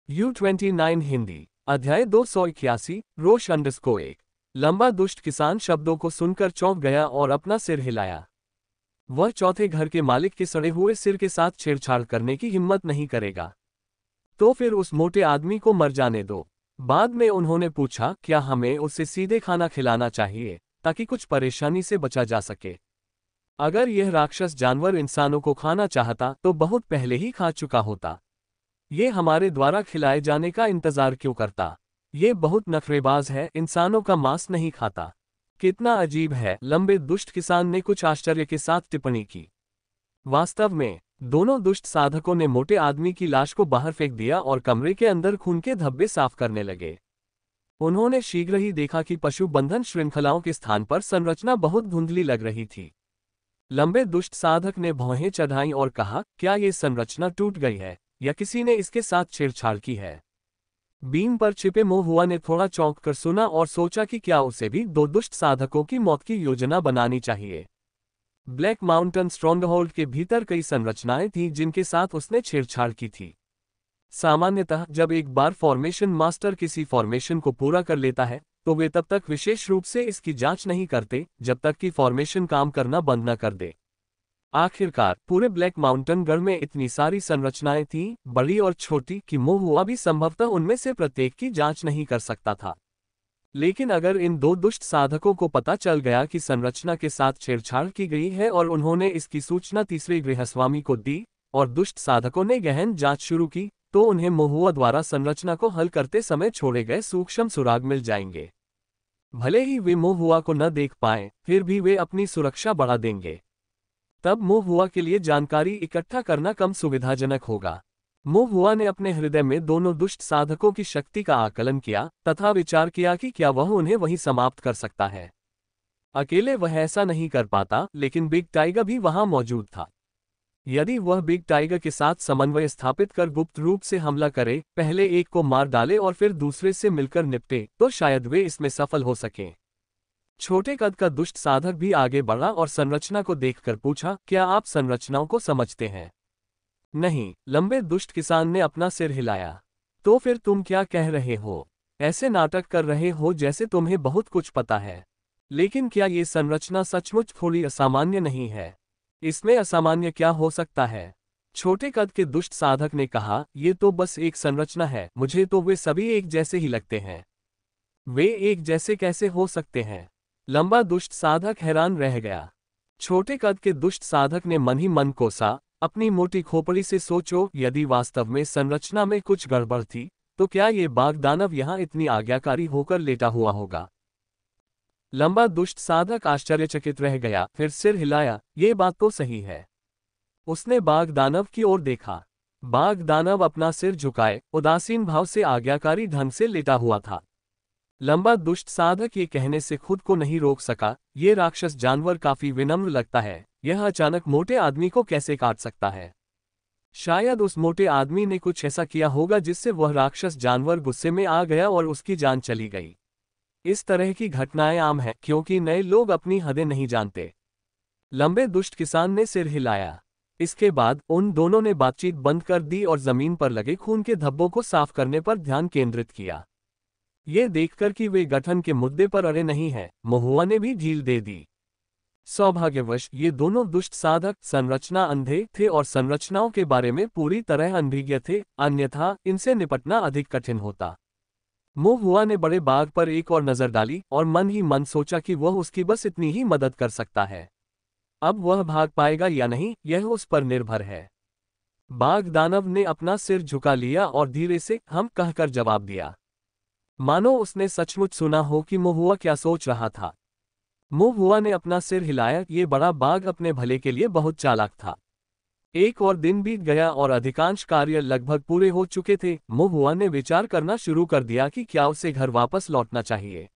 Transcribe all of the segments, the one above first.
U29 Hindi अध्याय 281 रोश_1। लंबा दुष्ट किसान शब्दों को सुनकर चौंक गया और अपना सिर हिलाया। वह चौथे घर के मालिक के सड़े हुए सिर के साथ छेड़छाड़ करने की हिम्मत नहीं करेगा। तो फिर उस मोटे आदमी को मर जाने दो। बाद में उन्होंने पूछा, क्या हमें उसे सीधे खाना खिलाना चाहिए ताकि कुछ परेशानी से बचा जा सके? अगर यह राक्षस जानवर इंसानों को खाना चाहता तो बहुत पहले ही खा चुका होता। ये हमारे द्वारा खिलाए जाने का इंतजार क्यों करता? ये बहुत नखरेबाज है, इंसानों का मांस नहीं खाता। कितना अजीब है, लंबे दुष्ट किसान ने कुछ आश्चर्य के साथ टिप्पणी की। वास्तव में दोनों दुष्ट साधकों ने मोटे आदमी की लाश को बाहर फेंक दिया और कमरे के अंदर खून के धब्बे साफ करने लगे। उन्होंने शीघ्र ही देखा कि पशु बंधन श्रृंखलाओं के स्थान पर संरचना बहुत धुंधली लग रही थी। लंबे दुष्ट साधक ने भौहें चढ़ाई और कहा, क्या ये संरचना टूट गई है या किसी ने इसके साथ छेड़छाड़ की है? बीम पर छिपे मोहुआ ने थोड़ा चौंक कर सुना और सोचा कि क्या उसे भी दो दुष्ट साधकों की मौत की योजना बनानी चाहिए। ब्लैक माउंटेन स्ट्रॉन्गहोल्ड के भीतर कई संरचनाएं थीं जिनके साथ उसने छेड़छाड़ की थी। सामान्यतः जब एक बार फॉर्मेशन मास्टर किसी फॉर्मेशन को पूरा कर लेता है तो वे तब तक विशेष रूप से इसकी जांच नहीं करते जब तक कि फॉर्मेशन काम करना बंद न कर दे। आखिरकार पूरे ब्लैक माउंटेन गढ़ में इतनी सारी संरचनाएं थीं, बड़ी और छोटी, कि मोहुआ भी संभवतः उनमें से प्रत्येक की जांच नहीं कर सकता था। लेकिन अगर इन दो दुष्ट साधकों को पता चल गया कि संरचना के साथ छेड़छाड़ की गई है और उन्होंने इसकी सूचना तीसरे गृहस्वामी को दी और दुष्ट साधकों ने गहन जांच शुरू की, तो उन्हें मोहुआ द्वारा संरचना को हल करते समय छोड़े गए सूक्ष्म सुराग मिल जाएंगे। भले ही वे मोहुआ को न देख पाएं, फिर भी वे अपनी सुरक्षा बढ़ा देंगे। तब मोहुआ के लिए जानकारी इकट्ठा करना कम सुविधाजनक होगा। मोहुआ ने अपने हृदय में दोनों दुष्ट साधकों की शक्ति का आकलन किया तथा विचार किया कि क्या वह उन्हें वहीं समाप्त कर सकता है। अकेले वह ऐसा नहीं कर पाता, लेकिन बिग टाइगर भी वहां मौजूद था। यदि वह बिग टाइगर के साथ समन्वय स्थापित कर गुप्त रूप से हमला करे, पहले एक को मार डाले और फिर दूसरे से मिलकर निपटे, तो शायद वे इसमें सफल हो सकें। छोटे कद का दुष्ट साधक भी आगे बढ़ा और संरचना को देखकर पूछा, क्या आप संरचनाओं को समझते हैं? नहीं, लंबे दुष्ट किसान ने अपना सिर हिलाया। तो फिर तुम क्या कह रहे हो? ऐसे नाटक कर रहे हो जैसे तुम्हें बहुत कुछ पता है। लेकिन क्या ये संरचना सचमुच थोड़ी असामान्य नहीं है? इसमें असामान्य क्या हो सकता है? छोटे कद के दुष्ट साधक ने कहा, ये तो बस एक संरचना है, मुझे तो वे सभी एक जैसे ही लगते हैं। वे एक जैसे कैसे हो सकते हैं? लंबा दुष्ट साधक हैरान रह गया। छोटे कद के दुष्ट साधक ने मन ही मन कोसा, अपनी मोटी खोपड़ी से सोचो, यदि वास्तव में संरचना में कुछ गड़बड़ थी तो क्या ये बाघ दानव यहाँ इतनी आज्ञाकारी होकर लेटा हुआ होगा? लंबा दुष्ट साधक आश्चर्यचकित रह गया, फिर सिर हिलाया, ये बात तो सही है। उसने बाघ दानव की ओर देखा। बाघ दानव अपना सिर झुकाए उदासीन भाव से आज्ञाकारी ढंग से लेटा हुआ था। लंबा दुष्ट साधक ये कहने से खुद को नहीं रोक सका, ये राक्षस जानवर काफी विनम्र लगता है, यह अचानक मोटे आदमी को कैसे काट सकता है? शायद उस मोटे आदमी ने कुछ ऐसा किया होगा जिससे वह राक्षस जानवर गुस्से में आ गया और उसकी जान चली गई। इस तरह की घटनाएं आम हैं क्योंकि नए लोग अपनी हदें नहीं जानते। लंबे दुष्ट किसान ने सिर हिलाया। इसके बाद उन दोनों ने बातचीत बंद कर दी और जमीन पर लगे खून के धब्बों को साफ करने पर ध्यान केंद्रित किया। ये देखकर कि वे गठन के मुद्दे पर अड़े नहीं हैं, मोहुआ ने भी ढील दे दी। सौभाग्यवश ये दोनों दुष्ट साधक संरचना अंधे थे और संरचनाओं के बारे में पूरी तरह अनभिज्ञ थे, अन्यथा इनसे निपटना अधिक कठिन होता। मोहुआ ने बड़े बाघ पर एक और नजर डाली और मन ही मन सोचा कि वह उसकी बस इतनी ही मदद कर सकता है। अब वह भाग पाएगा या नहीं, यह उस पर निर्भर है। बाघ दानव ने अपना सिर झुका लिया और धीरे से हम कहकर जवाब दिया, मानो उसने सचमुच सुना हो कि मोहुआ क्या सोच रहा था। मोहुआ ने अपना सिर हिलाया। ये बड़ा बाघ अपने भले के लिए बहुत चालाक था। एक और दिन बीत गया और अधिकांश कार्य लगभग पूरे हो चुके थे। मोहुआ ने विचार करना शुरू कर दिया कि क्या उसे घर वापस लौटना चाहिए।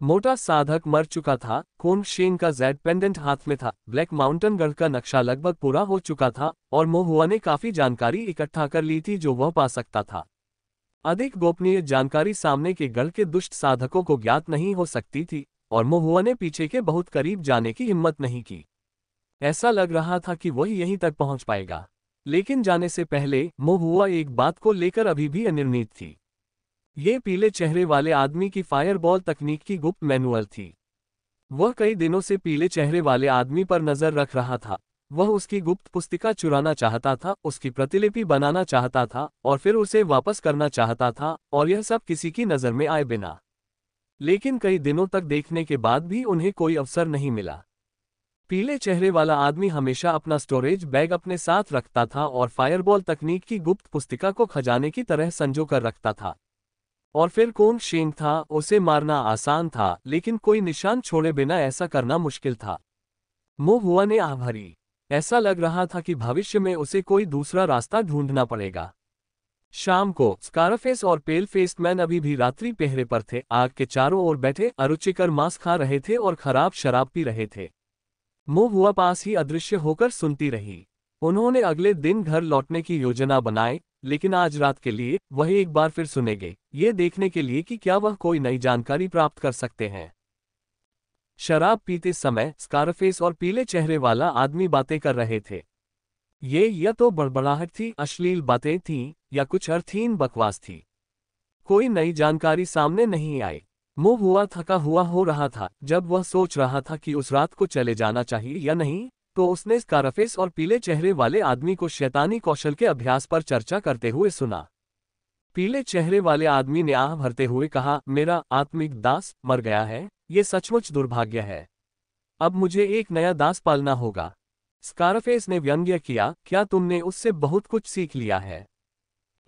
मोटा साधक मर चुका था, खून शेन का जेड पेंडेंट हाथ में था, ब्लैक माउंटेन गढ़ का नक्शा लगभग पूरा हो चुका था और मोहुआ ने काफी जानकारी इकट्ठा कर ली थी जो वह पा सकता था। अधिक गोपनीय जानकारी सामने के गढ़ के दुष्ट साधकों को ज्ञात नहीं हो सकती थी और मोहुआ ने पीछे के बहुत करीब जाने की हिम्मत नहीं की। ऐसा लग रहा था कि वही यहीं तक पहुंच पाएगा। लेकिन जाने से पहले महुआ एक बात को लेकर अभी भी अनिर्णित थी। ये पीले चेहरे वाले आदमी की फायरबॉल तकनीक की गुप्त मैनुअल थी। वह कई दिनों से पीले चेहरे वाले आदमी पर नजर रख रहा था। वह उसकी गुप्त पुस्तिका चुराना चाहता था, उसकी प्रतिलिपि बनाना चाहता था और फिर उसे वापस करना चाहता था, और यह सब किसी की नजर में आए बिना। लेकिन कई दिनों तक देखने के बाद भी उन्हें कोई अवसर नहीं मिला। पीले चेहरे वाला आदमी हमेशा अपना स्टोरेज बैग अपने साथ रखता था और फायरबॉल तकनीक की गुप्त पुस्तिका को खजाने की तरह संजो कर रखता था। और फिर कौन शेंग था, उसे मारना आसान था, लेकिन कोई निशान छोड़े बिना ऐसा करना मुश्किल था। महुआ ने आह भरी। ऐसा लग रहा था कि भविष्य में उसे कोई दूसरा रास्ता ढूंढना पड़ेगा। शाम को स्कारफेस और पेल फेस्ड मैन अभी भी रात्रि पहरे पर थे, आग के चारों ओर बैठे अरुचिकर मांस खा रहे थे और खराब शराब पी रहे थे। महुआ पास ही अदृश्य होकर सुनती रही। उन्होंने अगले दिन घर लौटने की योजना बनाई, लेकिन आज रात के लिए वह एक बार फिर सुनेंगे, ये देखने के लिए कि क्या वह कोई नई जानकारी प्राप्त कर सकते हैं। शराब पीते समय स्कारफेस और पीले चेहरे वाला आदमी बातें कर रहे थे। ये या तो बड़बड़ाहट थी, अश्लील बातें थीं, या कुछ अर्थहीन बकवास थी। कोई नई जानकारी सामने नहीं आई। महुआ थका हुआ हो रहा था। जब वह सोच रहा था कि उस रात को चले जाना चाहिए या नहीं, तो उसने स्कारफेस और पीले चेहरे वाले आदमी को शैतानी कौशल के अभ्यास पर चर्चा करते हुए सुना। पीले चेहरे वाले आदमी ने आह भरते हुए कहा, मेरा आत्मिक दास मर गया है, ये सचमुच दुर्भाग्य है। अब मुझे एक नया दास पालना होगा। स्कारफेस ने व्यंग्य किया, क्या तुमने उससे बहुत कुछ सीख लिया है?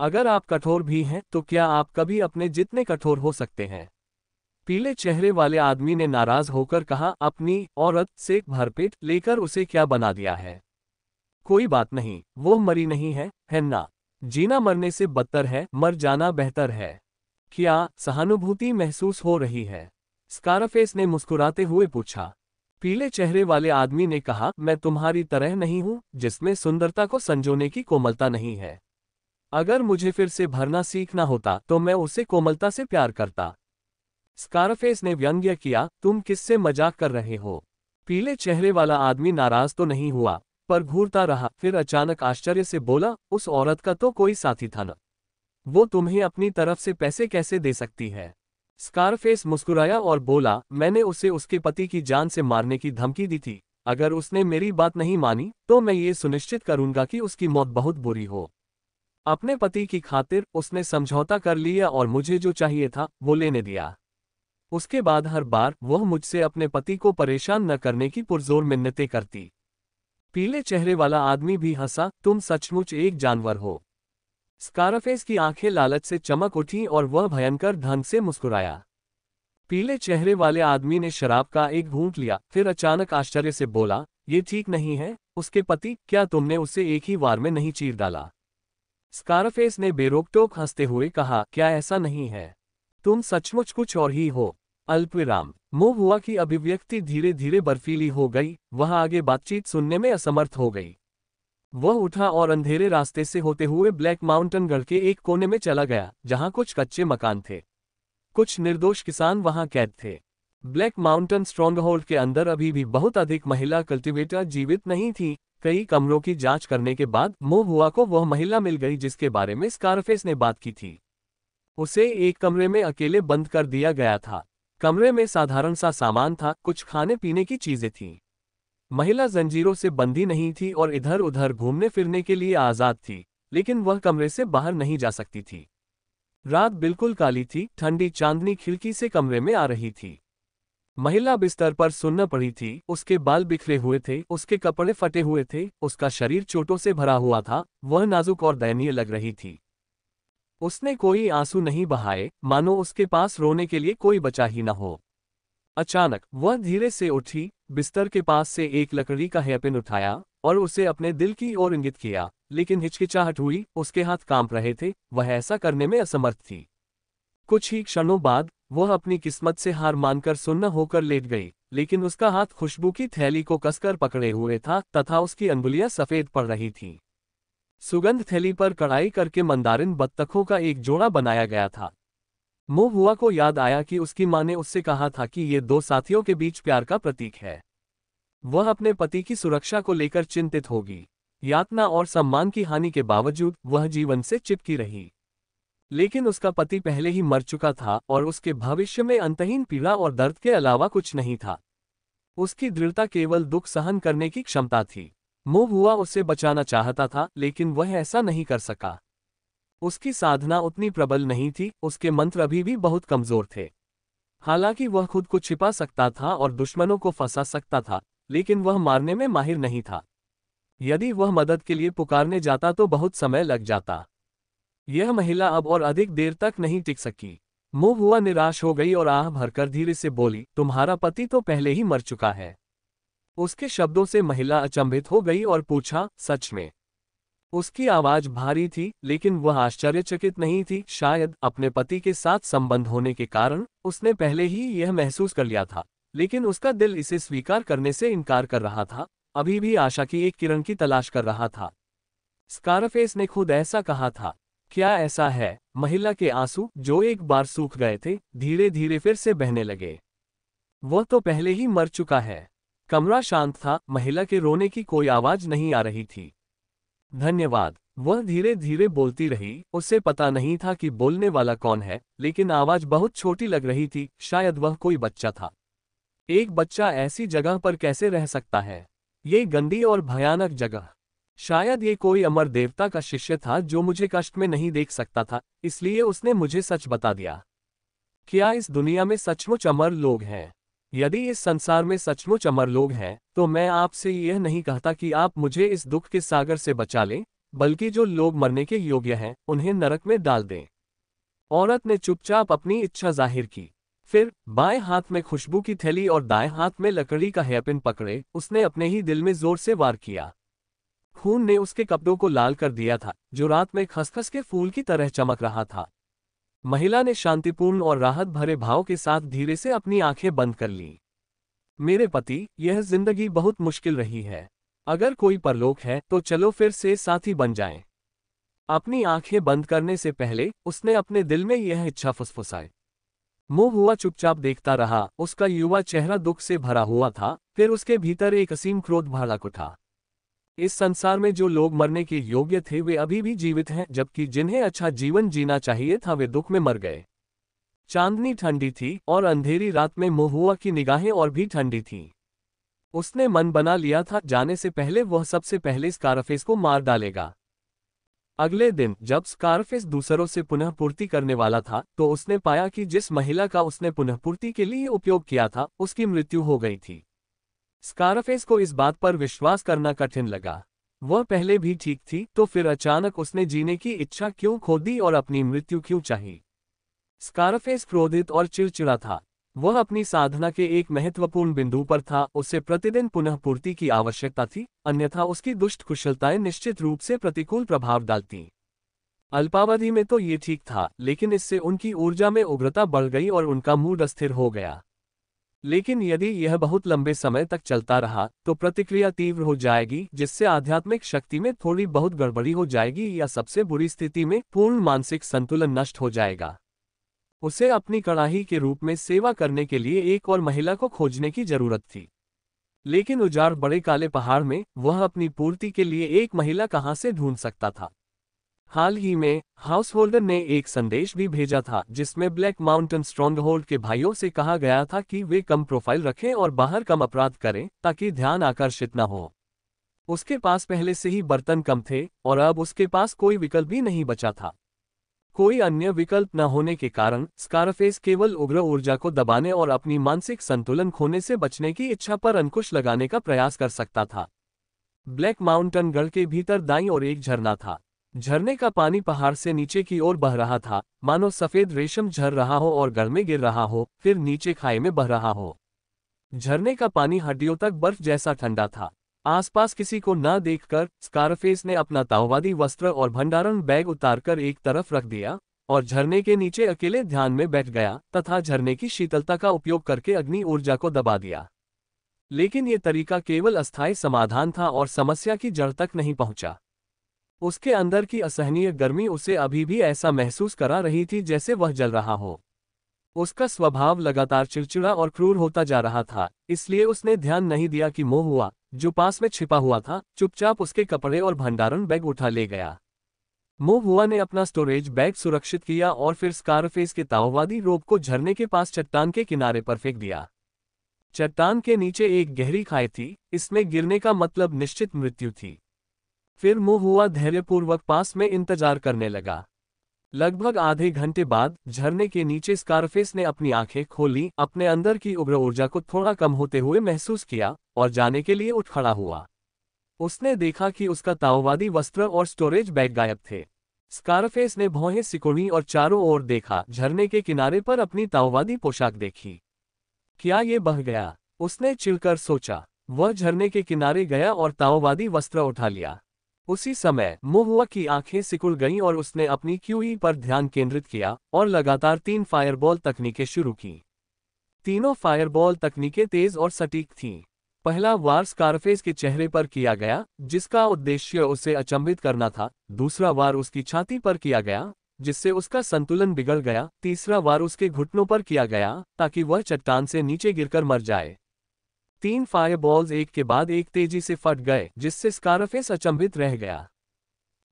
अगर आप कठोर भी हैं तो क्या आप कभी अपने जितने कठोर हो सकते हैं? पीले चेहरे वाले आदमी ने नाराज होकर कहा, अपनी औरत से भरपेट लेकर उसे क्या बना दिया है? कोई बात नहीं, वो मरी नहीं है ना? जीना मरने से बदतर है, मर जाना बेहतर है। क्या सहानुभूति महसूस हो रही है? स्कारफेस ने मुस्कुराते हुए पूछा। पीले चेहरे वाले आदमी ने कहा, मैं तुम्हारी तरह नहीं हूं, जिसमें सुंदरता को संजोने की कोमलता नहीं है। अगर मुझे फिर से भरना सीखना होता तो मैं उसे कोमलता से प्यार करता। स्कारफेस ने व्यंग्य किया, तुम किससे मजाक कर रहे हो? पीले चेहरे वाला आदमी नाराज तो नहीं हुआ, पर घूरता रहा, फिर अचानक आश्चर्य से बोला, उस औरत का तो कोई साथी था न। वो तुम्हें अपनी तरफ से पैसे कैसे दे सकती है? स्कारफेस मुस्कुराया और बोला, मैंने उसे उसके पति की जान से मारने की धमकी दी थी। अगर उसने मेरी बात नहीं मानी तो मैं ये सुनिश्चित करूंगा कि उसकी मौत बहुत बुरी हो। अपने पति की खातिर उसने समझौता कर लिया और मुझे जो चाहिए था वो लेने दिया। उसके बाद हर बार वह मुझसे अपने पति को परेशान न करने की पुरजोर मिन्नतें करती। पीले चेहरे वाला आदमी भी हंसा, तुम सचमुच एक जानवर हो। स्कारफेस की आंखें लालच से चमक उठी और वह भयंकर ढंग से मुस्कुराया। पीले चेहरे वाले आदमी ने शराब का एक घूंट लिया, फिर अचानक आश्चर्य से बोला, ये ठीक नहीं है, उसके पति, क्या तुमने उसे एक ही वार में नहीं चीर डाला? स्कारफेस ने बेरोकटोक हंसते हुए कहा, क्या ऐसा नहीं है? तुम सचमुच कुछ और ही हो। अल्पविराम। महुआ की अभिव्यक्ति धीरे धीरे बर्फीली हो गई, वह आगे बातचीत सुनने में असमर्थ हो गई। वह उठा और अंधेरे रास्ते से होते हुए ब्लैक माउंटेन गढ़ के एक कोने में चला गया, जहां कुछ कच्चे मकान थे। कुछ निर्दोष किसान वहां कैद थे। ब्लैक माउंटेन स्ट्रॉन्गहोल्ड के अंदर अभी भी बहुत अधिक महिला कल्टीवेटर जीवित नहीं थी। कई कमरों की जांच करने के बाद महुआ को वह महिला मिल गई जिसके बारे में स्कारफेस ने बात की थी। उसे एक कमरे में अकेले बंद कर दिया गया था। कमरे में साधारण सा सामान था, कुछ खाने पीने की चीजें थीं। महिला जंजीरों से बंधी नहीं थी और इधर उधर घूमने फिरने के लिए आजाद थी, लेकिन वह कमरे से बाहर नहीं जा सकती थी। रात बिल्कुल काली थी, ठंडी चांदनी खिड़की से कमरे में आ रही थी। महिला बिस्तर पर सुन्न पड़ी थी, उसके बाल बिखरे हुए थे, उसके कपड़े फटे हुए थे, उसका शरीर चोटों से भरा हुआ था, वह नाजुक और दयनीय लग रही थी। उसने कोई आंसू नहीं बहाए, मानो उसके पास रोने के लिए कोई बचा ही न हो। अचानक वह धीरे से उठी, बिस्तर के पास से एक लकड़ी का हेयरपिन उठाया और उसे अपने दिल की ओर इंगित किया, लेकिन हिचकिचाहट हुई, उसके हाथ कांप रहे थे, वह ऐसा करने में असमर्थ थी। कुछ ही क्षणों बाद वह अपनी किस्मत से हार मानकर सुन्न होकर लेट गई, लेकिन उसका हाथ खुशबू की थैली को कसकर पकड़े हुए था तथा उसकी अंगुलियां सफेद पड़ रही थीं। सुगंध थैली पर कढ़ाई करके मंदारिन बत्तखों का एक जोड़ा बनाया गया था। महुआ को याद आया कि उसकी मां ने उससे कहा था कि ये दो साथियों के बीच प्यार का प्रतीक है। वह अपने पति की सुरक्षा को लेकर चिंतित होगी। यातना और सम्मान की हानि के बावजूद वह जीवन से चिपकी रही। लेकिन उसका पति पहले ही मर चुका था और उसके भविष्य में अंतहीन पीड़ा और दर्द के अलावा कुछ नहीं था। उसकी दृढ़ता केवल दुख सहन करने की क्षमता थी। मोह हुआ उसे बचाना चाहता था, लेकिन वह ऐसा नहीं कर सका। उसकी साधना उतनी प्रबल नहीं थी, उसके मंत्र अभी भी बहुत कमजोर थे। हालांकि वह खुद को छिपा सकता था और दुश्मनों को फंसा सकता था, लेकिन वह मारने में माहिर नहीं था। यदि वह मदद के लिए पुकारने जाता तो बहुत समय लग जाता। यह महिला अब और अधिक देर तक नहीं टिक सकी। मोह हुआ निराश हो गई और आह भरकर धीरे से बोली, तुम्हारा पति तो पहले ही मर चुका है। उसके शब्दों से महिला अचंभित हो गई और पूछा, सच में? उसकी आवाज भारी थी, लेकिन वह आश्चर्यचकित नहीं थी। शायद अपने पति के साथ संबंध होने के कारण उसने पहले ही यह महसूस कर लिया था, लेकिन उसका दिल इसे स्वीकार करने से इनकार कर रहा था, अभी भी आशा की एक किरण की तलाश कर रहा था। स्कारफेस ने खुद ऐसा कहा था। क्या ऐसा है? महिला के आंसू, जो एक बार सूख गए थे, धीरे धीरे फिर से बहने लगे। वह तो पहले ही मर चुका है। कमरा शांत था, महिला के रोने की कोई आवाज नहीं आ रही थी। धन्यवाद, वह धीरे धीरे बोलती रही। उसे पता नहीं था कि बोलने वाला कौन है, लेकिन आवाज बहुत छोटी लग रही थी, शायद वह कोई बच्चा था। एक बच्चा ऐसी जगह पर कैसे रह सकता है? ये गंदी और भयानक जगह। शायद ये कोई अमर देवता का शिष्य था जो मुझे कष्ट में नहीं देख सकता था, इसलिए उसने मुझे सच बता दिया। क्या इस दुनिया में सचमुच अमर लोग हैं? यदि इस संसार में सचमुच अमर लोग हैं, तो मैं आपसे यह नहीं कहता कि आप मुझे इस दुख के सागर से बचा लें, बल्कि जो लोग मरने के योग्य हैं, उन्हें नरक में डाल दें। औरत ने चुपचाप अपनी इच्छा जाहिर की। फिर बाएं हाथ में खुशबू की थैली और दाएं हाथ में लकड़ी का हेयरपिन पकड़े उसने अपने ही दिल में जोर से वार किया। खून ने उसके कपड़ों को लाल कर दिया था, जो रात में खसखस के फूल की तरह चमक रहा था। महिला ने शांतिपूर्ण और राहत भरे भाव के साथ धीरे से अपनी आंखें बंद कर लीं। मेरे पति, यह जिंदगी बहुत मुश्किल रही है। अगर कोई परलोक है तो चलो फिर से साथी बन जाएं। अपनी आंखें बंद करने से पहले उसने अपने दिल में यह इच्छा फुसफुसाई। मोह हुआ चुपचाप देखता रहा। उसका युवा चेहरा दुख से भरा हुआ था, फिर उसके भीतर एक असीम क्रोध भड़क उठा। इस संसार में जो लोग मरने के योग्य थे वे अभी भी जीवित हैं, जबकि जिन्हें अच्छा जीवन जीना चाहिए था वे दुख में मर गए। चांदनी ठंडी थी और अंधेरी रात में महुआ की निगाहें और भी ठंडी थीं। उसने मन बना लिया था, जाने से पहले वह सबसे पहले स्कारफेस को मार डालेगा। अगले दिन जब स्कारफेस दूसरों से पुनः पूर्ति करने वाला था, तो उसने पाया कि जिस महिला का उसने पुनः पूर्ति के लिए उपयोग किया था उसकी मृत्यु हो गई थी। स्कारफेस को इस बात पर विश्वास करना कठिन लगा। वह पहले भी ठीक थी, तो फिर अचानक उसने जीने की इच्छा क्यों खो दी और अपनी मृत्यु क्यों चाही? स्कारफेस क्रोधित और चिड़चिड़ा था। वह अपनी साधना के एक महत्वपूर्ण बिंदु पर था, उसे प्रतिदिन पुनः पूर्ति की आवश्यकता थी, अन्यथा उसकी दुष्ट कुशलताएं निश्चित रूप से प्रतिकूल प्रभाव डालती। अल्पावधि में तो ये ठीक था, लेकिन इससे उनकी ऊर्जा में उग्रता बढ़ गई और उनका मूड अस्थिर हो गया। लेकिन यदि यह बहुत लंबे समय तक चलता रहा तो प्रतिक्रिया तीव्र हो जाएगी, जिससे आध्यात्मिक शक्ति में थोड़ी बहुत गड़बड़ी हो जाएगी या सबसे बुरी स्थिति में पूर्ण मानसिक संतुलन नष्ट हो जाएगा। उसे अपनी कड़ाही के रूप में सेवा करने के लिए एक और महिला को खोजने की जरूरत थी। लेकिन उजाड़ बड़े काले पहाड़ में वह अपनी पूर्ति के लिए एक महिला कहां से ढूंढ सकता था? हाल ही में हाउस होल्डर ने एक संदेश भी भेजा था, जिसमें ब्लैक माउंटेन स्ट्रॉन्गहोल्ड के भाइयों से कहा गया था कि वे कम प्रोफाइल रखें और बाहर कम अपराध करें, ताकि ध्यान आकर्षित न हो। उसके पास पहले से ही बर्तन कम थे और अब उसके पास कोई विकल्प भी नहीं बचा था। कोई अन्य विकल्प न होने के कारण स्कारफेस केवल उग्र ऊर्जा को दबाने और अपनी मानसिक संतुलन खोने से बचने की इच्छा पर अंकुश लगाने का प्रयास कर सकता था। ब्लैक माउंटेन गढ़ के भीतर दाईं ओर एक झरना था। झरने का पानी पहाड़ से नीचे की ओर बह रहा था, मानो सफेद रेशम झर रहा हो और गढ़ में गिर रहा हो, फिर नीचे खाई में बह रहा हो। झरने का पानी हड्डियों तक बर्फ जैसा ठंडा था। आसपास किसी को न देखकर स्कारफेस ने अपना ताओवादी वस्त्र और भंडारण बैग उतारकर एक तरफ रख दिया और झरने के नीचे अकेले ध्यान में बैठ गया तथा झरने की शीतलता का उपयोग करके अग्नि ऊर्जा को दबा दिया। लेकिन ये तरीका केवल अस्थायी समाधान था और समस्या की जड़ तक नहीं पहुंचा। उसके अंदर की असहनीय गर्मी उसे अभी भी ऐसा महसूस करा रही थी जैसे वह जल रहा हो। उसका स्वभाव लगातार चिड़चिड़ा और क्रूर होता जा रहा था, इसलिए उसने ध्यान नहीं दिया कि मोहुआ, जो पास में छिपा हुआ था, चुपचाप उसके कपड़े और भंडारण बैग उठा ले गया। मोहुआ ने अपना स्टोरेज बैग सुरक्षित किया और फिर स्कारफेस के ताओवादी रोप को झरने के पास चट्टान के किनारे पर फेंक दिया। चट्टान के नीचे एक गहरी खाई थी, इसमें गिरने का मतलब निश्चित मृत्यु थी। फिर मोहुआ धैर्यपूर्वक पास में इंतजार करने लगा। लगभग आधे घंटे बाद झरने के नीचे स्कारफेस ने अपनी आंखें खोली, अपने अंदर की उग्र ऊर्जा को थोड़ा कम होते हुए महसूस किया और जाने के लिए उठ खड़ा हुआ। उसने देखा कि उसका ताओवादी वस्त्र और स्टोरेज बैग गायब थे। स्कारफेस ने भौहें सिकुड़ी और चारों ओर देखा, झरने के किनारे पर अपनी ताओवादी पोशाक देखी। क्या ये बह गया? उसने चिढ़कर सोचा। वह झरने के किनारे गया और ताओवादी वस्त्र उठा लिया। उसी समय मोहुआ की आंखें सिकुड़ गईं और उसने अपनी क्यूई पर ध्यान केंद्रित किया और लगातार 3 फायरबॉल तकनीकें शुरू की। तीनों फायरबॉल तकनीकें तेज और सटीक थीं। पहला वार स्कारफेस के चेहरे पर किया गया, जिसका उद्देश्य उसे अचंभित करना था। दूसरा वार उसकी छाती पर किया गया, जिससे उसका संतुलन बिगड़ गया। तीसरा वार उसके घुटनों पर किया गया, ताकि वह चट्टान से नीचे गिरकर मर जाए। 3 फायरबॉल्स एक के बाद एक तेजी से फट गए, जिससे स्कारफेस अचंभित रह गया।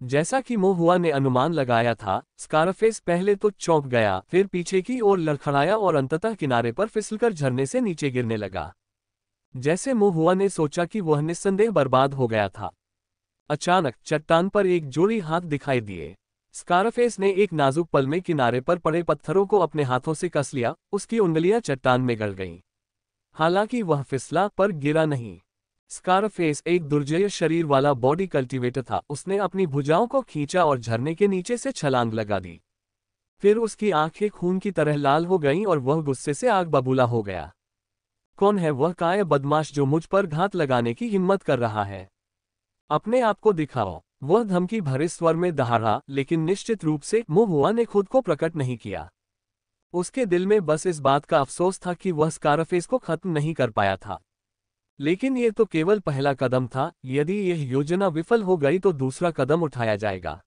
जैसा कि मोहुआ ने अनुमान लगाया था, स्कारफेस पहले तो चौंक गया, फिर पीछे की ओर लड़खड़ाया और अंततः किनारे पर फिसलकर झरने से नीचे गिरने लगा। जैसे मोहुआ ने सोचा कि वह निस्संदेह बर्बाद हो गया था। अचानक चट्टान पर एक जोड़ी हाथ दिखाई दिए। स्कारफेस ने एक नाजुक पल में किनारे पर पड़े पत्थरों को अपने हाथों से कस लिया, उसकी उंगलियां चट्टान में गड़ गईं। हालांकि वह फिसला पर गिरा नहीं। स्कारफेस एक दुर्जय शरीर वाला बॉडी कल्टीवेटर था। उसने अपनी भुजाओं को खींचा और झरने के नीचे से छलांग लगा दी। फिर उसकी आंखें खून की तरह लाल हो गईं और वह गुस्से से आग बबूला हो गया। कौन है वह कायर बदमाश जो मुझ पर घात लगाने की हिम्मत कर रहा है? अपने आप को दिखाओ, वह धमकी भरे स्वर में दहाड़ा, लेकिन निश्चित रूप से मोहुआ ने खुद को प्रकट नहीं किया। उसके दिल में बस इस बात का अफसोस था कि वह स्कारफेस को खत्म नहीं कर पाया था। लेकिन यह तो केवल पहला कदम था। यदि यह योजना विफल हो गई तो दूसरा कदम उठाया जाएगा।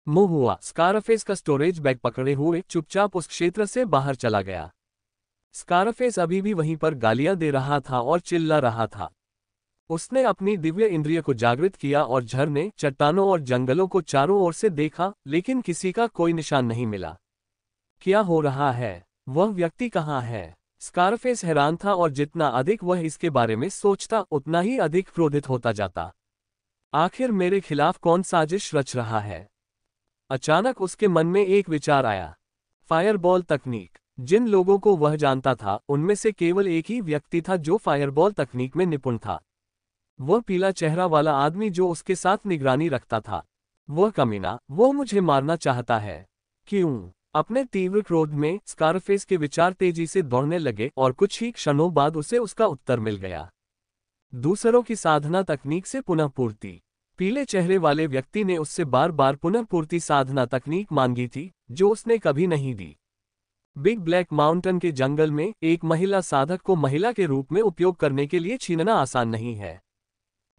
मोहुआ स्कारफेस का स्टोरेज बैग पकड़े हुए चुपचाप उस क्षेत्र से बाहर चला गया। स्कारफेस अभी भी वहीं पर गालियां दे रहा था और चिल्ला रहा था। उसने अपनी दिव्य इंद्रिय को जागृत किया और झरने, चट्टानों और जंगलों को चारों ओर से देखा, लेकिन किसी का कोई निशान नहीं मिला। क्या हो रहा है? वह व्यक्ति कहाँ है? स्कारफेस हैरान था और जितना अधिक वह इसके बारे में सोचता, उतना ही अधिक क्रोधित होता जाता। आखिर मेरे खिलाफ कौन साजिश रच रहा है? अचानक उसके मन में एक विचार आया। फायरबॉल तकनीक। जिन लोगों को वह जानता था, उनमें से केवल एक ही व्यक्ति था जो फायरबॉल तकनीक में निपुण था। वह पीला चेहरा वाला आदमी जो उसके साथ निगरानी रखता था। वह कमीना, वो मुझे मारना चाहता है। क्यों? अपने तीव्र क्रोध में स्कारफेस के विचार तेजी से दौड़ने लगे और कुछ ही क्षणों बाद उसे उसका उत्तर मिल गया। दूसरों की साधना तकनीक से पुनः पूर्ति। पीले चेहरे वाले व्यक्ति ने उससे बार बार पुनः पूर्ति साधना तकनीक मांगी थी, जो उसने कभी नहीं दी। बिग ब्लैक माउंटेन के जंगल में एक महिला साधक को महिला के रूप में उपयोग करने के लिए छीनना आसान नहीं है।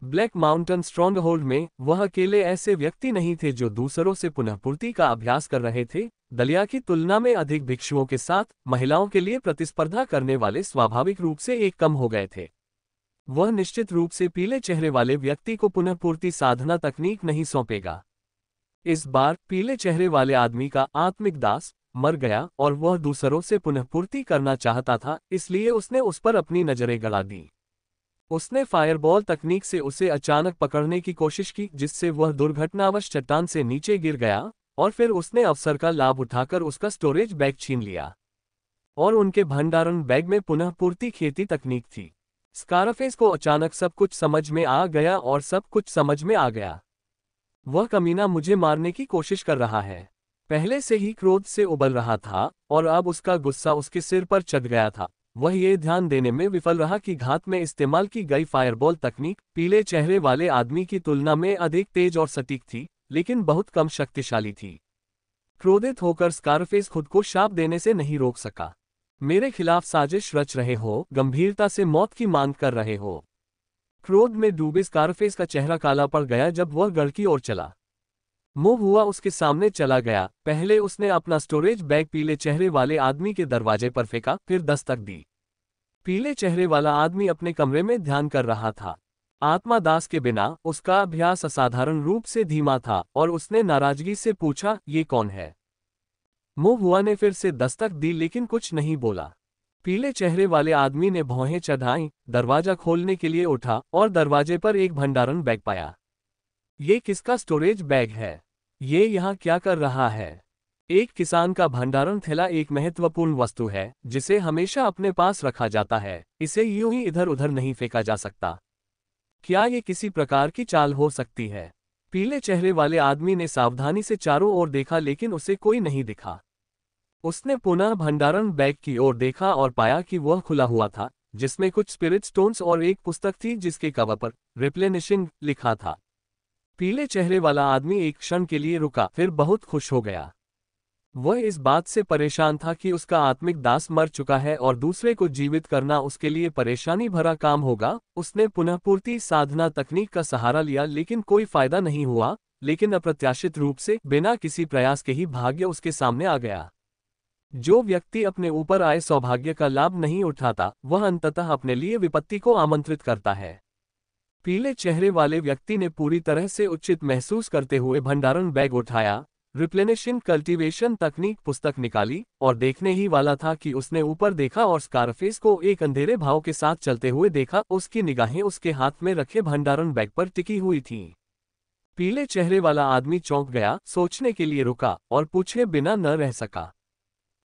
ब्लैक माउंटेन स्ट्रॉन्गहोल्ड में वह अकेले ऐसे व्यक्ति नहीं थे जो दूसरों से पुनः पूर्ति का अभ्यास कर रहे थे। दलिया की तुलना में अधिक भिक्षुओं के साथ महिलाओं के लिए प्रतिस्पर्धा करने वाले स्वाभाविक रूप से एक कम हो गए थे। वह निश्चित रूप से पीले चेहरे वाले व्यक्ति को पुनः पूर्ति साधना तकनीक नहीं सौंपेगा। इस बार पीले चेहरे वाले आदमी का आत्मिक दास मर गया और वह दूसरों से पुनः पूर्ति करना चाहता था, इसलिए उसने उस पर अपनी नजरें गड़ा दी। उसने फायरबॉल तकनीक से उसे अचानक पकड़ने की कोशिश की, जिससे वह दुर्घटनावश चट्टान से नीचे गिर गया, और फिर उसने अवसर का लाभ उठाकर उसका स्टोरेज बैग छीन लिया। और उनके भंडारण बैग में पुनः पूर्ति खेती तकनीक थी। स्कारफेस को अचानक सब कुछ समझ में आ गया और सब कुछ समझ में आ गया। वह कमीना मुझे मारने की कोशिश कर रहा है। पहले से ही क्रोध से उबल रहा था और अब उसका गुस्सा उसके सिर पर चढ़ गया था। वह ये ध्यान देने में विफल रहा कि घात में इस्तेमाल की गई फायरबॉल तकनीक पीले चेहरे वाले आदमी की तुलना में अधिक तेज और सटीक थी, लेकिन बहुत कम शक्तिशाली थी। क्रोधित होकर स्कारफेस खुद को शाप देने से नहीं रोक सका। मेरे खिलाफ साजिश रच रहे हो, गंभीरता से मौत की मांग कर रहे हो। क्रोध में डूबे स्कारफेस का चेहरा काला पड़ गया जब वह गढ़ की ओर चला। मुंह हुआ उसके सामने चला गया। पहले उसने अपना स्टोरेज बैग पीले चेहरे वाले आदमी के दरवाजे पर फेंका, फिर दस्तक दी। पीले चेहरे वाला आदमी अपने कमरे में ध्यान कर रहा था। आत्मा दास के बिना उसका अभ्यास असाधारण रूप से धीमा था और उसने नाराजगी से पूछा, ये कौन है? मुंह हुआ ने फिर से दस्तक दी लेकिन कुछ नहीं बोला। पीले चेहरे वाले आदमी ने भौहें चढ़ाईं, दरवाजा खोलने के लिए उठा और दरवाजे पर एक भंडारण बैग पाया। ये किसका स्टोरेज बैग है? ये यहाँ क्या कर रहा है? एक किसान का भंडारण थैला एक महत्वपूर्ण वस्तु है जिसे हमेशा अपने पास रखा जाता है। इसे यूं ही इधर उधर नहीं फेंका जा सकता। क्या ये किसी प्रकार की चाल हो सकती है? पीले चेहरे वाले आदमी ने सावधानी से चारों ओर देखा लेकिन उसे कोई नहीं दिखा। उसने पुनः भंडारण बैग की ओर देखा और पाया कि वह खुला हुआ था, जिसमें कुछ स्पिरिट स्टोन्स और एक पुस्तक थी जिसके कवर पर रिप्लेनिशिंग लिखा था। पीले चेहरे वाला आदमी एक क्षण के लिए रुका, फिर बहुत खुश हो गया। वह इस बात से परेशान था कि उसका आत्मिक दास मर चुका है और दूसरे को जीवित करना उसके लिए परेशानी भरा काम होगा। उसने पुनःपूर्ति साधना तकनीक का सहारा लिया लेकिन कोई फायदा नहीं हुआ। लेकिन अप्रत्याशित रूप से बिना किसी प्रयास के ही भाग्य उसके सामने आ गया। जो व्यक्ति अपने ऊपर आए सौभाग्य का लाभ नहीं उठाता, वह अंततः अपने लिए विपत्ति को आमंत्रित करता है। पीले चेहरे वाले व्यक्ति ने पूरी तरह से उचित महसूस करते हुए भंडारण बैग उठाया, रिप्लेनिशिंग कल्टीवेशन तकनीक पुस्तक निकाली और देखने ही वाला था कि उसने ऊपर देखा और स्कारफेस को एक अंधेरे भाव के साथ चलते हुए देखा। उसकी निगाहें उसके हाथ में रखे भंडारण बैग पर टिकी हुई थीं। पीले चेहरे वाला आदमी चौंक गया, सोचने के लिए रुका और पूछे बिना न रह सका,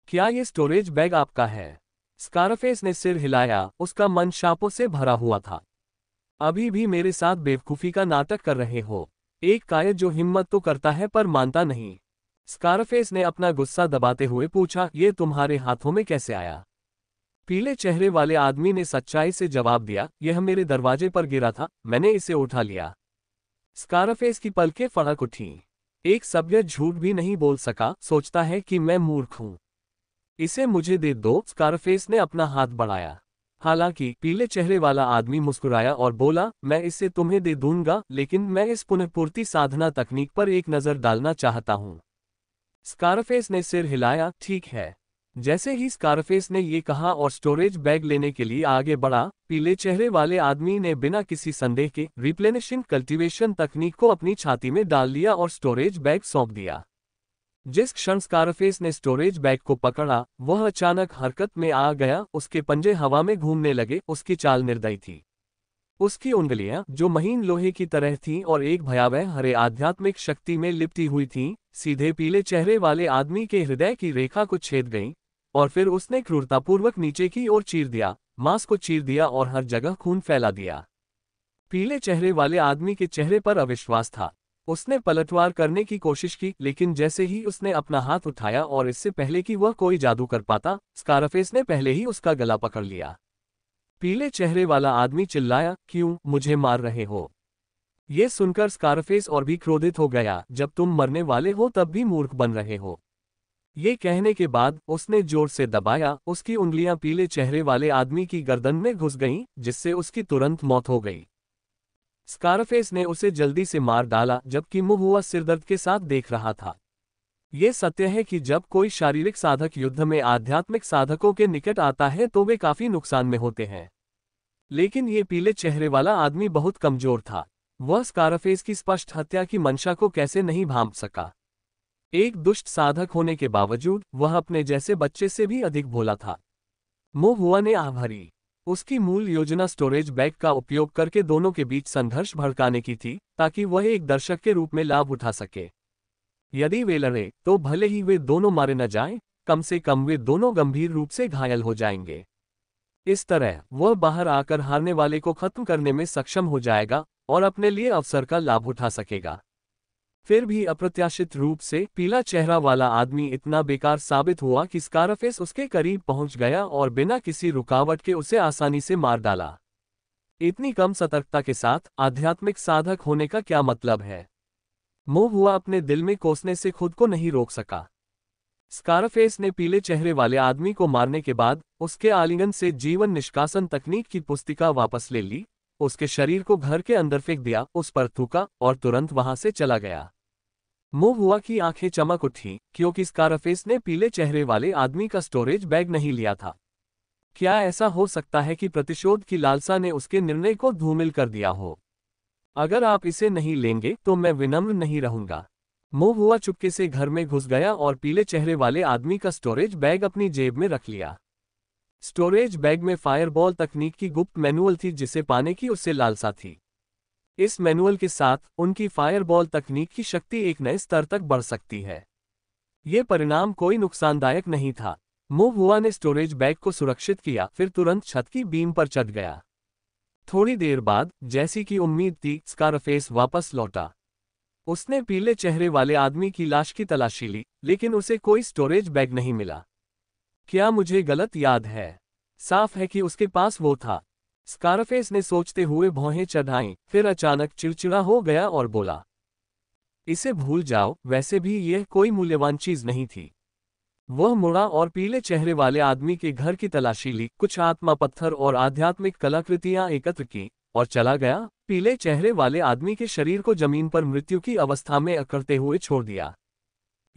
क्या ये स्टोरेज बैग आपका है? स्कारफेस ने सिर हिलाया, उसका मन शापों से भरा हुआ था। अभी भी मेरे साथ बेवकूफी का नाटक कर रहे हो? एक कायर जो हिम्मत तो करता है पर मानता नहीं। स्कारफेस ने अपना गुस्सा दबाते हुए पूछा, ये तुम्हारे हाथों में कैसे आया? पीले चेहरे वाले आदमी ने सच्चाई से जवाब दिया, यह मेरे दरवाजे पर गिरा था, मैंने इसे उठा लिया। स्कारफेस की पलकें फड़क उठीं। एक सभ्य झूठ भी नहीं बोल सका, सोचता है कि मैं मूर्ख हूं। इसे मुझे दे दो। स्कारफेस ने अपना हाथ बढ़ाया। हालांकि पीले चेहरे वाला आदमी मुस्कुराया और बोला, मैं इसे तुम्हें दे दूंगा, लेकिन मैं इस पुनःपूर्ति साधना तकनीक पर एक नज़र डालना चाहता हूं। स्कारफेस ने सिर हिलाया, ठीक है। जैसे ही स्कारफेस ने ये कहा और स्टोरेज बैग लेने के लिए आगे बढ़ा, पीले चेहरे वाले आदमी ने बिना किसी संदेह के रिप्लेनिशिंग कल्टीवेशन तकनीक को अपनी छाती में डाल लिया और स्टोरेज बैग सौंप दिया। जिस क्षण स्कारफेस ने स्टोरेज बैग को पकड़ा, वह अचानक हरकत में आ गया। उसके पंजे हवा में घूमने लगे, उसकी चाल निर्दयी थी। उसकी उंगलियां, जो महीन लोहे की तरह थीं और एक भयावह हरे आध्यात्मिक शक्ति में लिपटी हुई थीं, सीधे पीले चेहरे वाले आदमी के हृदय की रेखा को छेद गईं, और फिर उसने क्रूरतापूर्वक नीचे की ओर चीर दिया, मांस को चीर दिया और हर जगह खून फैला दिया। पीले चेहरे वाले आदमी के चेहरे पर अविश्वास था। उसने पलटवार करने की कोशिश की, लेकिन जैसे ही उसने अपना हाथ उठाया और इससे पहले कि वह कोई जादू कर पाता, स्कारफेस ने पहले ही उसका गला पकड़ लिया। पीले चेहरे वाला आदमी चिल्लाया, क्यों मुझे मार रहे हो? ये सुनकर स्कारफेस और भी क्रोधित हो गया, जब तुम मरने वाले हो तब भी मूर्ख बन रहे हो। ये कहने के बाद उसने जोर से दबाया, उसकी उंगलियां पीले चेहरे वाले आदमी की गर्दन में घुस गईं, जिससे उसकी तुरंत मौत हो गई। स्कारफेस ने उसे जल्दी से मार डाला, जबकि मुंह हुआ सिरदर्द के साथ देख रहा था। ये सत्य है कि जब कोई शारीरिक साधक युद्ध में आध्यात्मिक साधकों के निकट आता है तो वे काफी नुकसान में होते हैं। लेकिन ये पीले चेहरे वाला आदमी बहुत कमजोर था। वह स्कारफेस की स्पष्ट हत्या की मंशा को कैसे नहीं भांप सका। एक दुष्ट साधक होने के बावजूद वह अपने जैसे बच्चे से भी अधिक भोला था। मुंह हुआ ने आह भरी। उसकी मूल योजना स्टोरेज बैग का उपयोग करके दोनों के बीच संघर्ष भड़काने की थी, ताकि वह एक दर्शक के रूप में लाभ उठा सके। यदि वे लड़े तो भले ही वे दोनों मारे न जाएं, कम से कम वे दोनों गंभीर रूप से घायल हो जाएंगे। इस तरह वह बाहर आकर हारने वाले को खत्म करने में सक्षम हो जाएगा और अपने लिए अवसर का लाभ उठा सकेगा। फिर भी अप्रत्याशित रूप से पीला चेहरा वाला आदमी इतना बेकार साबित हुआ कि स्कारफेस उसके करीब पहुंच गया और बिना किसी रुकावट के उसे आसानी से मार डाला। इतनी कम सतर्कता के साथ आध्यात्मिक साधक होने का क्या मतलब है? मुंह हुआ अपने दिल में कोसने से खुद को नहीं रोक सका। स्कारफेस ने पीले चेहरे वाले आदमी को मारने के बाद उसके आलिंगन से जीवन निष्कासन तकनीक की पुस्तिका वापस ले ली, उसके शरीर को घर के अंदर फेंक दिया, उस पर थूका और तुरंत वहां से चला गया। मो हुआ की आंखें चमक उठी क्योंकि स्कारफेस ने पीले चेहरे वाले आदमी का स्टोरेज बैग नहीं लिया था। क्या ऐसा हो सकता है कि प्रतिशोध की लालसा ने उसके निर्णय को धूमिल कर दिया हो? अगर आप इसे नहीं लेंगे तो मैं विनम्र नहीं रहूंगा। मो हुआ चुपके से घर में घुस गया और पीले चेहरे वाले आदमी का स्टोरेज बैग अपनी जेब में रख लिया। स्टोरेज बैग में फायरबॉल तकनीक की गुप्त मैनुअल थी जिसे पाने की उससे लालसा थी। इस मैनुअल के साथ उनकी फायरबॉल तकनीक की शक्ति एक नए स्तर तक बढ़ सकती है। ये परिणाम कोई नुकसानदायक नहीं था। मो हुआ ने स्टोरेज बैग को सुरक्षित किया फिर तुरंत छत की बीम पर चढ़ गया। थोड़ी देर बाद जैसी कि उम्मीद थी स्कारफेस वापस लौटा। उसने पीले चेहरे वाले आदमी की लाश की तलाशी ली लेकिन उसे कोई स्टोरेज बैग नहीं मिला। क्या मुझे गलत याद है? साफ है कि उसके पास वो था। स्कारफेस ने सोचते हुए भौहें चढ़ाईं, फिर अचानक चिड़चिड़ा हो गया और बोला, इसे भूल जाओ, वैसे भी यह कोई मूल्यवान चीज नहीं थी। वह मुड़ा और पीले चेहरे वाले आदमी के घर की तलाशी ली, कुछ आत्मा पत्थर और आध्यात्मिक कलाकृतियां एकत्र की और चला गया। पीले चेहरे वाले आदमी के शरीर को जमीन पर मृत्यु की अवस्था में अकड़ते हुए छोड़ दिया।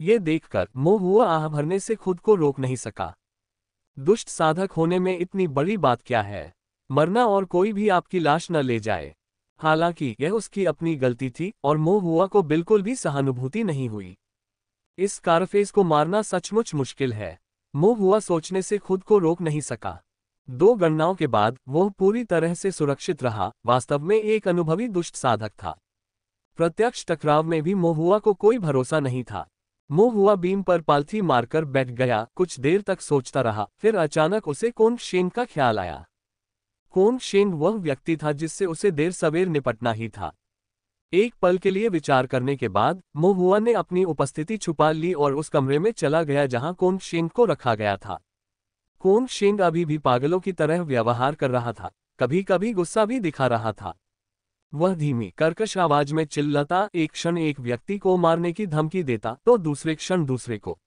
ये देखकर मो हुआ आह भरने से खुद को रोक नहीं सका। दुष्ट साधक होने में इतनी बड़ी बात क्या है? मरना और कोई भी आपकी लाश न ले जाए। हालांकि यह उसकी अपनी गलती थी और मो हुआ को बिल्कुल भी सहानुभूति नहीं हुई। इस स्कारफेस को मारना सचमुच मुश्किल है। मो हुआ सोचने से खुद को रोक नहीं सका। 2 गणनाओं के बाद वह पूरी तरह से सुरक्षित रहा, वास्तव में एक अनुभवी दुष्ट साधक था। प्रत्यक्ष टकराव में भी मो हुआ को कोई भरोसा नहीं था। मो हुआ बीम पर पालथी मारकर बैठ गया, कुछ देर तक सोचता रहा, फिर अचानक उसे कोन शेंग का ख्याल आया। कोन शेंग वह व्यक्ति था जिससे उसे देर सवेर निपटना ही था। एक पल के लिए विचार करने के बाद मो हुआ ने अपनी उपस्थिति छुपा ली और उस कमरे में चला गया जहां कोन शेंग को रखा गया था। कोन शेंग अभी भी पागलों की तरह व्यवहार कर रहा था, कभी कभी गुस्सा भी दिखा रहा था। वह धीमी कर्कश आवाज में चिल्लाता, एक क्षण एक व्यक्ति को मारने की धमकी देता तो दूसरे क्षण दूसरे को।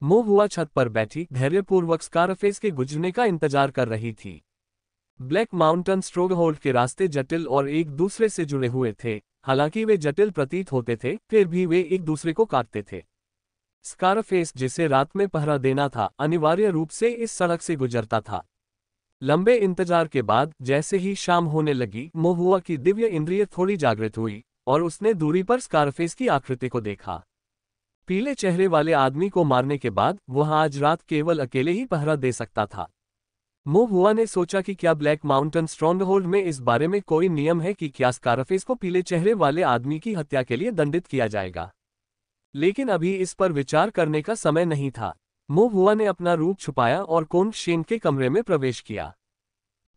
मो हुआ छत पर बैठी धैर्यपूर्वक स्कारफेस के गुजरने का इंतजार कर रही थी। ब्लैक माउंटेन स्ट्रोंगहोल्ड के रास्ते जटिल और एक दूसरे से जुड़े हुए थे। हालांकि वे जटिल प्रतीत होते थे, फिर भी वे एक दूसरे को काटते थे। स्कारफेस, जिसे रात में पहरा देना था, अनिवार्य रूप से इस सड़क से गुजरता था। लंबे इंतजार के बाद जैसे ही शाम होने लगी, मो हुआ की दिव्य इंद्रिय थोड़ी जागृत हुई और उसने दूरी पर स्कारफेस की आकृति को देखा। पीले चेहरे वाले आदमी को मारने के बाद वह आज रात केवल अकेले ही पहरा दे सकता था। मो हुआ ने सोचा कि क्या ब्लैक माउंटेन स्ट्रॉन्गहोल्ड में इस बारे में कोई नियम है कि क्या स्कारफेस को पीले चेहरे वाले आदमी की हत्या के लिए दंडित किया जाएगा। लेकिन अभी इस पर विचार करने का समय नहीं था। मो हुआ ने अपना रूप छुपाया और कोन शेंग के कमरे में प्रवेश किया।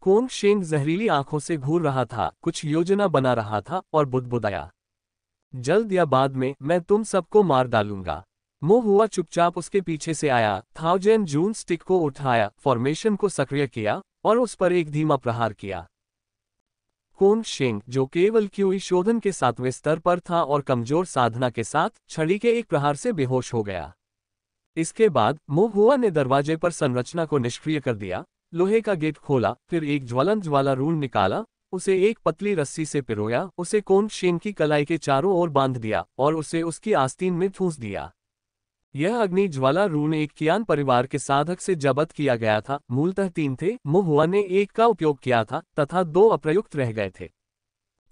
कोन शेंग जहरीली आंखों से घूर रहा था, कुछ योजना बना रहा था और बुदबुदाया, जल्द या बाद में मैं तुम सबको मार डालूंगा। मो हुआ चुपचाप उसके पीछे से आया, थाउजेंड जून स्टिक को उठाया, फॉर्मेशन को सक्रिय किया और उस पर एक धीमा प्रहार किया। कोन शेंग, जो केवल क्यूई शोधन के 7वें स्तर पर था और कमजोर साधना के साथ छड़ी के एक प्रहार से बेहोश हो गया। इसके बाद मो हुआ ने दरवाजे पर संरचना को निष्क्रिय कर दिया, लोहे का गेट खोला, फिर एक ज्वलंत ज्वाला रून निकाला, उसे एक पतली रस्सी से पिरोया, उसे कोन शेंग की कलाई के चारों ओर बांध दिया और उसे उसकी आस्तीन में ठूंस दिया। यह अग्नि ज्वाला रून एक कियान परिवार के साधक से जब्त किया गया था। मूलतः 3 थे, मो हुआ ने एक का उपयोग किया था तथा 2 अप्रयुक्त रह गए थे।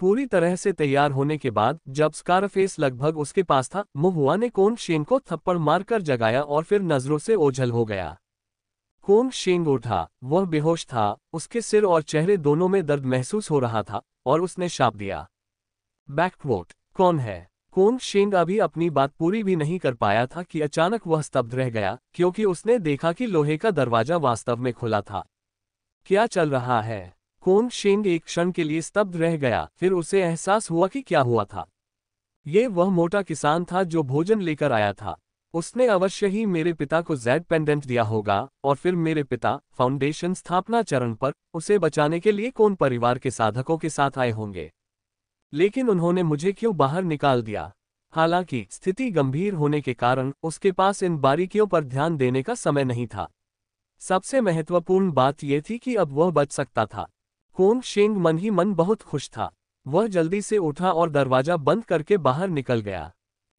पूरी तरह से तैयार होने के बाद जब स्कारफेस लगभग उसके पास था, मो हुआ ने कोन शेंग को थप्पड़ मारकर जगाया और फिर नजरों से ओझल हो गया। कोन शेंग उठा, वह बेहोश था, उसके सिर और चेहरे दोनों में दर्द महसूस हो रहा था और उसने शाप दिया। बैकवोट, कौन है? कोन शेंग अभी अपनी बात पूरी भी नहीं कर पाया था कि अचानक वह स्तब्ध रह गया, क्योंकि उसने देखा कि लोहे का दरवाजा वास्तव में खुला था। क्या चल रहा है? कोन शेंग एक क्षण के लिए स्तब्ध रह गया, फिर उसे एहसास हुआ कि क्या हुआ था। ये वह मोटा किसान था जो भोजन लेकर आया था। उसने अवश्य ही मेरे पिता को जेड पेंडेंट दिया होगा और फिर मेरे पिता फाउंडेशन स्थापना चरण पर उसे बचाने के लिए कोन परिवार के साधकों के साथ आए होंगे। लेकिन उन्होंने मुझे क्यों बाहर निकाल दिया? हालांकि स्थिति गंभीर होने के कारण उसके पास इन बारीकियों पर ध्यान देने का समय नहीं था। सबसे महत्वपूर्ण बात यह थी कि अब वह बच सकता था। कोन शेंग मन ही मन बहुत खुश था। वह जल्दी से उठा और दरवाजा बंद करके बाहर निकल गया।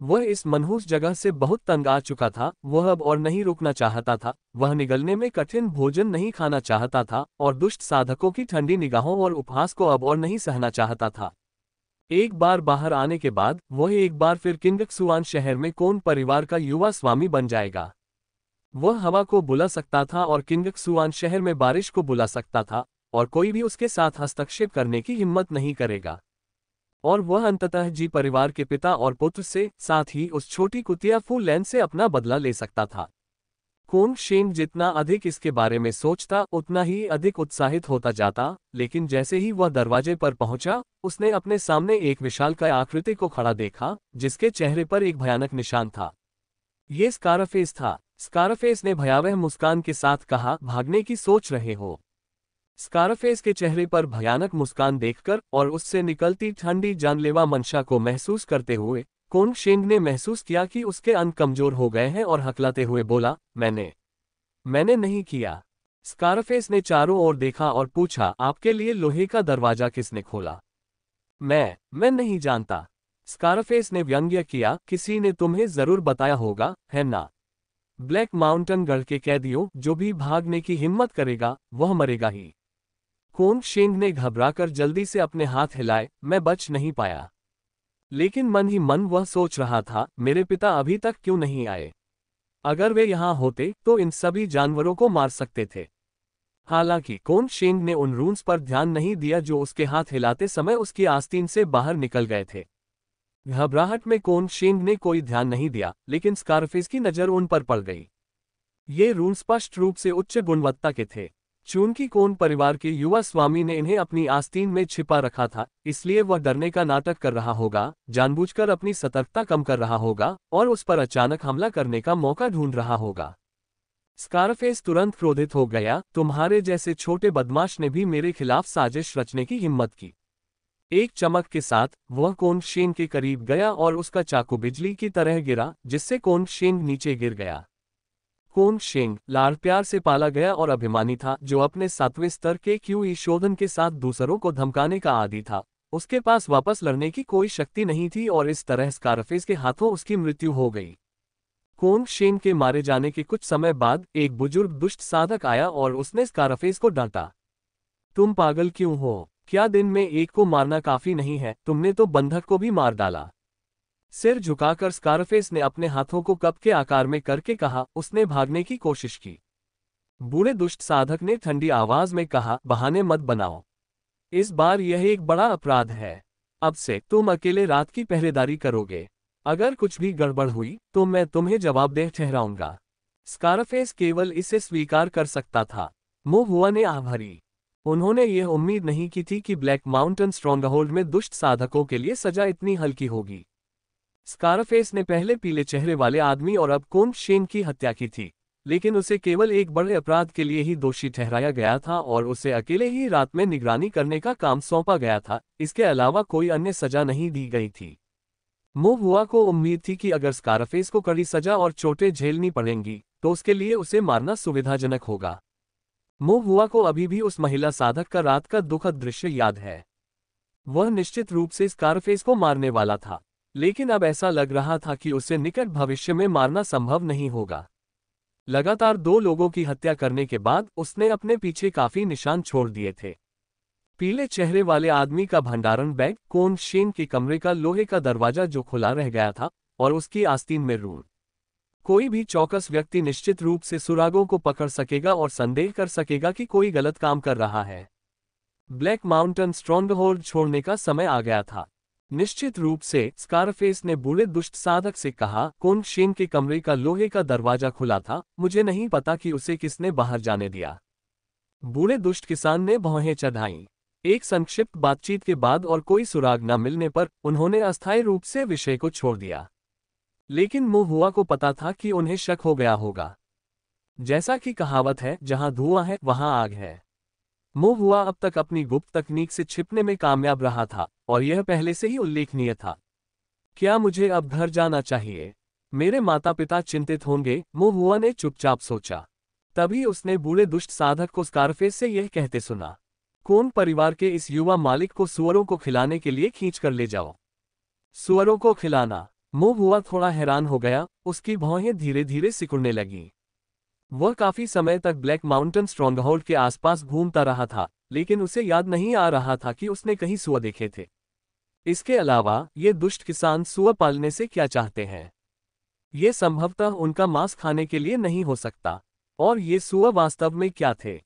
वह इस मनहूस जगह से बहुत तंग आ चुका था, वह अब और नहीं रुकना चाहता था, वह निगलने में कठिन भोजन नहीं खाना चाहता था और दुष्ट साधकों की ठंडी निगाहों और उपहास को अब और नहीं सहना चाहता था। एक बार बाहर आने के बाद वह एक बार फिर किंगक्सुआन शहर में कोन परिवार का युवा स्वामी बन जाएगा। वह हवा को बुला सकता था और किंगक्सुआन शहर में बारिश को बुला सकता था, और कोई भी उसके साथ हस्तक्षेप करने की हिम्मत नहीं करेगा। और वह अंततः जी परिवार के पिता और पुत्र से, साथ ही उस छोटी कुतिया फू लैन से अपना बदला ले सकता था। कोन शेंग जितना अधिक इसके बारे में सोचता उतना ही अधिक उत्साहित होता जाता, लेकिन जैसे ही वह दरवाजे पर पहुंचा, उसने अपने सामने एक विशालकाय आकृति को खड़ा देखा, जिसके चेहरे पर एक भयानक निशान था। ये स्कारफेस था। स्कारफेस ने भयावह मुस्कान के साथ कहा, भागने की सोच रहे हो? स्कारफेस के चेहरे पर भयानक मुस्कान देखकर और उससे निकलती ठंडी जानलेवा मंशा को महसूस करते हुए कोन शेंग ने महसूस किया कि उसके अंग कमजोर हो गए हैं और हकलाते हुए बोला, मैंने नहीं किया। स्कारफेस ने चारों ओर देखा और पूछा, आपके लिए लोहे का दरवाजा किसने खोला? मैं नहीं जानता। स्कारफेस ने व्यंग्य किया, किसी ने तुम्हें जरूर बताया होगा, है ना? ब्लैक माउंटेन गढ़ के कैदियों, जो भी भागने की हिम्मत करेगा वह मरेगा ही। कोन शेंग ने घबराकर जल्दी से अपने हाथ हिलाए, मैं बच नहीं पाया। लेकिन मन ही मन वह सोच रहा था, मेरे पिता अभी तक क्यों नहीं आए? अगर वे यहाँ होते तो इन सभी जानवरों को मार सकते थे। हालांकि कोन शेंग ने उन रून्स पर ध्यान नहीं दिया जो उसके हाथ हिलाते समय उसकी आस्तीन से बाहर निकल गए थे। घबराहट में कोन शेंग ने कोई ध्यान नहीं दिया, लेकिन स्कारफेस की नजर उन पर पड़ गई। ये रून्स स्पष्ट रूप से उच्च गुणवत्ता के थे। चूंकि कोन परिवार के युवा स्वामी ने इन्हें अपनी आस्तीन में छिपा रखा था, इसलिए वह डरने का नाटक कर रहा होगा, जानबूझकर अपनी सतर्कता कम कर रहा होगा और उस पर अचानक हमला करने का मौका ढूंढ रहा होगा। स्कारफेस तुरंत क्रोधित हो गया, तुम्हारे जैसे छोटे बदमाश ने भी मेरे खिलाफ साजिश रचने की हिम्मत की। एक चमक के साथ वह कोन शेंग के करीब गया और उसका चाकू बिजली की तरह गिरा, जिससे कोन शेंग नीचे गिर गया। कोन शेंग लाड़ प्यार से पाला गया और अभिमानी था, जो अपने 7वें स्तर के क्यूई शोधन के साथ दूसरों को धमकाने का आदी था। उसके पास वापस लड़ने की कोई शक्ति नहीं थी और इस तरह स्कारफेस के हाथों उसकी मृत्यु हो गई। कोन शेंग के मारे जाने के कुछ समय बाद एक बुजुर्ग दुष्ट साधक आया और उसने स्कारफेस को डांटा, तुम पागल क्यों हो? क्या दिन में एक को मारना काफी नहीं है? तुमने तो बंधक को भी मार डाला। सिर झुकाकर स्कारफेस ने अपने हाथों को कप के आकार में करके कहा, उसने भागने की कोशिश की। बूढ़े दुष्ट साधक ने ठंडी आवाज में कहा, बहाने मत बनाओ। इस बार यह एक बड़ा अपराध है। अब से तुम अकेले रात की पहरेदारी करोगे। अगर कुछ भी गड़बड़ हुई तो मैं तुम्हें जवाबदेह ठहराऊंगा। स्कारफेस केवल इसे स्वीकार कर सकता था। मुंह हुआ ने आह भरी। उन्होंने यह उम्मीद नहीं की थी कि ब्लैक माउंटेन स्ट्रॉन्गहोल्ड में दुष्ट साधकों के लिए सजा इतनी हल्की होगी। स्कारफेस ने पहले पीले चेहरे वाले आदमी और अब कोन शेंग की हत्या की थी, लेकिन उसे केवल एक बड़े अपराध के लिए ही दोषी ठहराया गया था और उसे अकेले ही रात में निगरानी करने का काम सौंपा गया था। इसके अलावा कोई अन्य सजा नहीं दी गई थी। मुहुआ को उम्मीद थी कि अगर स्कारफेस को कड़ी सजा और चोटें झेलनी पड़ेंगी तो उसके लिए उसे मारना सुविधाजनक होगा। मुहुआ को अभी भी उस महिला साधक का रात का दुखद दृश्य याद है। वह निश्चित रूप से स्कारफेस को मारने वाला था, लेकिन अब ऐसा लग रहा था कि उसे निकट भविष्य में मारना संभव नहीं होगा। लगातार 2 लोगों की हत्या करने के बाद उसने अपने पीछे काफी निशान छोड़ दिए थे। पीले चेहरे वाले आदमी का भंडारण बैग, कोन शेंग के कमरे का लोहे का दरवाजा जो खुला रह गया था, और उसकी आस्तीन में रून। कोई भी चौकस व्यक्ति निश्चित रूप से सुरागों को पकड़ सकेगा और संदेह कर सकेगा कि कोई गलत काम कर रहा है। ब्लैक माउंटेन स्ट्रॉन्गहोल्ड छोड़ने का समय आ गया था। निश्चित रूप से स्कारफेस ने बूढ़े दुष्ट साधक से कहा, कोन शेंग के कमरे का लोहे का दरवाजा खुला था, मुझे नहीं पता कि उसे किसने बाहर जाने दिया। बूढ़े दुष्ट किसान ने भौहें चढ़ाईं। एक संक्षिप्त बातचीत के बाद और कोई सुराग न मिलने पर उन्होंने अस्थायी रूप से विषय को छोड़ दिया। लेकिन मुहुआ को पता था कि उन्हें शक हो गया होगा। जैसा कि कहावत है, जहां धुआं है वहां आग है। मुहुआ अब तक अपनी गुप्त तकनीक से छिपने में कामयाब रहा था और यह पहले से ही उल्लेखनीय था। क्या मुझे अब घर जाना चाहिए? मेरे माता पिता चिंतित होंगे, मुहुआ ने चुपचाप सोचा। तभी उसने बूढ़े दुष्ट साधक को स्कारफेस से यह कहते सुना, कोन परिवार के इस युवा मालिक को सुअरों को खिलाने के लिए खींच कर ले जाओ। सुअरों को खिलाना? मोहुआ थोड़ा हैरान हो गया, उसकी भौहें धीरे धीरे सिकुड़ने लगी। वह काफी समय तक ब्लैक माउंटेन स्ट्रॉन्गहोल्ड के आसपास घूमता रहा था, लेकिन उसे याद नहीं आ रहा था कि उसने कहीं सुअर देखे थे। इसके अलावा ये दुष्ट किसान सुअर पालने से क्या चाहते हैं? ये संभवतः उनका मांस खाने के लिए नहीं हो सकता। और ये सुअर वास्तव में क्या थे?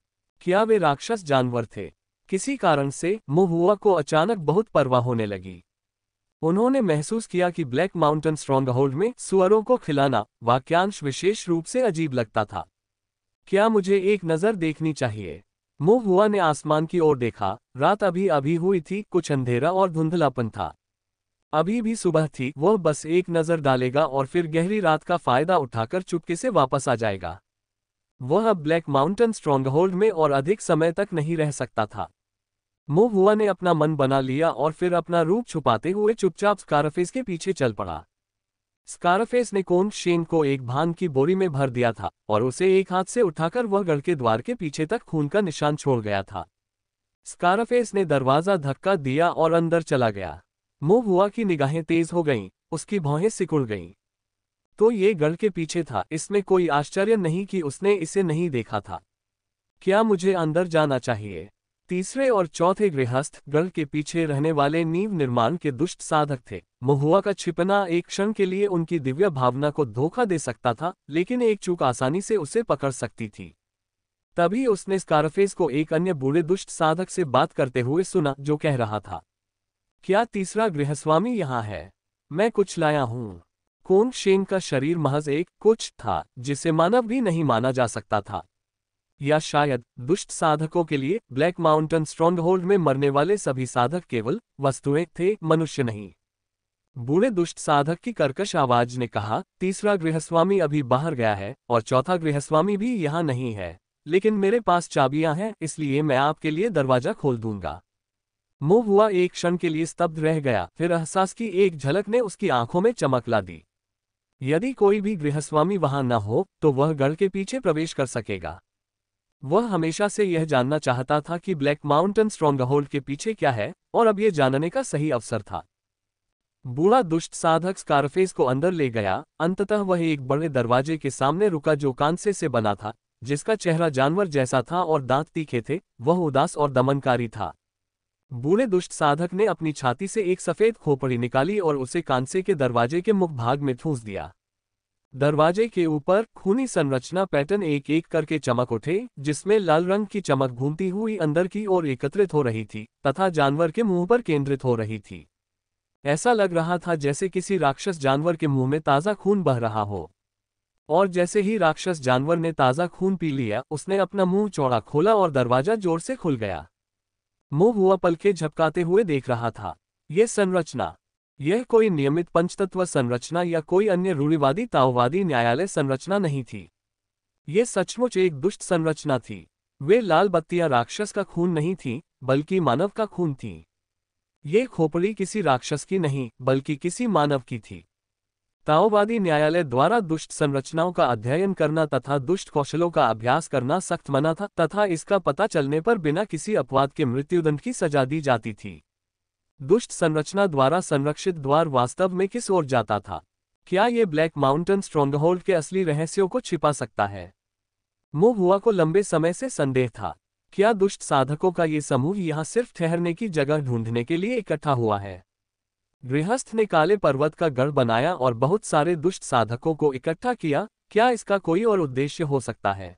क्या वे राक्षस जानवर थे? किसी कारण से मोहुआ को अचानक बहुत परवाह होने लगी। उन्होंने महसूस किया कि ब्लैक माउंटेन स्ट्रॉन्गहोल्ड में सुअरों को खिलाना वाक्यांश विशेष रूप से अजीब लगता था। क्या मुझे एक नज़र देखनी चाहिए? मोहुआ ने आसमान की ओर देखा। रात अभी अभी हुई थी, कुछ अंधेरा और धुंधलापन था। अभी भी सुबह थी, वह बस एक नज़र डालेगा और फिर गहरी रात का फायदा उठाकर चुपके से वापस आ जाएगा। वह अब ब्लैक माउंटेन स्ट्रॉन्गहोल्ड में और अधिक समय तक नहीं रह सकता था। मोहुआ ने अपना मन बना लिया और फिर अपना रूप छुपाते हुए चुपचाप स्कारफेस के पीछे चल पड़ा। स्कारफेस ने कोन शेन को एक भान की बोरी में भर दिया था और उसे एक हाथ से उठाकर वह गढ़ के द्वार के पीछे तक खून का निशान छोड़ गया था। स्कारफेस ने दरवाजा धक्का दिया और अंदर चला गया। मोहुआ की निगाहें तेज हो गईं, उसकी भौहें सिकुड़ गईं। तो ये गढ़ के पीछे था, इसमें कोई आश्चर्य नहीं कि उसने इसे नहीं देखा था। क्या मुझे अंदर जाना चाहिए? तीसरे और चौथे गृहस्थ गढ़ के पीछे रहने वाले नींव निर्माण के दुष्ट साधक थे। मोहुआ का छिपना एक क्षण के लिए उनकी दिव्य भावना को धोखा दे सकता था, लेकिन एक चूक आसानी से उसे पकड़ सकती थी। तभी उसने स्कारफेस को एक अन्य बूढ़े दुष्ट साधक से बात करते हुए सुना, जो कह रहा था, क्या तीसरा गृहस्वामी यहाँ है? मैं कुछ लाया हूँ। कोन शेन का शरीर महज एक कुछ था जिसे मानव भी नहीं माना जा सकता था। या शायद दुष्ट साधकों के लिए ब्लैक माउंटेन स्ट्रॉन्गहोल्ड में मरने वाले सभी साधक केवल वस्तुएं थे, मनुष्य नहीं। बूढ़े दुष्ट साधक की कर्कश आवाज ने कहा, तीसरा गृहस्वामी अभी बाहर गया है और चौथा गृहस्वामी भी यहाँ नहीं है, लेकिन मेरे पास चाबियां हैं, इसलिए मैं आपके लिए दरवाजा खोल दूंगा। मोहुआ एक क्षण के लिए स्तब्ध रह गया, फिर एहसास की एक झलक ने उसकी आंखों में चमक ला दी। यदि कोई भी गृहस्वामी वहां न हो तो वह गढ़ के पीछे प्रवेश कर सकेगा। वह हमेशा से यह जानना चाहता था कि ब्लैक माउंटेन स्ट्रॉन्गहोल्ड के पीछे क्या है, और अब यह जानने का सही अवसर था। बूढ़ा दुष्ट साधक स्कारफेस को अंदर ले गया। अंततः वह एक बड़े दरवाजे के सामने रुका जो कांसे से बना था, जिसका चेहरा जानवर जैसा था और दांत तीखे थे। वह उदास और दमनकारी था। बूढ़े दुष्ट साधक ने अपनी छाती से एक सफेद खोपड़ी निकाली और उसे कांसे के दरवाजे के मुख भाग में ठूंस दिया। दरवाजे के ऊपर खूनी संरचना पैटर्न एक एक करके चमक उठे, जिसमें लाल रंग की चमक घूमती हुई अंदर की ओर एकत्रित हो रही थी तथा जानवर के मुंह पर केंद्रित हो रही थी। ऐसा लग रहा था जैसे किसी राक्षस जानवर के मुंह में ताज़ा खून बह रहा हो। और जैसे ही राक्षस जानवर ने ताज़ा खून पी लिया, उसने अपना मुंह चौड़ा खोला और दरवाजा जोर से खुल गया। मोहुआ पलके झपकाते हुए देख रहा था। यह कोई नियमित पंचतत्व संरचना या कोई अन्य रूढ़िवादी ताओवादी न्यायालय संरचना नहीं थी। यह सचमुच एक दुष्ट संरचना थी। वे लाल बत्तियां राक्षस का खून नहीं थीं, बल्कि मानव का खून थीं। ये खोपड़ी किसी राक्षस की नहीं, बल्कि किसी मानव की थी। ताओवादी न्यायालय द्वारा दुष्ट संरचनाओं का अध्ययन करना तथा दुष्ट कौशलों का अभ्यास करना सख्त मना था, तथा इसका पता चलने पर बिना किसी अपवाद के मृत्युदंड की सजा दी जाती थी। दुष्ट संरचना द्वारा संरक्षित द्वार वास्तव में किस ओर जाता था? क्या ये ब्लैक माउंटेन स्ट्रॉन्गहोल्ड के असली रहस्यों को छिपा सकता है? मोहुआ को लंबे समय से संदेह था। क्या दुष्ट साधकों का ये समूह यहाँ सिर्फ ठहरने की जगह ढूंढने के लिए इकट्ठा हुआ है? गृहस्थ ने काले पर्वत का गढ़ बनाया और बहुत सारे दुष्ट साधकों को इकट्ठा किया। क्या इसका कोई और उद्देश्य हो सकता है?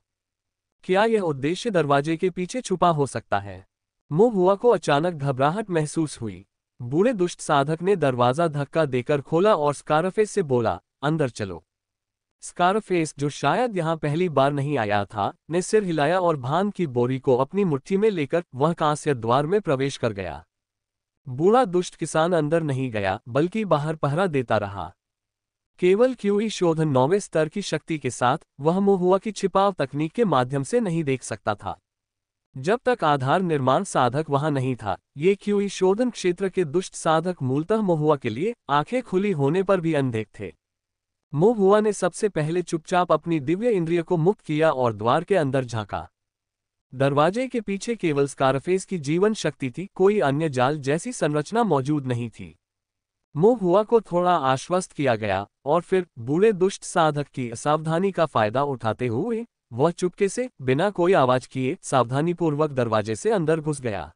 क्या यह उद्देश्य दरवाजे के पीछे छुपा हो सकता है? मोहुआ को अचानक घबराहट महसूस हुई। बूढ़े दुष्ट साधक ने दरवाजा धक्का देकर खोला और स्कारफेस से बोला, अंदर चलो। स्कारफेस, जो शायद यहाँ पहली बार नहीं आया था, ने सिर हिलाया और भान की बोरी को अपनी मुट्ठी में लेकर वह कांस्य द्वार में प्रवेश कर गया। बूढ़ा दुष्ट किसान अंदर नहीं गया, बल्कि बाहर पहरा देता रहा। केवल क्यूई शोधन 9वें स्तर की शक्ति के साथ वह मोहुआ की छिपाव तकनीक के माध्यम से नहीं देख सकता था। जब तक आधार निर्माण साधक वहां नहीं था, ये क्यूई शोधन क्षेत्र के दुष्ट साधक मूलतः मोहुआ के लिए आंखें खुली होने पर भी अनदेख थे। मोहुआ ने सबसे पहले चुपचाप अपनी दिव्य इंद्रिय को मुक्त किया और द्वार के अंदर झांका। दरवाजे के पीछे केवल स्कारफेस की जीवन शक्ति थी, कोई अन्य जाल जैसी संरचना मौजूद नहीं थी। मोह हुआ को थोड़ा आश्वस्त किया गया और फिर बूढ़े दुष्ट साधक की असावधानी का फायदा उठाते हुए वह चुपके से बिना कोई आवाज किए सावधानीपूर्वक दरवाजे से अंदर घुस गया।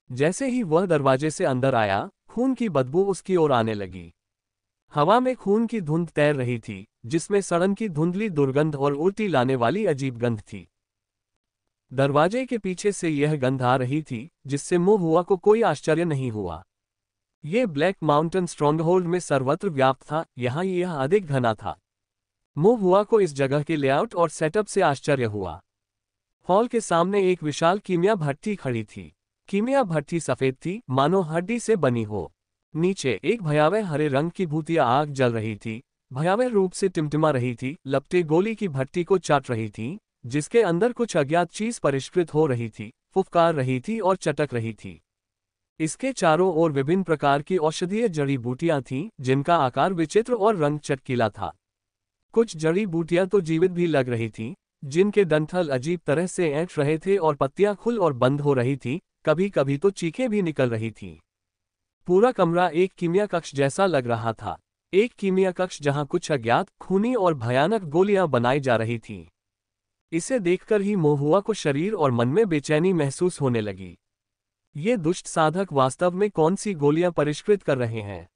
जैसे ही वह दरवाजे से अंदर आया, खून की बदबू उसकी ओर आने लगी। हवा में खून की धुंध तैर रही थी, जिसमें सड़न की धुंधली दुर्गंध और उल्टी लाने वाली अजीब गंध थी। दरवाजे के पीछे से यह गंध आ रही थी, जिससे मोह हुआ को कोई आश्चर्य नहीं हुआ। ये ब्लैक माउंटेन स्ट्रॉन्गहोल्ड में सर्वत्र व्याप्त था, यहाँ यह अधिक घना था। मोह हुआ को इस जगह के लेआउट और सेटअप से आश्चर्य हुआ। हॉल के सामने एक विशाल कीमिया भट्टी खड़ी थी। कीमिया भट्टी सफेद थी, मानो हड्डी से बनी हो। नीचे एक भयावह हरे रंग की भूतिया आग जल रही थी, भयावह रूप से टिमटिमा रही थी, लपटे गोली की भट्टी को चाट रही थी, जिसके अंदर कुछ अज्ञात चीज परिष्कृत हो रही थी, फुफकार रही थी और चटक रही थी। इसके चारों ओर विभिन्न प्रकार की औषधीय जड़ी बूटियां थीं, जिनका आकार विचित्र और रंग चटकीला था। कुछ जड़ी बूटियां तो जीवित भी लग रही थीं, जिनके डंठल अजीब तरह से ऐंठ रहे थे और पत्तियां खुल और बंद हो रही थीं, कभी कभी तो चीखें भी निकल रही थीं। पूरा कमरा एक कीमिया कक्ष जैसा लग रहा था, एक कीमिया कक्ष जहां कुछ अज्ञात, खूनी और भयानक गोलियां बनाई जा रही थीं। इसे देखकर ही मोह हुआ को शरीर और मन में बेचैनी महसूस होने लगी। ये दुष्ट साधक वास्तव में कौन सी गोलियां परिष्कृत कर रहे हैं?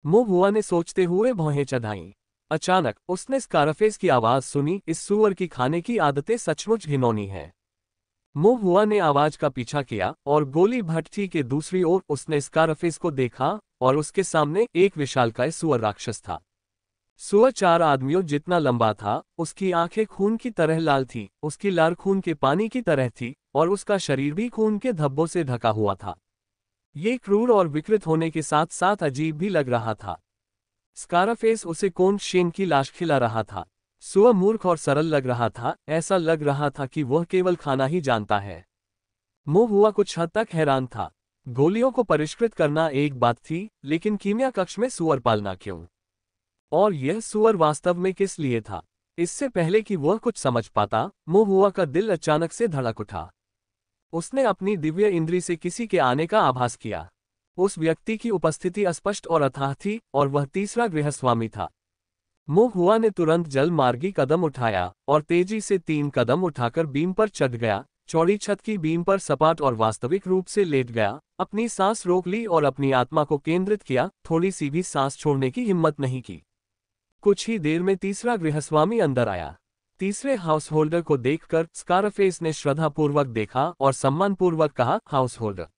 मोह हुआ ने सोचते हुए भौहें चढ़ाईं। अचानक उसने स्कारफेस की आवाज सुनी, इस सूअर की खाने की आदतें सचमुच घिनौनी हैं। मोह हुआ ने आवाज का पीछा किया और गोली भट्टी के दूसरी ओर उसने स्कारफेस को देखा और उसके सामने एक विशालकाय सूअर राक्षस था। सूअर 4 आदमियों जितना लंबा था, उसकी आंखें खून की तरह लाल थीं, उसकी लार खून के पानी की तरह थी और उसका शरीर भी खून के धब्बों से ढका हुआ था। ये क्रूर और विकृत होने के साथ साथ अजीब भी लग रहा था। स्कारफेस उसे कौन शेन की लाश खिला रहा था। सूअर मूर्ख और सरल लग रहा था, ऐसा लग रहा था कि वह केवल खाना ही जानता है। मोह हुआ कुछ हद तक हैरान था। गोलियों को परिष्कृत करना एक बात थी, लेकिन कीमिया कक्ष में सूअर पालना क्यों? और यह सूअर वास्तव में किस लिए था? इससे पहले कि वह कुछ समझ पाता, मोह हुआ का दिल अचानक से धड़क उठा। उसने अपनी दिव्य इंद्री से किसी के आने का आभास किया। उस व्यक्ति की उपस्थिति स्पष्ट और अथाह थी और वह तीसरा गृहस्वामी था। मोह हुआ ने तुरंत जल मार्गी कदम उठाया और तेजी से 3 कदम उठाकर बीम पर चढ़ गया, चौड़ी छत की बीम पर सपाट और वास्तविक रूप से लेट गया, अपनी सांस रोक ली और अपनी आत्मा को केंद्रित किया, थोड़ी सी भी सांस छोड़ने की हिम्मत नहीं की। कुछ ही देर में तीसरा गृहस्वामी अंदर आया। तीसरे हाउस होल्डर को देखकर स्कारफेस ने श्रद्धापूर्वक देखा और सम्मानपूर्वक कहा, हाउस होल्डर।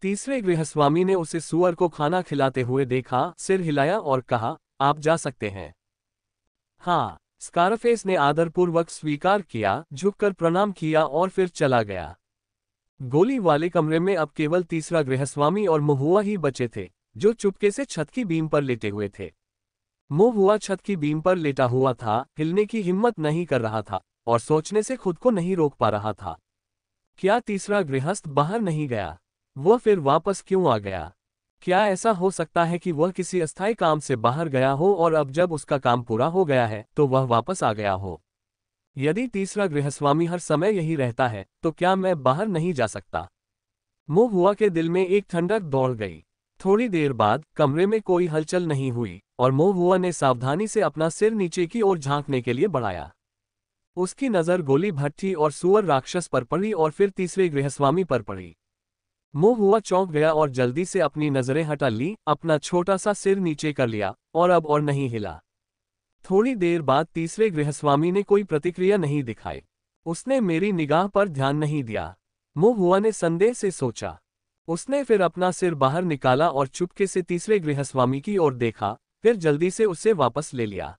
तीसरे गृहस्वामी ने उसे सूअर को खाना खिलाते हुए देखा, सिर हिलाया और कहा, आप जा सकते हैं। हाँ, स्कारफेस ने आदरपूर्वक स्वीकार किया, झुककर प्रणाम किया और फिर चला गया। गोली वाले कमरे में अब केवल तीसरा गृहस्वामी और मोह हुआ ही बचे थे, जो चुपके से छत की बीम पर लेटे हुए थे। मोह हुआ छत की बीम पर लेटा हुआ था, हिलने की हिम्मत नहीं कर रहा था और सोचने से खुद को नहीं रोक पा रहा था। क्या तीसरा गृहस्थ बाहर नहीं गया? वह फिर वापस क्यों आ गया? क्या ऐसा हो सकता है कि वह किसी अस्थायी काम से बाहर गया हो और अब जब उसका काम पूरा हो गया है तो वह वापस आ गया हो? यदि तीसरा गृहस्वामी हर समय यही रहता है, तो क्या मैं बाहर नहीं जा सकता? मोह हुआ के दिल में एक ठंडक दौड़ गई। थोड़ी देर बाद कमरे में कोई हलचल नहीं हुई और मोह हुआ ने सावधानी से अपना सिर नीचे की ओर झांकने के लिए बढ़ाया। उसकी नजर गोली भट्टी और सूअर राक्षस पर पड़ी और फिर तीसरे गृहस्वामी पर पड़ी। मोह हुआ चौंक गया और जल्दी से अपनी नजरें हटा ली, अपना छोटा सा सिर नीचे कर लिया और अब और नहीं हिला। थोड़ी देर बाद तीसरे गृहस्वामी ने कोई प्रतिक्रिया नहीं दिखाई। उसने मेरी निगाह पर ध्यान नहीं दिया, मोह हुआ ने संदेह से सोचा। उसने फिर अपना सिर बाहर निकाला और चुपके से तीसरे गृहस्वामी की ओर देखा, फिर जल्दी से उसे वापस ले लिया।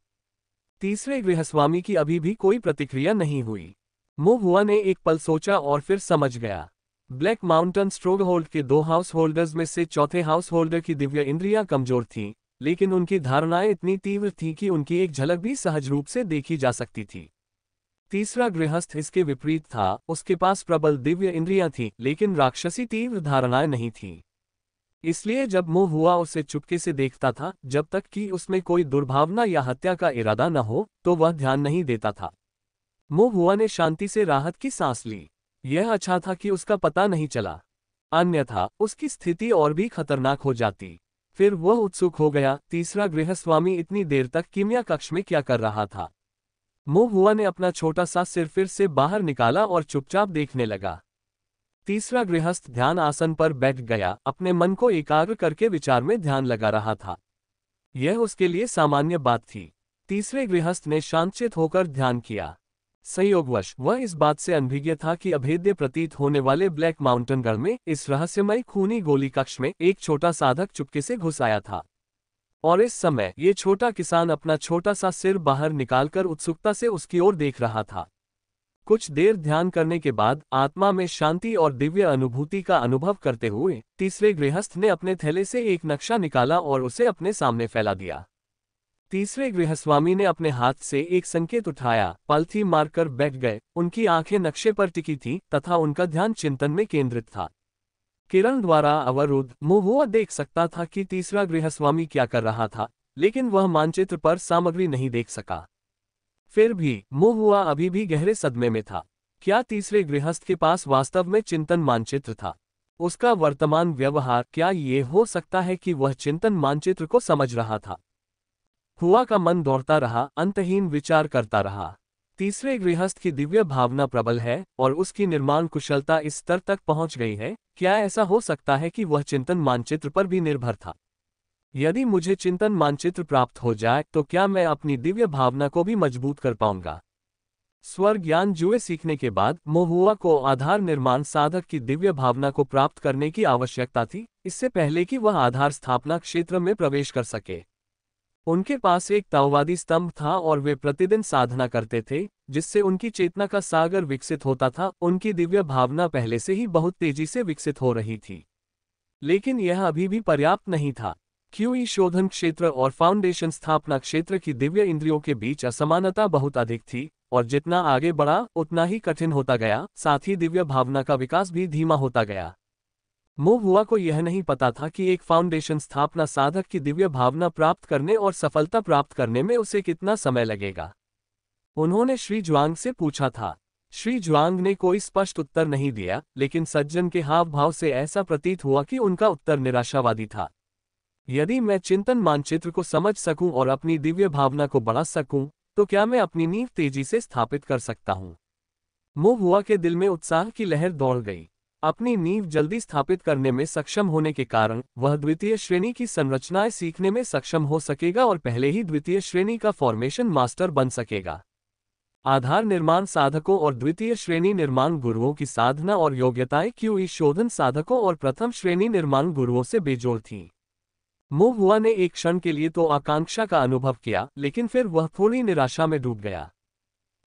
तीसरे गृहस्वामी की अभी भी कोई प्रतिक्रिया नहीं हुई। मोह हुआ ने एक पल सोचा और फिर समझ गया। ब्लैक माउंटेन स्ट्रॉन्गहोल्ड के 2 हाउस होल्डर्स में से चौथे हाउस होल्डर की दिव्य इंद्रियां कमजोर थीं, लेकिन उनकी धारणाएं इतनी तीव्र थीं कि उनकी एक झलक भी सहज रूप से देखी जा सकती थी। तीसरा गृहस्थ इसके विपरीत था, उसके पास प्रबल दिव्य इंद्रियां थीं, लेकिन राक्षसी तीव्र धारणाएं नहीं थीं। इसलिए जब मोह हुआ उसे चुपके से देखता था, जब तक कि उसमें कोई दुर्भावना या हत्या का इरादा न हो, तो वह ध्यान नहीं देता था। मोह हुआ ने शांति से राहत की सांस ली। यह अच्छा था कि उसका पता नहीं चला, अन्यथा उसकी स्थिति और भी खतरनाक हो जाती। फिर वह उत्सुक हो गया, तीसरा गृहस्वामी इतनी देर तक कीमिया कक्ष में क्या कर रहा था। मोहुआ ने अपना छोटा सा सिर फिर से बाहर निकाला और चुपचाप देखने लगा। तीसरा गृहस्थ ध्यान आसन पर बैठ गया, अपने मन को एकाग्र करके विचार में ध्यान लगा रहा था। यह उसके लिए सामान्य बात थी। तीसरे गृहस्थ ने शांतचित्त होकर ध्यान किया। संयोगवश वह इस बात से अनभिज्ञ था कि अभेद्य प्रतीत होने वाले ब्लैक माउंटेन गढ़ में इस रहस्यमय खूनी गोली कक्ष में एक छोटा साधक चुपके से घुस आया था। और इस समय ये छोटा किसान अपना छोटा सा सिर बाहर निकालकर उत्सुकता से उसकी ओर देख रहा था। कुछ देर ध्यान करने के बाद आत्मा में शांति और दिव्य अनुभूति का अनुभव करते हुए तीसरे गृहस्थ ने अपने थैले से एक नक्शा निकाला और उसे अपने सामने फैला दिया। तीसरे गृहस्वामी ने अपने हाथ से एक संकेत उठाया, पलथी मारकर बैठ गए। उनकी आंखें नक्शे पर टिकी थीं तथा उनका ध्यान चिंतन में केंद्रित था। किरण द्वारा अवरुद्ध मोहुआ देख सकता था कि तीसरा गृहस्वामी क्या कर रहा था, लेकिन वह मानचित्र पर सामग्री नहीं देख सका। फिर भी मोहुआ अभी भी गहरे सदमे में था। क्या तीसरे गृहस्थ के पास वास्तव में चिंतन मानचित्र था? उसका वर्तमान व्यवहार, क्या ये हो सकता है कि वह चिंतन मानचित्र को समझ रहा था? हुआ का मन दौड़ता रहा, अंतहीन विचार करता रहा। तीसरे गृहस्थ की दिव्य भावना प्रबल है और उसकी निर्माण कुशलता इस स्तर तक पहुंच गई है। क्या ऐसा हो सकता है कि वह चिंतन मानचित्र पर भी निर्भर था? यदि मुझे चिंतन मानचित्र प्राप्त हो जाए तो क्या मैं अपनी दिव्य भावना को भी मजबूत कर पाऊंगा? स्वर ज्ञान जुए सीखने के बाद मोहुआ को आधार निर्माण साधक की दिव्य भावना को प्राप्त करने की आवश्यकता थी, इससे पहले कि वह आधार स्थापना क्षेत्र में प्रवेश कर सके। उनके पास एक ताओवादी स्तंभ था और वे प्रतिदिन साधना करते थे, जिससे उनकी चेतना का सागर विकसित होता था। उनकी दिव्य भावना पहले से ही बहुत तेजी से विकसित हो रही थी, लेकिन यह अभी भी पर्याप्त नहीं था। क्यूई शोधन क्षेत्र और फाउंडेशन स्थापना क्षेत्र की दिव्य इंद्रियों के बीच असमानता बहुत अधिक थी, और जितना आगे बढ़ा उतना ही कठिन होता गया। साथ ही दिव्य भावना का विकास भी धीमा होता गया। मोहुआ को यह नहीं पता था कि एक फाउंडेशन स्थापना साधक की दिव्य भावना प्राप्त करने और सफलता प्राप्त करने में उसे कितना समय लगेगा। उन्होंने श्री जुआंग से पूछा था। श्री जुआंग ने कोई स्पष्ट उत्तर नहीं दिया, लेकिन सज्जन के हाव भाव से ऐसा प्रतीत हुआ कि उनका उत्तर निराशावादी था। यदि मैं चिंतन मानचित्र को समझ सकूं और अपनी दिव्य भावना को बढ़ा सकूं, तो क्या मैं अपनी नींव तेजी से स्थापित कर सकता हूं? मोहुआ के दिल में उत्साह की लहर दौड़ गई। अपनी नींव जल्दी स्थापित करने में सक्षम होने के कारण वह द्वितीय श्रेणी की संरचनाएं सीखने में सक्षम हो सकेगा और पहले ही द्वितीय श्रेणी का फॉर्मेशन मास्टर बन सकेगा। आधार निर्माण साधकों और द्वितीय श्रेणी निर्माण गुरुओं की साधना और योग्यताएं क्यूई शोधन साधकों और प्रथम श्रेणी निर्माण गुरुओं से बेजोड़ थीं। मोहुआ ने एक क्षण के लिए तो आकांक्षा का अनुभव किया, लेकिन फिर वह थोड़ी निराशा में डूब गया।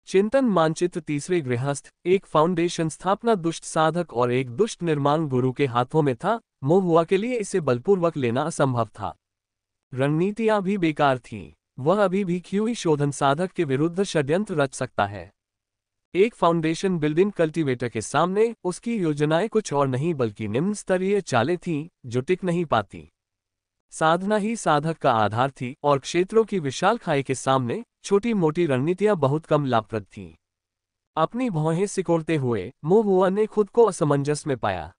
चिंतन मानचित्र तीसरे गृहस्थ, एक फाउंडेशन स्थापना दुष्ट साधक और एक दुष्ट निर्माण गुरु के हाथों में था। मोहुआ के लिए इसे बलपूर्वक लेना असंभव था। रणनीतियां भी बेकार थीं। वह अभी भी क्यूई शोधन साधक के विरुद्ध षड्यंत्र रच सकता है। एक फाउंडेशन बिल्डिंग कल्टीवेटर के सामने उसकी योजनाएं कुछ और नहीं बल्कि निम्न स्तरीय चालें थीं जो टिक नहीं पाती। साधना ही साधक का आधार थी और क्षेत्रों की विशाल खाई के सामने छोटी मोटी रणनीतियां बहुत कम लाभप्रद थीं। अपनी भौहें सिकोड़ते हुए मोहुआ ने खुद को असमंजस में पाया।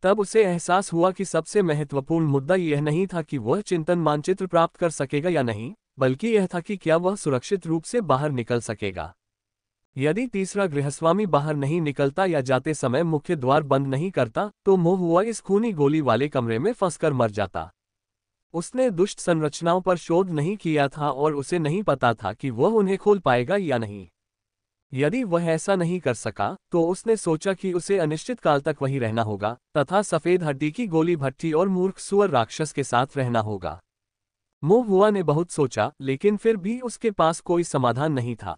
तब उसे एहसास हुआ कि सबसे महत्वपूर्ण मुद्दा यह नहीं था कि वह चिंतन मानचित्र प्राप्त कर सकेगा या नहीं, बल्कि यह था कि क्या वह सुरक्षित रूप से बाहर निकल सकेगा। यदि तीसरा गृहस्वामी बाहर नहीं निकलता या जाते समय मुख्य द्वार बंद नहीं करता, तो मोहुआ इस खूनी गोली वाले कमरे में फंसकर मर जाता। उसने दुष्ट संरचनाओं पर शोध नहीं किया था और उसे नहीं पता था कि वह उन्हें खोल पाएगा या नहीं। यदि वह ऐसा नहीं कर सका, तो उसने सोचा कि उसे अनिश्चित काल तक वहीं रहना होगा तथा सफेद हड्डी की गोली भट्टी और मूर्ख सुअर राक्षस के साथ रहना होगा। मोहुआ ने बहुत सोचा, लेकिन फिर भी उसके पास कोई समाधान नहीं था।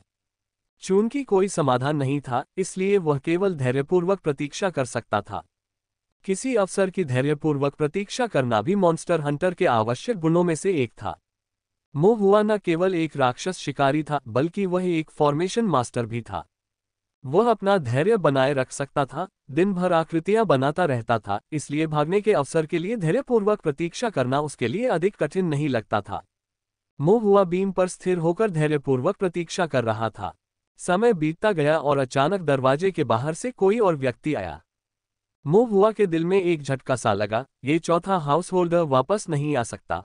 चूंकि कोई समाधान नहीं था, इसलिए वह केवल धैर्यपूर्वक प्रतीक्षा कर सकता था। किसी अवसर की धैर्यपूर्वक प्रतीक्षा करना भी मॉन्स्टर हंटर के आवश्यक गुणों में से एक था। मोहुआ न केवल एक राक्षस शिकारी था, बल्कि वह एक फॉर्मेशन मास्टर भी था। वह अपना धैर्य बनाए रख सकता था, दिन भर आकृतियां बनाता रहता था, इसलिए भागने के अवसर के लिए धैर्यपूर्वक प्रतीक्षा करना उसके लिए अधिक कठिन नहीं लगता था। मोहुआ बीम पर स्थिर होकर धैर्यपूर्वक प्रतीक्षा कर रहा था। समय बीतता गया और अचानक दरवाजे के बाहर से कोई और व्यक्ति आया। मुंह हुआ के दिल में एक झटका सा लगा, ये चौथा हाउस होल्डर वापस नहीं आ सकता।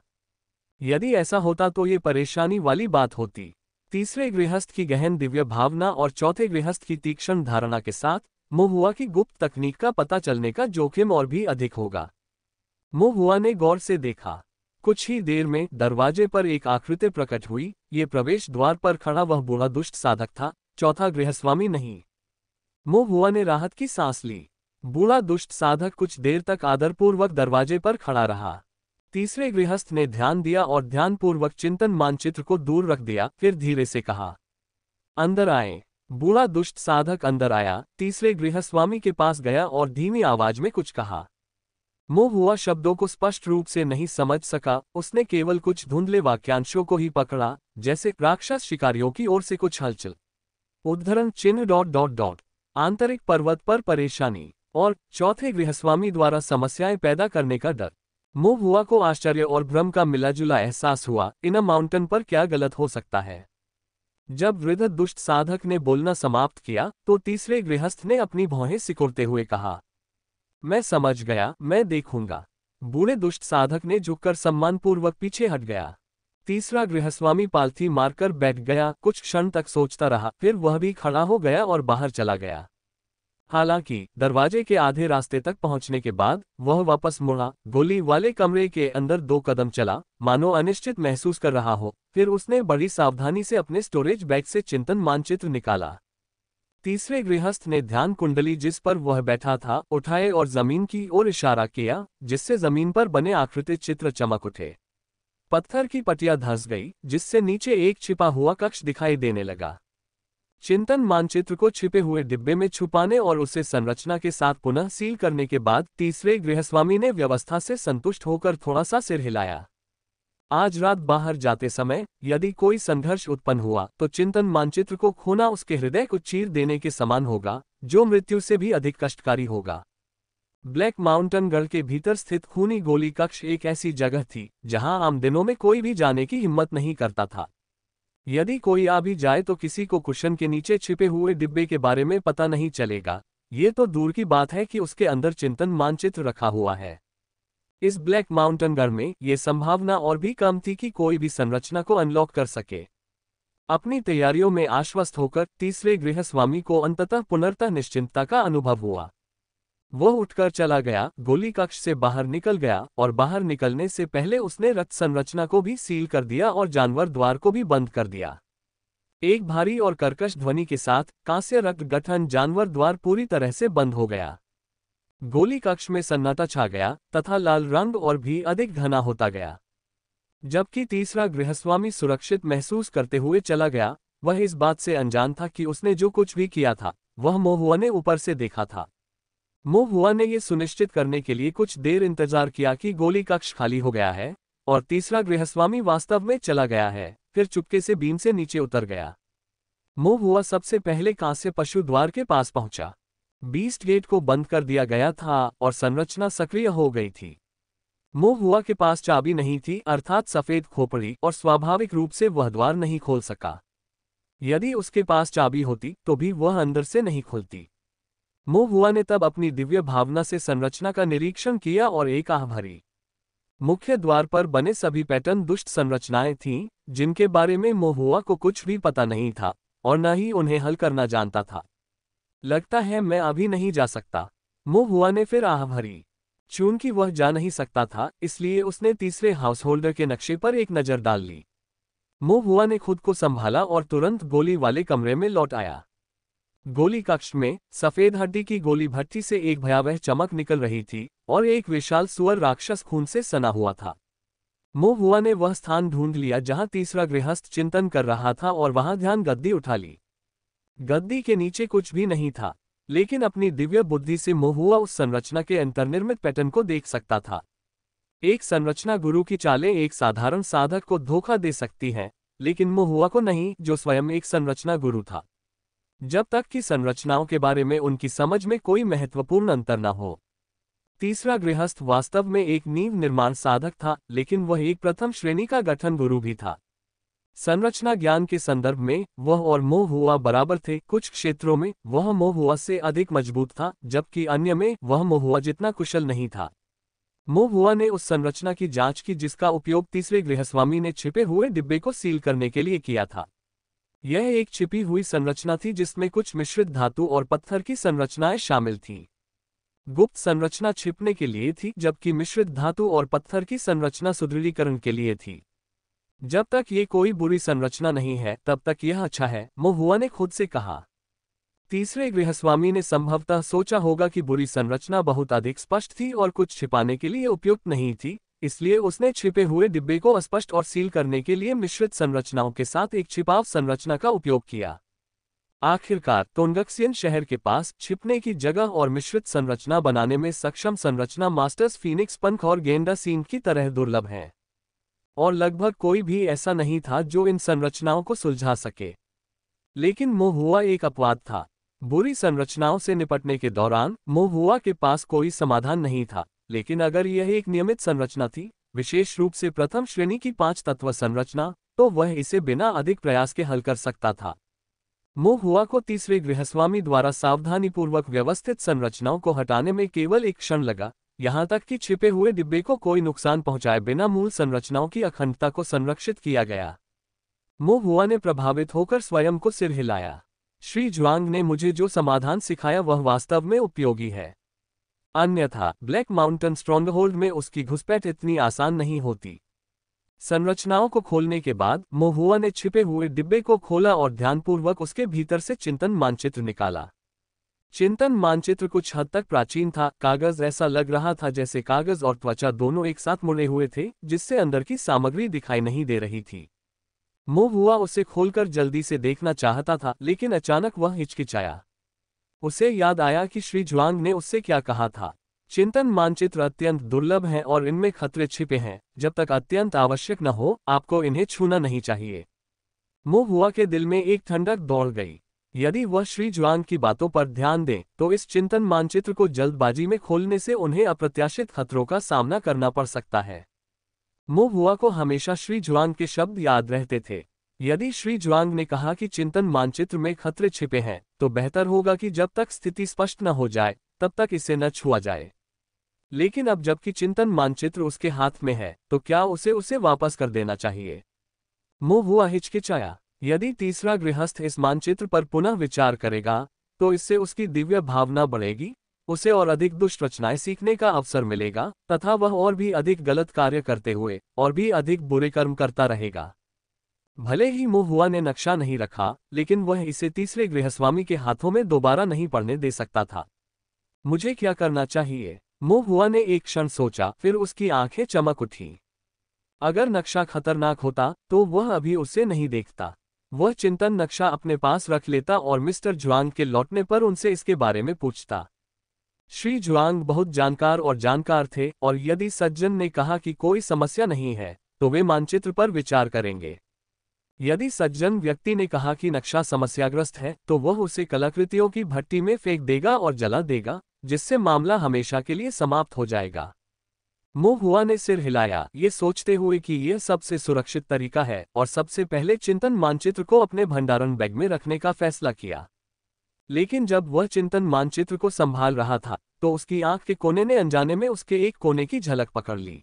यदि ऐसा होता तो ये परेशानी वाली बात होती। तीसरे गृहस्थ की गहन दिव्य भावना और चौथे गृहस्थ की तीक्ष्ण धारणा के साथ मुंह हुआ की गुप्त तकनीक का पता चलने का जोखिम और भी अधिक होगा। मुंह हुआ ने गौर से देखा। कुछ ही देर में दरवाजे पर एक आकृति प्रकट हुई। ये प्रवेश द्वार पर खड़ा वह बूढ़ा दुष्ट साधक था, चौथा गृहस्वामी नहीं। मुंह हुआ ने राहत की सांस ली। बूढ़ा दुष्ट साधक कुछ देर तक आदरपूर्वक दरवाजे पर खड़ा रहा। तीसरे गृहस्थ ने ध्यान दिया और ध्यानपूर्वक चिंतन मानचित्र को दूर रख दिया, फिर धीरे से कहा, अंदर आए। बूढ़ा दुष्ट साधक अंदर आया, तीसरे गृहस्वामी के पास गया और धीमी आवाज में कुछ कहा। मुंह हुआ शब्दों को स्पष्ट रूप से नहीं समझ सका, उसने केवल कुछ धुंधले वाक्यांशों को ही पकड़ा, जैसे राक्षस शिकारियों की ओर से कुछ हलचल, उद्धरण चिन्ह ... आंतरिक पर्वत पर परेशानी और चौथे गृहस्वामी द्वारा समस्याएं पैदा करने का डर। मुंह हुआ को आश्चर्य और भ्रम का मिलाजुला एहसास हुआ, इन माउंटेन पर क्या गलत हो सकता है। जब वृद्ध दुष्ट साधक ने बोलना समाप्त किया तो तीसरे गृहस्थ ने अपनी भौहें सिकुड़ते हुए कहा, मैं समझ गया, मैं देखूंगा। बूढ़े दुष्ट साधक ने झुककर सम्मानपूर्वक पीछे हट गया। तीसरा गृहस्वामी पालथी मारकर बैठ गया, कुछ क्षण तक सोचता रहा, फिर वह भी खड़ा हो गया और बाहर चला गया। हालांकि दरवाजे के आधे रास्ते तक पहुंचने के बाद वह वापस मुड़ा, गोली वाले कमरे के अंदर 2 कदम चला, मानो अनिश्चित महसूस कर रहा हो। फिर उसने बड़ी सावधानी से अपने स्टोरेज बैग से चिंतन मानचित्र निकाला। तीसरे गृहस्थ ने ध्यान कुंडली जिस पर वह बैठा था उठाए और जमीन की ओर इशारा किया, जिससे जमीन पर बने आकृति चित्र चमक उठे। पत्थर की पटिया धंस गई, जिससे नीचे एक छिपा हुआ कक्ष दिखाई देने लगा। चिंतन मानचित्र को छिपे हुए डिब्बे में छुपाने और उसे संरचना के साथ पुनः सील करने के बाद तीसरे गृहस्वामी ने व्यवस्था से संतुष्ट होकर थोड़ा सा सिर हिलाया। आज रात बाहर जाते समय यदि कोई संघर्ष उत्पन्न हुआ तो चिंतन मानचित्र को खोना उसके हृदय को चीर देने के समान होगा, जो मृत्यु से भी अधिक कष्टकारी होगा। ब्लैक माउंटेन गढ़ के भीतर स्थित खूनी गोली कक्ष एक ऐसी जगह थी जहां आम दिनों में कोई भी जाने की हिम्मत नहीं करता था। यदि कोई आ भी जाए तो किसी को कुशन के नीचे छिपे हुए डिब्बे के बारे में पता नहीं चलेगा, ये तो दूर की बात है कि उसके अंदर चिंतन मानचित्र रखा हुआ है। इस ब्लैक माउंटेन गढ़ में ये संभावना और भी कम थी कि कोई भी संरचना को अनलॉक कर सके। अपनी तैयारियों में आश्वस्त होकर तीसरे गृहस्वामी को अंततः पुनर्तः निश्चिंतता का अनुभव हुआ। वह उठकर चला गया, गोली कक्ष से बाहर निकल गया और बाहर निकलने से पहले उसने रक्त संरचना को भी सील कर दिया और जानवर द्वार को भी बंद कर दिया। एक भारी और कर्कश ध्वनि के साथ कांस्य रक्त गठन जानवर द्वार पूरी तरह से बंद हो गया। गोली कक्ष में सन्नाटा छा गया तथा लाल रंग और भी अधिक घना होता गया। जबकि तीसरा गृहस्वामी सुरक्षित महसूस करते हुए चला गया, वह इस बात से अनजान था कि उसने जो कुछ भी किया था वह मुंह हुआ ने ऊपर से देखा था। मुंह हुआ ने यह सुनिश्चित करने के लिए कुछ देर इंतजार किया कि गोली कक्ष खाली हो गया है और तीसरा गृहस्वामी वास्तव में चला गया है, फिर चुपके से बीम से नीचे उतर गया। मुंह हुआ सबसे पहले कांस्य पशु द्वार के पास पहुंचा। बीस्ट गेट को बंद कर दिया गया था और संरचना सक्रिय हो गई थी। मुंह हुआ के पास चाबी नहीं थी, अर्थात सफेद खोपड़ी, और स्वाभाविक रूप से वह द्वार नहीं खोल सका। यदि उसके पास चाबी होती तो भी वह अंदर से नहीं खुलती। मुंह हुआ ने तब अपनी दिव्य भावना से संरचना का निरीक्षण किया और एक आह भरी। मुख्य द्वार पर बने सभी पैटर्न दुष्ट संरचनाएं थीं, जिनके बारे में मुंह हुआ को कुछ भी पता नहीं था और न ही उन्हें हल करना जानता था। लगता है मैं अभी नहीं जा सकता, मुंह हुआ ने फिर आह भरी। चूंकि वह जा नहीं सकता था, इसलिए उसने तीसरे हाउस होल्डर के नक्शे पर एक नज़र डाल ली। मुंह हुआ ने खुद को संभाला और तुरंत गोली वाले कमरे में लौट आया। गोली कक्ष में सफेद हड्डी की गोली भट्टी से एक भयावह चमक निकल रही थी और एक विशाल सुअर राक्षस खून से सना हुआ था। मुंह हुआ ने वह स्थान ढूंढ लिया जहां तीसरा गृहस्थ चिंतन कर रहा था और वहां ध्यान गद्दी उठा ली। गद्दी के नीचे कुछ भी नहीं था, लेकिन अपनी दिव्य बुद्धि से मुंह हुआ उस संरचना के अंतर्निर्मित पैटर्न को देख सकता था। एक संरचना गुरु की चालें एक साधारण साधक को धोखा दे सकती हैं, लेकिन मुंह हुआ को नहीं, जो स्वयं एक संरचना गुरु था, जब तक कि संरचनाओं के बारे में उनकी समझ में कोई महत्वपूर्ण अंतर न हो। तीसरा गृहस्थ वास्तव में एक नींव निर्माण साधक था, लेकिन वह एक प्रथम श्रेणी का गठन गुरु भी था। संरचना ज्ञान के संदर्भ में वह और मोहुआ बराबर थे। कुछ क्षेत्रों में वह मोहुआ से अधिक मजबूत था, जबकि अन्य में वह मोहुआ जितना कुशल नहीं था। मोहुआ ने उस संरचना की जांच की जिसका उपयोग तीसरे गृहस्वामी ने छिपे हुए डिब्बे को सील करने के लिए किया था। यह एक छिपी हुई संरचना थी जिसमें कुछ मिश्रित धातु और पत्थर की संरचनाएं शामिल थीं। गुप्त संरचना छिपने के लिए थी, जबकि मिश्रित धातु और पत्थर की संरचना सुदृढ़ीकरण के लिए थी। जब तक ये कोई बुरी संरचना नहीं है तब तक यह अच्छा है, मोहुआ ने खुद से कहा। तीसरे गृहस्वामी ने संभवतः सोचा होगा कि बुरी संरचना बहुत अधिक स्पष्ट थी और कुछ छिपाने के लिए उपयुक्त नहीं थी, इसलिए उसने छिपे हुए डिब्बे को अस्पष्ट और सील करने के लिए मिश्रित संरचनाओं के साथ एक छिपाव संरचना का उपयोग किया। आखिरकार तोंगक्सियन शहर के पास छिपने की जगह और मिश्रित संरचना बनाने में सक्षम संरचना मास्टर्स फीनिक्स पंख और गेंडा सीन की तरह दुर्लभ हैं, और लगभग कोई भी ऐसा नहीं था जो इन संरचनाओं को सुलझा सके। लेकिन मोहुआ एक अपवाद था। बुरी संरचनाओं से निपटने के दौरान मोहुआ के पास कोई समाधान नहीं था, लेकिन अगर यह एक नियमित संरचना थी, विशेष रूप से प्रथम श्रेणी की 5 तत्व संरचना, तो वह इसे बिना अधिक प्रयास के हल कर सकता था। मोहुआ को तीसरे गृहस्वामी द्वारा सावधानीपूर्वक व्यवस्थित संरचनाओं को हटाने में केवल एक क्षण लगा, यहां तक कि छिपे हुए डिब्बे को कोई नुकसान पहुंचाए बिना मूल संरचनाओं की अखंडता को संरक्षित किया गया। मोहुआ ने प्रभावित होकर स्वयं को सिर हिलाया। श्री जुआंग ने मुझे जो समाधान सिखाया वह वास्तव में उपयोगी है, अन्यथा ब्लैक माउंटेन स्ट्रॉन्गहोल्ड में उसकी घुसपैठ इतनी आसान नहीं होती। संरचनाओं को खोलने के बाद मोहुआ ने छिपे हुए डिब्बे को खोला और ध्यानपूर्वक उसके भीतर से चिंतन मानचित्र निकाला। चिंतन मानचित्र कुछ हद तक प्राचीन था। कागज ऐसा लग रहा था जैसे कागज और त्वचा दोनों एक साथ मुड़े हुए थे, जिससे अंदर की सामग्री दिखाई नहीं दे रही थी। मोहुआ उसे खोलकर जल्दी से देखना चाहता था, लेकिन अचानक वह हिचकिचाया। उसे याद आया कि श्री जुआंग ने उससे क्या कहा था। चिंतन मानचित्र अत्यंत दुर्लभ हैं और इनमें खतरे छिपे हैं। जब तक अत्यंत आवश्यक न हो, आपको इन्हें छूना नहीं चाहिए। मोहुआ के दिल में एक ठंडक दौड़ गई। यदि वह श्री जुआंग की बातों पर ध्यान दें तो इस चिंतन मानचित्र को जल्दबाजी में खोलने से उन्हें अप्रत्याशित खतरों का सामना करना पड़ सकता है। मोहुआ को हमेशा श्री जुआंग के शब्द याद रहते थे। यदि श्री जुआंग ने कहा कि चिंतन मानचित्र में खतरे छिपे हैं, तो बेहतर होगा कि जब तक स्थिति स्पष्ट न हो जाए तब तक इसे न छुआ जाए। लेकिन अब जबकि चिंतन मानचित्र उसके हाथ में है, तो क्या उसे वापस कर देना चाहिए? मोहुआ हिचकिचाया। यदि तीसरा गृहस्थ इस मानचित्र पर पुनः विचार करेगा, तो इससे उसकी दिव्य भावना बढ़ेगी, उसे और अधिक दुष्ट रचनाएं सीखने का अवसर मिलेगा, तथा वह और भी अधिक गलत कार्य करते हुए और भी अधिक बुरे कर्म करता रहेगा। भले ही मोहुआ ने नक्शा नहीं रखा, लेकिन वह इसे तीसरे गृहस्वामी के हाथों में दोबारा नहीं पड़ने दे सकता था। मुझे क्या करना चाहिए? मोहुआ ने एक क्षण सोचा, फिर उसकी आंखें चमक उठी। अगर नक्शा खतरनाक होता तो वह अभी उसे नहीं देखता। वह चिंतन नक्शा अपने पास रख लेता और मिस्टर जुआंग के लौटने पर उनसे इसके बारे में पूछता। श्री जुआंग बहुत जानकार थे, और यदि सज्जन ने कहा कि कोई समस्या नहीं है, तो वे मानचित्र पर विचार करेंगे। यदि सज्जन व्यक्ति ने कहा कि नक्शा समस्याग्रस्त है, तो वह उसे कलाकृतियों की भट्टी में फेंक देगा और जला देगा, जिससे मामला हमेशा के लिए समाप्त हो जाएगा। मोहुआ ने सिर हिलाया, ये सोचते हुए कि यह सबसे सुरक्षित तरीका है, और सबसे पहले चिंतन मानचित्र को अपने भंडारण बैग में रखने का फैसला किया। लेकिन जब वह चिंतन मानचित्र को संभाल रहा था, तो उसकी आंख के कोने ने अनजाने में उसके एक कोने की झलक पकड़ ली।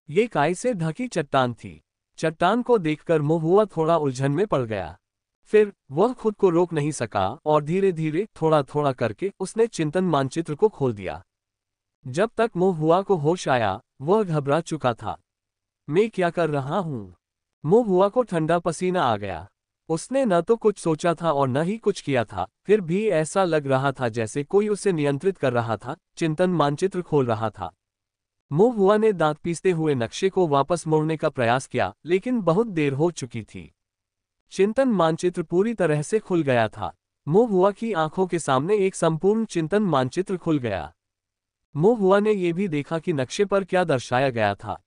ये काई से ढकी चट्टान थी। चट्टान को देखकर मोहुआ थोड़ा उलझन में पड़ गया। फिर वह खुद को रोक नहीं सका और धीरे धीरे थोड़ा थोड़ा करके उसने चिंतन मानचित्र को खोल दिया। जब तक मोहुआ को होश आया, वह घबरा चुका था। मैं क्या कर रहा हूँ? मोहुआ को ठंडा पसीना आ गया। उसने न तो कुछ सोचा था और न ही कुछ किया था, फिर भी ऐसा लग रहा था जैसे कोई उसे नियंत्रित कर रहा था। चिंतन मानचित्र खोल रहा था। मोहुआ ने दांत पीसते हुए नक्शे को वापस मोड़ने का प्रयास किया, लेकिन बहुत देर हो चुकी थी। चिंतन मानचित्र पूरी तरह से खुल गया था। मोहुआ की आंखों के सामने एक संपूर्ण चिंतन मानचित्र खुल गया। मोहुआ ने यह भी देखा कि नक्शे पर क्या दर्शाया गया था।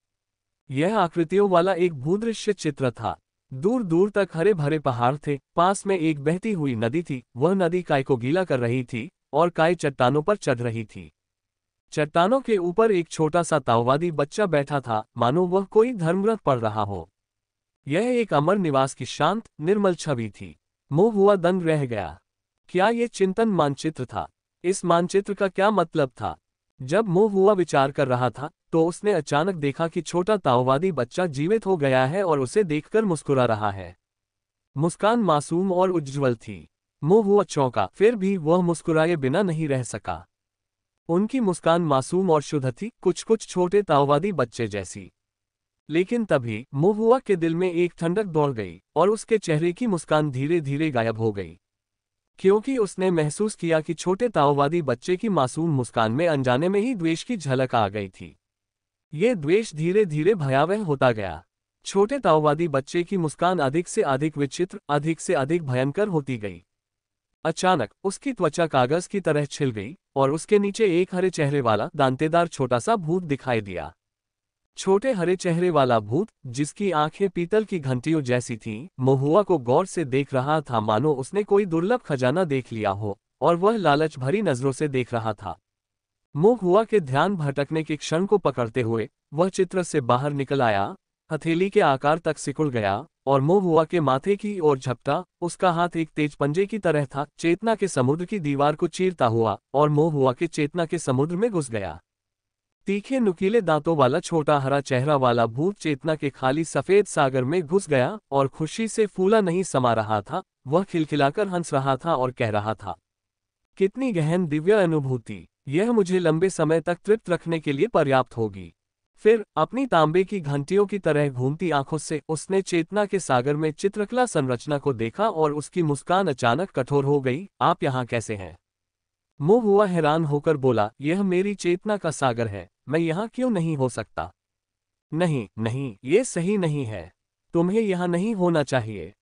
यह आकृतियों वाला एक भूदृश्य चित्र था। दूर दूर तक हरे भरे पहाड़ थे। पास में एक बहती हुई नदी थी। वह नदी काई को गीला कर रही थी और काई चट्टानों पर चढ़ रही थी। चट्टानों के ऊपर एक छोटा सा ताओवादी बच्चा बैठा था, मानो वह कोई धर्मव्रत पढ़ रहा हो। यह एक अमर निवास की शांत, निर्मल छवि थी। मोह हुआ दंग रह गया। क्या ये चिंतन मानचित्र था? इस मानचित्र का क्या मतलब था? जब मोह हुआ विचार कर रहा था, तो उसने अचानक देखा कि छोटा ताओवादी बच्चा जीवित हो गया है और उसे देखकर मुस्कुरा रहा है। मुस्कान मासूम और उज्ज्वल थी। मोह हुआ चौंका, फिर भी वह मुस्कुराए बिना नहीं रह सका। उनकी मुस्कान मासूम और शुद्ध थी, कुछ कुछ छोटे ताओवादी बच्चे जैसी। लेकिन तभी मोह हुआ के दिल में एक ठंडक दौड़ गई और उसके चेहरे की मुस्कान धीरे धीरे गायब हो गई, क्योंकि उसने महसूस किया कि छोटे ताओवादी बच्चे की मासूम मुस्कान में अनजाने में ही द्वेष की झलक आ गई थी। ये द्वेष धीरे धीरे भयावह होता गया। छोटे ताओवादी बच्चे की मुस्कान अधिक से अधिक विचित्र, अधिक से अधिक भयंकर होती गई। अचानक उसकी त्वचा कागज की तरह छिल गई और उसके नीचे एक हरे चेहरे वाला दांतेदार छोटा सा भूत दिखाई दिया। छोटे हरे चेहरे वाला भूत, जिसकी आंखें पीतल की घंटियों जैसी थीं, महुआ को गौर से देख रहा था, मानो उसने कोई दुर्लभ खजाना देख लिया हो, और वह लालच भरी नजरों से देख रहा था। महुआ के ध्यान भटकने के क्षण को पकड़ते हुए वह चित्र से बाहर निकल आया, हथेली के आकार तक सिकुड़ गया और महुआ के माथे की ओर झपटा। उसका हाथ एक तेज पंजे की तरह था, चेतना के समुद्र की दीवार को चीरता हुआ, और महुआ के चेतना के समुद्र में घुस गया। तीखे नुकीले दांतों वाला छोटा हरा चेहरा वाला भूत चेतना के खाली सफेद सागर में घुस गया और खुशी से फूला नहीं समा रहा था। वह खिलखिलाकर हंस रहा था और कह रहा था, कितनी गहन दिव्य अनुभूति, यह मुझे लंबे समय तक तृप्त रखने के लिए पर्याप्त होगी। फिर अपनी तांबे की घंटियों की तरह घूमती आंखों से उसने चेतना के सागर में चित्रकला संरचना को देखा और उसकी मुस्कान अचानक कठोर हो गई। आप यहाँ कैसे हैं? महुआ हैरान होकर बोला, यह मेरी चेतना का सागर है, मैं यहाँ क्यों नहीं हो सकता? नहीं नहीं, ये सही नहीं है। तुम्हें यहाँ नहीं होना चाहिए।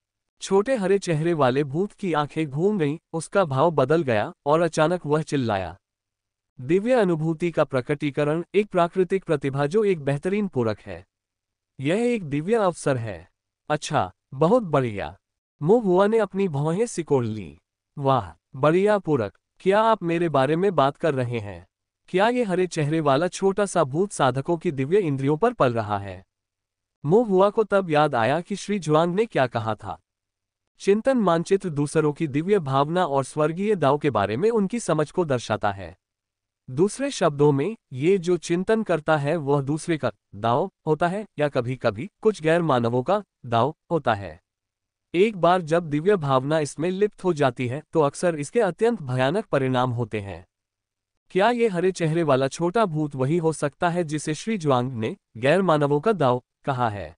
छोटे हरे चेहरे वाले भूत की आंखें घूम गईं, उसका भाव बदल गया और अचानक वह चिल्लाया। दिव्य अनुभूति का प्रकटीकरण, एक प्राकृतिक प्रतिभा जो एक बेहतरीन पूरक है। यह एक दिव्य अवसर है। अच्छा, बहुत बढ़िया। महुआ ने अपनी भौहें सिकोड़ लीं। वाह, बढ़िया पूरक। क्या आप मेरे बारे में बात कर रहे हैं? क्या ये हरे चेहरे वाला छोटा सा भूत साधकों की दिव्य इंद्रियों पर पल रहा है? महुआ को तब याद आया कि श्री जुआंग ने क्या कहा था। चिंतन मानचित्र दूसरों की दिव्य भावना और स्वर्गीय दाव के बारे में उनकी समझ को दर्शाता है। दूसरे शब्दों में, ये जो चिंतन करता है वह दूसरे का दाव होता है, या कभी कभी कुछ गैर मानवों का दाव होता है। एक बार जब दिव्य भावना इसमें लिप्त हो जाती है तो अक्सर इसके अत्यंत भयानक परिणाम होते हैं। क्या ये हरे चेहरे वाला छोटा भूत वही हो सकता है जिसे श्री जुआंग ने गैर मानवों का दाव कहा है?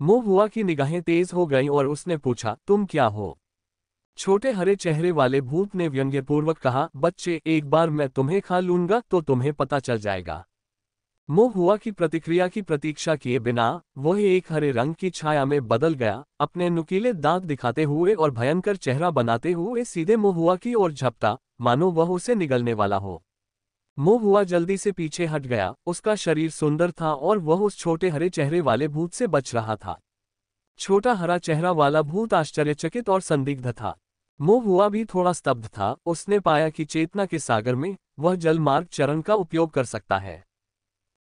महुआ की निगाहें तेज हो गईं और उसने पूछा, तुम क्या हो? छोटे हरे चेहरे वाले भूत ने व्यंग्यपूर्वक कहा, बच्चे, एक बार मैं तुम्हें खा लूंगा तो तुम्हें पता चल जाएगा। महुआ की प्रतिक्रिया की प्रतीक्षा किए बिना वह एक हरे रंग की छाया में बदल गया, अपने नुकीले दांत दिखाते हुए और भयंकर चेहरा बनाते हुए सीधे महुआ की ओर झपटा, मानो वह उसे निगलने वाला हो। महुआ जल्दी से पीछे हट गया, उसका शरीर सुंदर था और वह उस छोटे हरे चेहरे वाले भूत से बच रहा था। छोटा हरा चेहरा वाला भूत आश्चर्यचकित और संदिग्ध था। महुआ भी थोड़ा स्तब्ध था। उसने पाया कि चेतना के सागर में वह जलमार्ग चरण का उपयोग कर सकता है।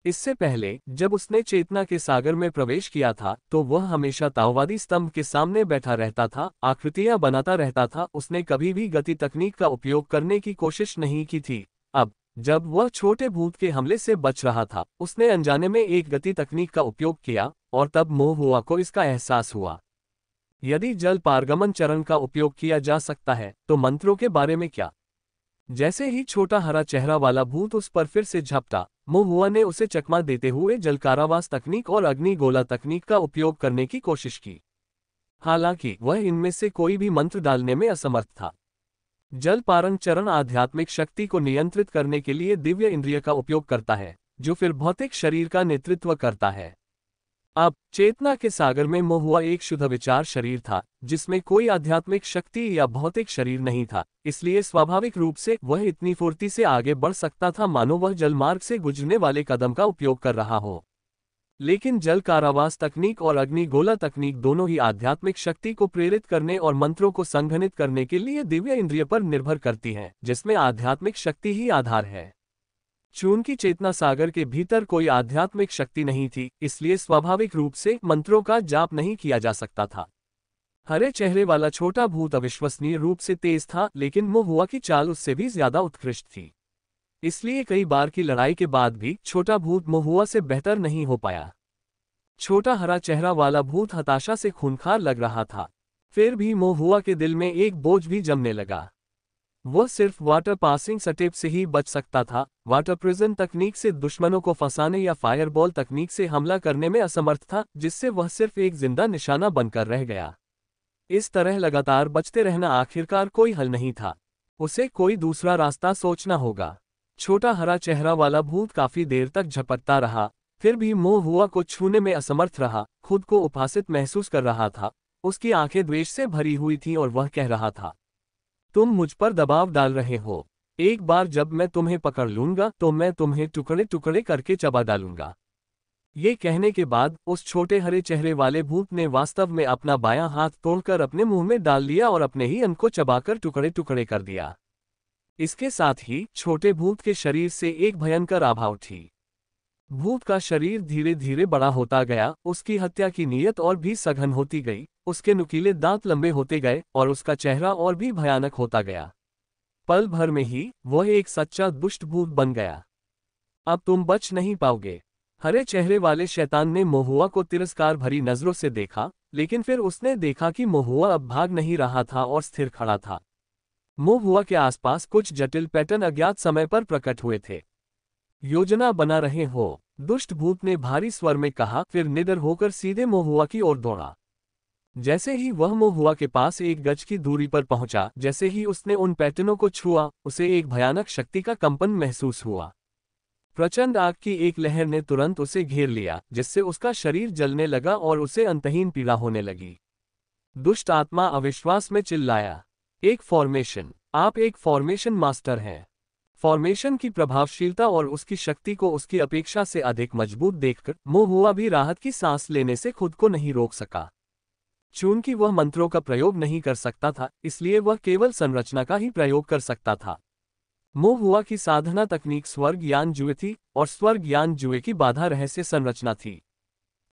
इससे पहले जब उसने चेतना के सागर में प्रवेश किया था तो वह हमेशा ताओवादी स्तंभ के सामने बैठा रहता था, आकृतियां बनाता रहता था। उसने कभी भी गति तकनीक का उपयोग करने की कोशिश नहीं की थी। अब जब वह छोटे भूत के हमले से बच रहा था, उसने अनजाने में एक गति तकनीक का उपयोग किया और तब महुआ को इसका एहसास हुआ। यदि जल पारगमन चरण का उपयोग किया जा सकता है तो मंत्रों के बारे में क्या? जैसे ही छोटा हरा चेहरा वाला भूत उस पर फिर से झपटा, महुआ ने उसे चकमा देते हुए जल कारावास तकनीक और अग्नि गोला तकनीक का उपयोग करने की कोशिश की। हालांकि वह इनमें से कोई भी मंत्र डालने में असमर्थ था। जल पारंग चरण आध्यात्मिक शक्ति को नियंत्रित करने के लिए दिव्य इंद्रिय का उपयोग करता है, जो फिर भौतिक शरीर का नेतृत्व करता है। अब चेतना के सागर में महुआ एक शुद्ध विचार शरीर था, जिसमें कोई आध्यात्मिक शक्ति या भौतिक शरीर नहीं था। इसलिए स्वाभाविक रूप से वह इतनी फुर्ती से आगे बढ़ सकता था मानो वह जलमार्ग से गुजरने वाले कदम का उपयोग कर रहा हो। लेकिन जल कारावास तकनीक और अग्नि गोला तकनीक दोनों ही आध्यात्मिक शक्ति को प्रेरित करने और मंत्रों को संघनित करने के लिए दिव्य इंद्रिय पर निर्भर करती हैं, जिसमें आध्यात्मिक शक्ति ही आधार है। चून की चेतना सागर के भीतर कोई आध्यात्मिक शक्ति नहीं थी, इसलिए स्वाभाविक रूप से मंत्रों का जाप नहीं किया जा सकता था। हरे चेहरे वाला छोटा भूत अविश्वसनीय रूप से तेज था, लेकिन महुआ की चाल उससे भी ज्यादा उत्कृष्ट थी। इसलिए कई बार की लड़ाई के बाद भी छोटा भूत महुआ से बेहतर नहीं हो पाया। छोटा हरा चेहरा वाला भूत हताशा से खूंखार लग रहा था। फिर भी महुआ के दिल में एक बोझ भी जमने लगा। वह सिर्फ वाटर पासिंग स्टेप से ही बच सकता था। वाटर प्रिजन तकनीक से दुश्मनों को फंसाने या फायरबॉल तकनीक से हमला करने में असमर्थ था, जिससे वह सिर्फ एक जिंदा निशाना बनकर रह गया। इस तरह लगातार बचते रहना आखिरकार कोई हल नहीं था। उसे कोई दूसरा रास्ता सोचना होगा। छोटा हरा चेहरा वाला भूत काफी देर तक झपटता रहा, फिर भी महुआ को छूने में असमर्थ रहा। खुद को उपहासित महसूस कर रहा था। उसकी आंखें द्वेष से भरी हुई थीं और वह कह रहा था, तुम मुझ पर दबाव डाल रहे हो। एक बार जब मैं तुम्हें पकड़ लूंगा तो मैं तुम्हें टुकड़े टुकड़े करके चबा डालूंगा। ये कहने के बाद उस छोटे हरे चेहरे वाले भूत ने वास्तव में अपना बायां हाथ तोड़कर अपने मुंह में डाल लिया और अपने ही अन्न को चबाकर टुकड़े टुकड़े कर दिया। इसके साथ ही छोटे भूत के शरीर से एक भयंकर आभा उठी। भूत का शरीर धीरे धीरे बड़ा होता गया, उसकी हत्या की नीयत और भी सघन होती गई, उसके नुकीले दांत लंबे होते गए और उसका चेहरा और भी भयानक होता गया। पल भर में ही वह एक सच्चा दुष्ट भूत बन गया। अब तुम बच नहीं पाओगे। हरे चेहरे वाले शैतान ने महुआ को तिरस्कार भरी नजरों से देखा, लेकिन फिर उसने देखा कि महुआ अब भाग नहीं रहा था और स्थिर खड़ा था। महुआ के आसपास कुछ जटिल पैटर्न अज्ञात समय पर प्रकट हुए थे। योजना बना रहे हो, दुष्ट भूत ने भारी स्वर में कहा, फिर निडर होकर सीधे महुआ की ओर दौड़ा। जैसे ही वह महुआ के पास एक गज की दूरी पर पहुंचा, जैसे ही उसने उन पैटर्नों को छुआ, उसे एक भयानक शक्ति का कंपन महसूस हुआ। प्रचंड आग की एक लहर ने तुरंत उसे घेर लिया, जिससे उसका शरीर जलने लगा और उसे अंतहीन पीड़ा होने लगी। दुष्ट आत्मा अविश्वास में चिल्लाया, एक फॉर्मेशन, आप एक फॉर्मेशन मास्टर हैं। फॉर्मेशन की प्रभावशीलता और उसकी शक्ति को उसकी अपेक्षा से अधिक मजबूत देखकर महुआ भी राहत की सांस लेने से खुद को नहीं रोक सका। चूंकि वह मंत्रों का प्रयोग नहीं कर सकता था, इसलिए वह केवल संरचना का ही प्रयोग कर सकता था। महुआ की साधना तकनीक स्वर्ग ज्ञान जुए थी, और स्वर्ग ज्ञान जुए की बाधा रहस्य संरचना थी।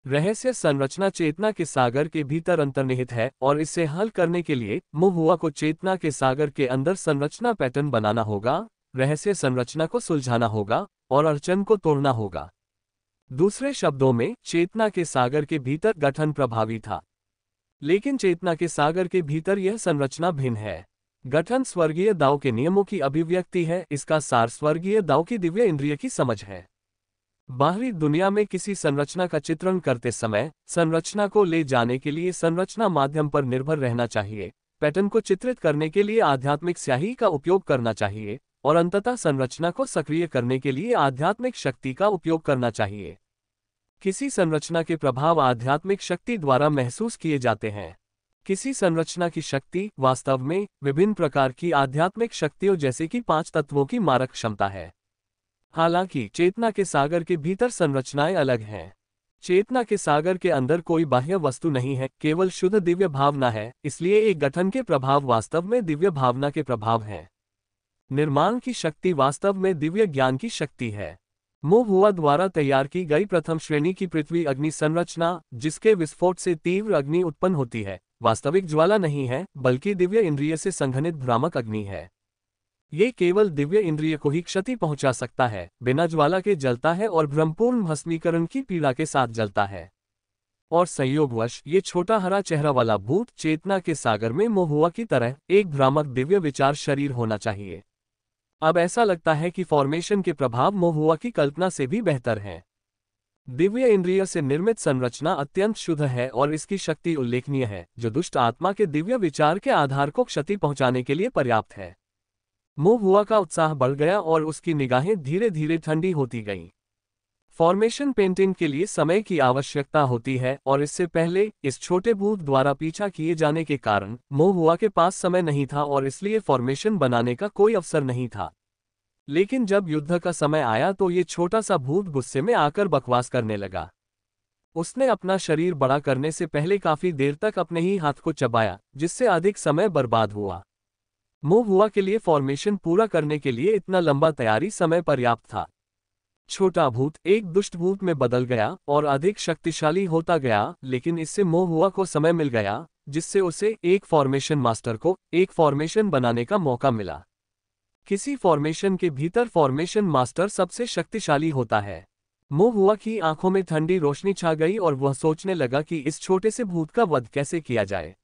रहस्य संरचना चेतना के सागर के भीतर अंतर्निहित है, और इसे हल करने के लिए महुआ को चेतना के सागर के अंदर संरचना पैटर्न बनाना होगा, रहस्य संरचना को सुलझाना होगा और अड़चन को तोड़ना होगा। दूसरे शब्दों में, चेतना के सागर के भीतर गठन प्रभावी था, लेकिन चेतना के सागर के भीतर यह संरचना भिन्न है। गठन स्वर्गीय दाव के नियमों की अभिव्यक्ति है, इसका सार स्वर्गीय दाव की दिव्य इंद्रिय की समझ है। बाहरी दुनिया में किसी संरचना का चित्रण करते समय संरचना को ले जाने के लिए संरचना माध्यम पर निर्भर रहना चाहिए, पैटर्न को चित्रित करने के लिए आध्यात्मिक स्याही का उपयोग करना चाहिए, और अंततः संरचना को सक्रिय करने के लिए आध्यात्मिक शक्ति का उपयोग करना चाहिए। किसी संरचना के प्रभाव आध्यात्मिक शक्ति द्वारा महसूस किए जाते हैं। किसी संरचना की शक्ति वास्तव में विभिन्न प्रकार की आध्यात्मिक शक्तियों जैसे कि 5 तत्वों की मारक क्षमता है। हालांकि चेतना के सागर के भीतर संरचनाएं अलग हैं। चेतना के सागर के अंदर कोई बाह्य वस्तु नहीं है, केवल शुद्ध दिव्य भावना है, इसलिए एक गठन के प्रभाव वास्तव में दिव्य भावना के प्रभाव हैं। निर्माण की शक्ति वास्तव में दिव्य ज्ञान की शक्ति है। महुआ द्वारा तैयार की गई प्रथम श्रेणी की पृथ्वी अग्नि संरचना, जिसके विस्फोट से तीव्र अग्नि उत्पन्न होती है, वास्तविक ज्वाला नहीं है, बल्कि दिव्य इंद्रिय से संघनित भ्रामक अग्नि है। ये केवल दिव्य इंद्रिय को ही क्षति पहुंचा सकता है, बिना ज्वाला के जलता है और भ्रमपूर्ण भस्मीकरण की पीड़ा के साथ जलता है। और संयोगवश ये छोटा हरा चेहरा वाला भूत चेतना के सागर में महुआ की तरह एक भ्रामक दिव्य विचार शरीर होना चाहिए। अब ऐसा लगता है कि फॉर्मेशन के प्रभाव महुआ की कल्पना से भी बेहतर हैं। दिव्य इंद्रिय से निर्मित संरचना अत्यंत शुद्ध है और इसकी शक्ति उल्लेखनीय है, जो दुष्ट आत्मा के दिव्य विचार के आधार को क्षति पहुंचाने के लिए पर्याप्त है। महुआ का उत्साह बढ़ गया और उसकी निगाहें धीरे धीरे ठंडी होती गईं। फॉर्मेशन पेंटिंग के लिए समय की आवश्यकता होती है, और इससे पहले इस छोटे भूत द्वारा पीछा किए जाने के कारण महुआ के पास समय नहीं था और इसलिए फॉर्मेशन बनाने का कोई अवसर नहीं था। लेकिन जब युद्ध का समय आया तो ये छोटा सा भूत गुस्से में आकर बकवास करने लगा। उसने अपना शरीर बड़ा करने से पहले काफी देर तक अपने ही हाथ को चबाया, जिससे अधिक समय बर्बाद हुआ। महुआ के लिए फॉर्मेशन पूरा करने के लिए इतना लंबा तैयारी समय पर्याप्त था। छोटा भूत एक दुष्ट भूत में बदल गया और अधिक शक्तिशाली होता गया, लेकिन इससे मोहुआ को समय मिल गया, जिससे उसे एक फॉर्मेशन मास्टर को एक फॉर्मेशन बनाने का मौका मिला। किसी फॉर्मेशन के भीतर फॉर्मेशन मास्टर सबसे शक्तिशाली होता है। मोहुआ की आंखों में ठंडी रोशनी छा गई और वह सोचने लगा कि इस छोटे से भूत का वध कैसे किया जाए।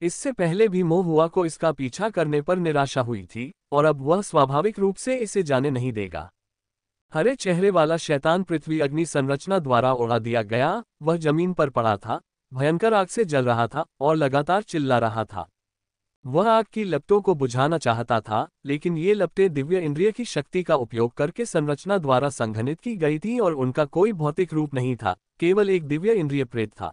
इससे पहले भी मोहुआ को इसका पीछा करने पर निराशा हुई थी, और अब वह स्वाभाविक रूप से इसे जाने नहीं देगा। हरे चेहरे वाला शैतान पृथ्वी अग्नि संरचना द्वारा उड़ा दिया गया। वह जमीन पर पड़ा था, भयंकर आग से जल रहा था और लगातार चिल्ला रहा था। वह आग की लपटों को बुझाना चाहता था, लेकिन ये लपटें दिव्य इंद्रिय की शक्ति का उपयोग करके संरचना द्वारा संघनित की गई थी और उनका कोई भौतिक रूप नहीं था, केवल एक दिव्य इंद्रिय प्रेत था।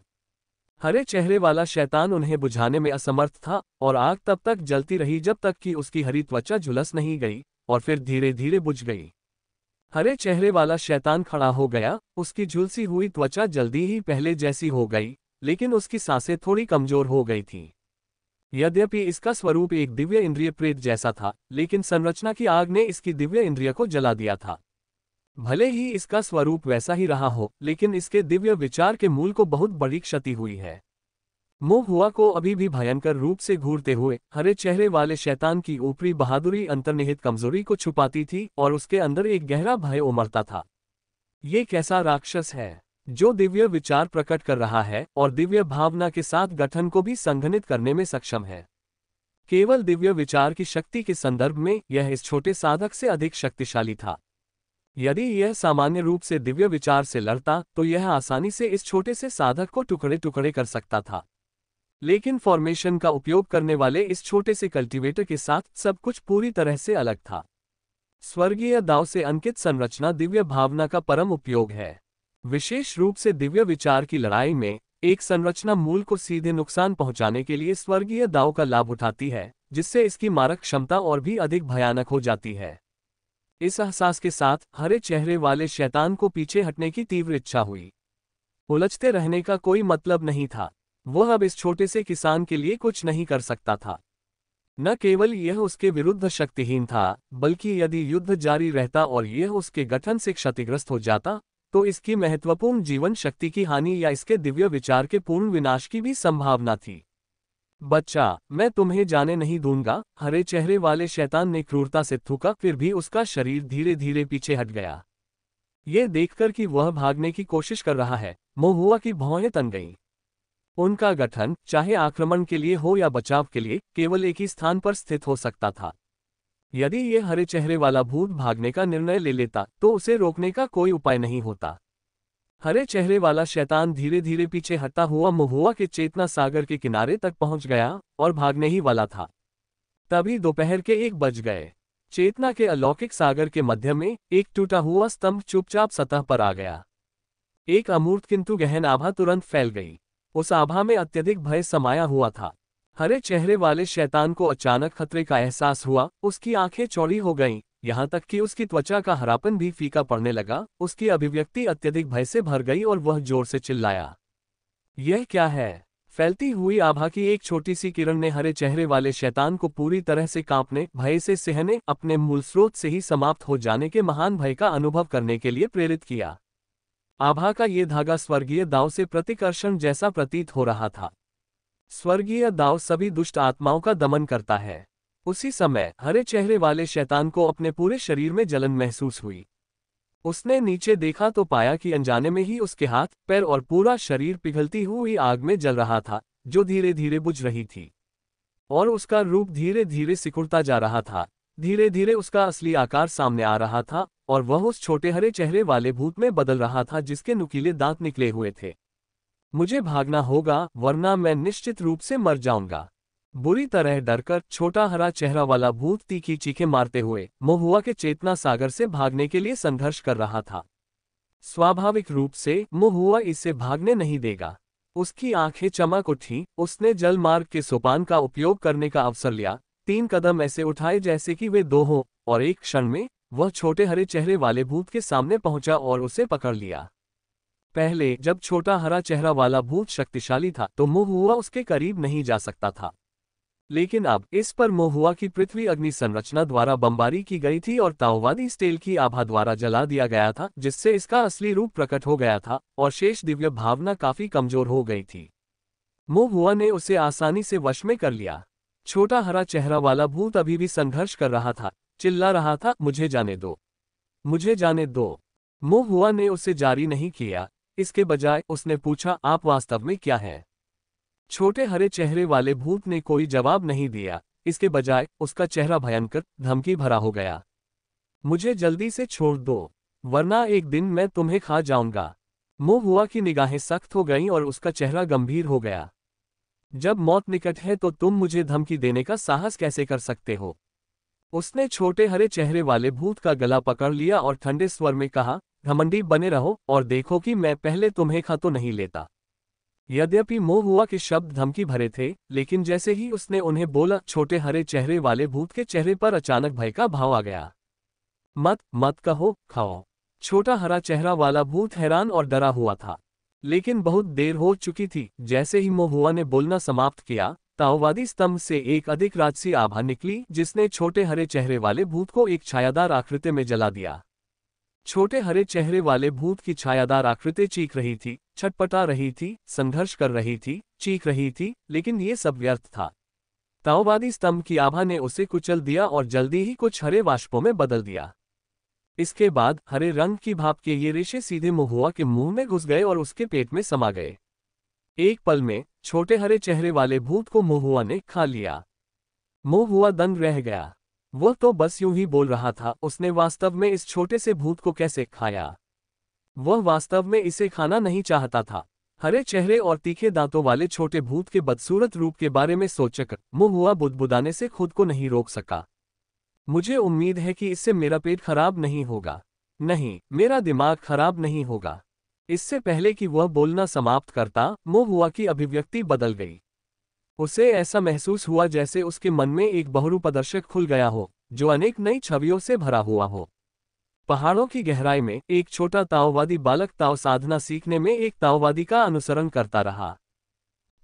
हरे चेहरे वाला शैतान उन्हें बुझाने में असमर्थ था और आग तब तक जलती रही जब तक कि उसकी हरी त्वचा झुलस नहीं गई और फिर धीरे धीरे बुझ गई। हरे चेहरे वाला शैतान खड़ा हो गया, उसकी झुलसी हुई त्वचा जल्दी ही पहले जैसी हो गई, लेकिन उसकी सांसें थोड़ी कमजोर हो गई थीं। यद्यपि इसका स्वरूप एक दिव्य इंद्रिय प्रेत जैसा था, लेकिन संरचना की आग ने इसकी दिव्य इंद्रिय को जला दिया था। भले ही इसका स्वरूप वैसा ही रहा हो, लेकिन इसके दिव्य विचार के मूल को बहुत बड़ी क्षति हुई है। मोहुआ को अभी भी भयंकर रूप से घूरते हुए हरे चेहरे वाले शैतान की ऊपरी बहादुरी अंतर्निहित कमजोरी को छुपाती थी और उसके अंदर एक गहरा भय उमड़ता था। ये कैसा राक्षस है जो दिव्य विचार प्रकट कर रहा है और दिव्य भावना के साथ गठन को भी संघनित करने में सक्षम है। केवल दिव्य विचार की शक्ति के संदर्भ में यह इस छोटे साधक से अधिक शक्तिशाली था। यदि यह सामान्य रूप से दिव्य विचार से लड़ता तो यह आसानी से इस छोटे से साधक को टुकड़े टुकड़े कर सकता था, लेकिन फॉर्मेशन का उपयोग करने वाले इस छोटे से कल्टीवेटर के साथ सब कुछ पूरी तरह से अलग था। स्वर्गीय दाव से अंकित संरचना दिव्य भावना का परम उपयोग है। विशेष रूप से दिव्य विचार की लड़ाई में एक संरचना मूल को सीधे नुकसान पहुंचाने के लिए स्वर्गीय दाव का लाभ उठाती है, जिससे इसकी मारक क्षमता और भी अधिक भयानक हो जाती है। इस एहसास के साथ हरे चेहरे वाले शैतान को पीछे हटने की तीव्र इच्छा हुई। उलझते रहने का कोई मतलब नहीं था। वह अब इस छोटे से किसान के लिए कुछ नहीं कर सकता था। न केवल यह उसके विरुद्ध शक्तिहीन था, बल्कि यदि युद्ध जारी रहता और यह उसके गठन से क्षतिग्रस्त हो जाता, तो इसकी महत्वपूर्ण जीवन शक्ति की हानि या इसके दिव्य विचार के पूर्ण विनाश की भी संभावना थी। बच्चा, मैं तुम्हें जाने नहीं दूंगा, हरे चेहरे वाले शैतान ने क्रूरता से थूका। फिर भी उसका शरीर धीरे धीरे पीछे हट गया। ये देखकर कि वह भागने की कोशिश कर रहा है, मोहुआ की भौहें तन गईं। उनका गठन, चाहे आक्रमण के लिए हो या बचाव के लिए, केवल एक ही स्थान पर स्थित हो सकता था। यदि यह हरे चेहरे वाला भूत भागने का निर्णय ले लेता तो उसे रोकने का कोई उपाय नहीं होता। हरे चेहरे वाला शैतान धीरे धीरे पीछे हटता हुआ महुआ के चेतना सागर के किनारे तक पहुंच गया और भागने ही वाला था। तभी दोपहर के 1 बज गए। चेतना के अलौकिक सागर के मध्य में एक टूटा हुआ स्तंभ चुपचाप सतह पर आ गया। एक अमूर्त किंतु गहन आभा तुरंत फैल गई। उस आभा में अत्यधिक भय समाया हुआ था। हरे चेहरे वाले शैतान को अचानक खतरे का एहसास हुआ। उसकी आंखें चौड़ी हो गईं, यहाँ तक कि उसकी त्वचा का हरापन भी फीका पड़ने लगा। उसकी अभिव्यक्ति अत्यधिक भय से भर गई और वह जोर से चिल्लाया, यह क्या है? फैलती हुई आभा की एक छोटी सी किरण ने हरे चेहरे वाले शैतान को पूरी तरह से कांपने, भय से सहने, अपने मूल स्रोत से ही समाप्त हो जाने के महान भय का अनुभव करने के लिए प्रेरित किया। आभा का ये धागा स्वर्गीय दाव से प्रतिकर्षण जैसा प्रतीत हो रहा था। स्वर्गीय दाव सभी दुष्ट आत्माओं का दमन करता है। उसी समय हरे चेहरे वाले शैतान को अपने पूरे शरीर में जलन महसूस हुई। उसने नीचे देखा तो पाया कि अनजाने में ही उसके हाथ, पैर और पूरा शरीर पिघलती हुई आग में जल रहा था, जो धीरे धीरे बुझ रही थी। और उसका रूप धीरे धीरे सिकुड़ता जा रहा था। धीरे धीरे उसका असली आकार सामने आ रहा था और वह उस छोटे हरे चेहरे वाले भूत में बदल रहा था जिसके नुकीले दांत निकले हुए थे। मुझे भागना होगा, वरना मैं निश्चित रूप से मर जाऊंगा। बुरी तरह डरकर छोटा हरा चेहरा वाला भूत तीखी चीखें मारते हुए महुआ के चेतना सागर से भागने के लिए संघर्ष कर रहा था। स्वाभाविक रूप से महुआ इससे भागने नहीं देगा। उसकी आंखें चमक उठी। उसने जल मार्ग के सोपान का उपयोग करने का अवसर लिया। 3 कदम ऐसे उठाए जैसे कि वे 2 हों, और एक क्षण में वह छोटे हरे चेहरे वाले भूत के सामने पहुंचा और उसे पकड़ लिया। पहले जब छोटा हरा चेहरा वाला भूत शक्तिशाली था तो महुआ उसके करीब नहीं जा सकता था। लेकिन अब इस पर महुआ की पृथ्वी अग्नि संरचना द्वारा बमबारी की गई थी और ताओवादी स्टेल की आभा द्वारा जला दिया गया था, जिससे इसका असली रूप प्रकट हो गया था और शेष दिव्य भावना काफी कमजोर हो गई थी। महुआ ने उसे आसानी से वश में कर लिया। छोटा हरा चेहरा वाला भूत अभी भी संघर्ष कर रहा था, चिल्ला रहा था, मुझे जाने दो, मुझे जाने दो। महुआ ने उसे जारी नहीं किया, इसके बजाय उसने पूछा, आप वास्तव में क्या है? छोटे हरे चेहरे वाले भूत ने कोई जवाब नहीं दिया, इसके बजाय उसका चेहरा भयंकर धमकी भरा हो गया। मुझे जल्दी से छोड़ दो, वरना एक दिन मैं तुम्हें खा जाऊंगा। महुआ की निगाहें सख्त हो गईं और उसका चेहरा गंभीर हो गया। जब मौत निकट है तो तुम मुझे धमकी देने का साहस कैसे कर सकते हो? उसने छोटे हरे चेहरे वाले भूत का गला पकड़ लिया और ठंडे स्वर में कहा, घमंडी बने रहो और देखो कि मैं पहले तुम्हें खा तो नहीं लेता। यद्यपि महुआ के शब्द धमकी भरे थे, लेकिन जैसे ही उसने उन्हें बोला, छोटे हरे चेहरे वाले भूत के चेहरे पर अचानक भय का भाव आ गया। मत मत कहो, खाओ। छोटा हरा चेहरा वाला भूत हैरान और डरा हुआ था, लेकिन बहुत देर हो चुकी थी। जैसे ही महुआ ने बोलना समाप्त किया, ताओवादी स्तंभ से एक अधिक राजसी आभा निकली, जिसने छोटे हरे चेहरे वाले भूत को एक छायादार आकृति में जला दिया। छोटे हरे चेहरे वाले भूत की छायादार आकृति चीख रही थी, छटपटा रही थी, संघर्ष कर रही थी, चीख रही थी, लेकिन ये सब व्यर्थ था। ताओवादी स्तंभ की आभा ने उसे कुचल दिया और जल्दी ही कुछ हरे वाष्पों में बदल दिया। इसके बाद हरे रंग की भाप के ये रेशे सीधे महुआ के मुंह में घुस गए और उसके पेट में समा गए। एक पल में छोटे हरे चेहरे वाले भूत को महुआ ने खा लिया। महुआ दंग रह गया। वह तो बस यूं ही बोल रहा था, उसने वास्तव में इस छोटे से भूत को कैसे खाया? वह वास्तव में इसे खाना नहीं चाहता था। हरे चेहरे और तीखे दांतों वाले छोटे भूत के बदसूरत रूप के बारे में सोचकर महुआ बुदबुदाने से खुद को नहीं रोक सका। मुझे उम्मीद है कि इससे मेरा पेट खराब नहीं होगा। नहीं, मेरा दिमाग खराब नहीं होगा। इससे पहले कि वह बोलना समाप्त करता, महुआ की अभिव्यक्ति बदल गई। उसे ऐसा महसूस हुआ जैसे उसके मन में एक बहुरूपदर्शक खुल गया हो, जो अनेक नई छवियों से भरा हुआ हो। पहाड़ों की गहराई में एक छोटा ताओवादी बालक ताओ साधना सीखने में एक ताओवादी का अनुसरण करता रहा।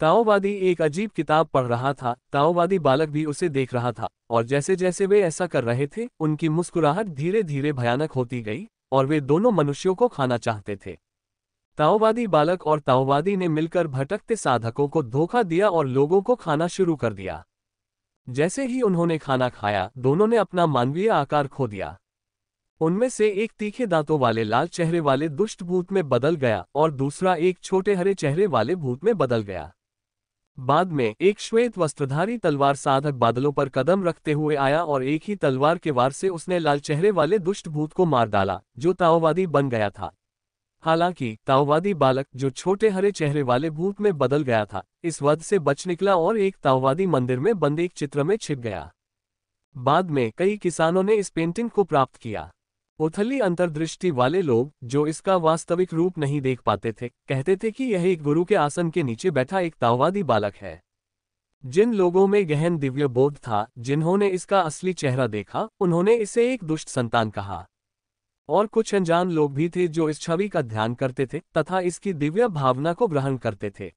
ताओवादी एक अजीब किताब पढ़ रहा था, ताओवादी बालक भी उसे देख रहा था, और जैसे जैसे वे ऐसा कर रहे थे, उनकी मुस्कुराहट धीरे धीरे भयानक होती गई, और वे दोनों मनुष्यों को खाना चाहते थे। ताओवादी बालक और ताओवादी ने मिलकर भटकते साधकों को धोखा दिया और लोगों को खाना शुरू कर दिया। जैसे ही उन्होंने खाना खाया, दोनों ने अपना मानवीय आकार खो दिया। उनमें से एक तीखे दांतों वाले लाल चेहरे वाले दुष्ट भूत में बदल गया और दूसरा एक छोटे हरे चेहरे वाले भूत में बदल गया। बाद में एक श्वेत वस्त्रधारी तलवार साधक बादलों पर कदम रखते हुए आया और एक ही तलवार के वार से उसने लाल चेहरे वाले दुष्ट भूत को मार डाला, जो ताओवादी बन गया था। हालांकि ताओवादी बालक, जो छोटे हरे चेहरे वाले भूत में बदल गया था, इस वध से बच निकला और एक ताओवादी मंदिर में बंद एक चित्र में छिप गया। बाद में कई किसानों ने इस पेंटिंग को प्राप्त किया। उथली अंतर्दृष्टि वाले लोग, जो इसका वास्तविक रूप नहीं देख पाते थे, कहते थे कि यह एक गुरु के आसन के नीचे बैठा एक ताओवादी बालक है। जिन लोगों में गहन दिव्य बोध था, जिन्होंने इसका असली चेहरा देखा, उन्होंने इसे एक दुष्ट संतान कहा। और कुछ अनजान लोग भी थे जो इस छवि का ध्यान करते थे तथा इसकी दिव्य भावना को ग्रहण करते थे।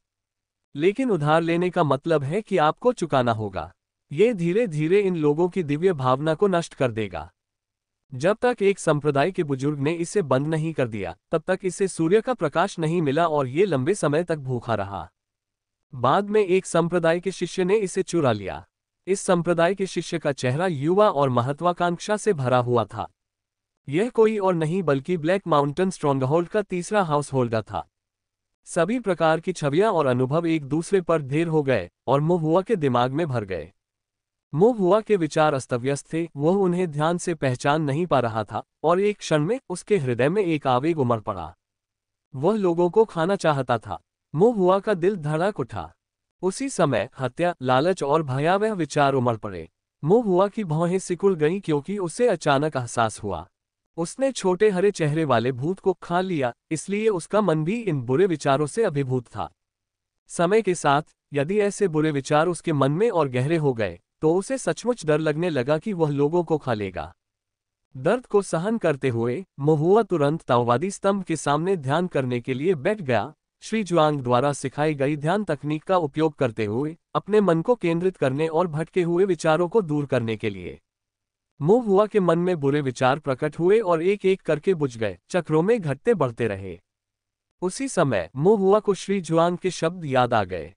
लेकिन उधार लेने का मतलब है कि आपको चुकाना होगा। ये धीरे धीरे इन लोगों की दिव्य भावना को नष्ट कर देगा। जब तक एक संप्रदाय के बुजुर्ग ने इसे बंद नहीं कर दिया, तब तक इसे सूर्य का प्रकाश नहीं मिला और ये लंबे समय तक भूखा रहा। बाद में एक संप्रदाय के शिष्य ने इसे चुरा लिया। इस संप्रदाय के शिष्य का चेहरा युवा और महत्वाकांक्षा से भरा हुआ था। यह कोई और नहीं बल्कि ब्लैक माउंटेन स्ट्रॉन्गहोल्ड का तीसरा हाउस होल्डर था। सभी प्रकार की छवियां और अनुभव एक दूसरे पर ढेर हो गए और महुआ के दिमाग में भर गए। महुआ के विचार अस्तव्यस्त थे, वह उन्हें ध्यान से पहचान नहीं पा रहा था, और एक क्षण में उसके हृदय में एक आवेग उमड़ पड़ा। वह लोगों को खाना चाहता था। महुआ का दिल धड़क उठा। उसी समय हत्या, लालच और भयावह विचार उमड़ पड़े। महुआ की भौहें सिकुड़ गईं क्योंकि उसे अचानक एहसास हुआ उसने छोटे हरे चेहरे वाले भूत को खा लिया, इसलिए उसका मन भी इन बुरे विचारों से अभिभूत था। समय के साथ यदि ऐसे बुरे विचार उसके मन में और गहरे हो गए, तो उसे सचमुच डर लगने लगा कि वह लोगों को खा लेगा। दर्द को सहन करते हुए महुआ तुरंत ताओवादी स्तंभ के सामने ध्यान करने के लिए बैठ गया श्री जुआंग द्वारा सिखाई गई ध्यान तकनीक का उपयोग करते हुए अपने मन को केंद्रित करने और भटके हुए विचारों को दूर करने के लिए मो हुआ के मन में बुरे विचार प्रकट हुए और एक एक करके बुझ गए, चक्रों में घटते बढ़ते रहे। उसी समय मो हुआ को श्री जुआंग के शब्द याद आ गए।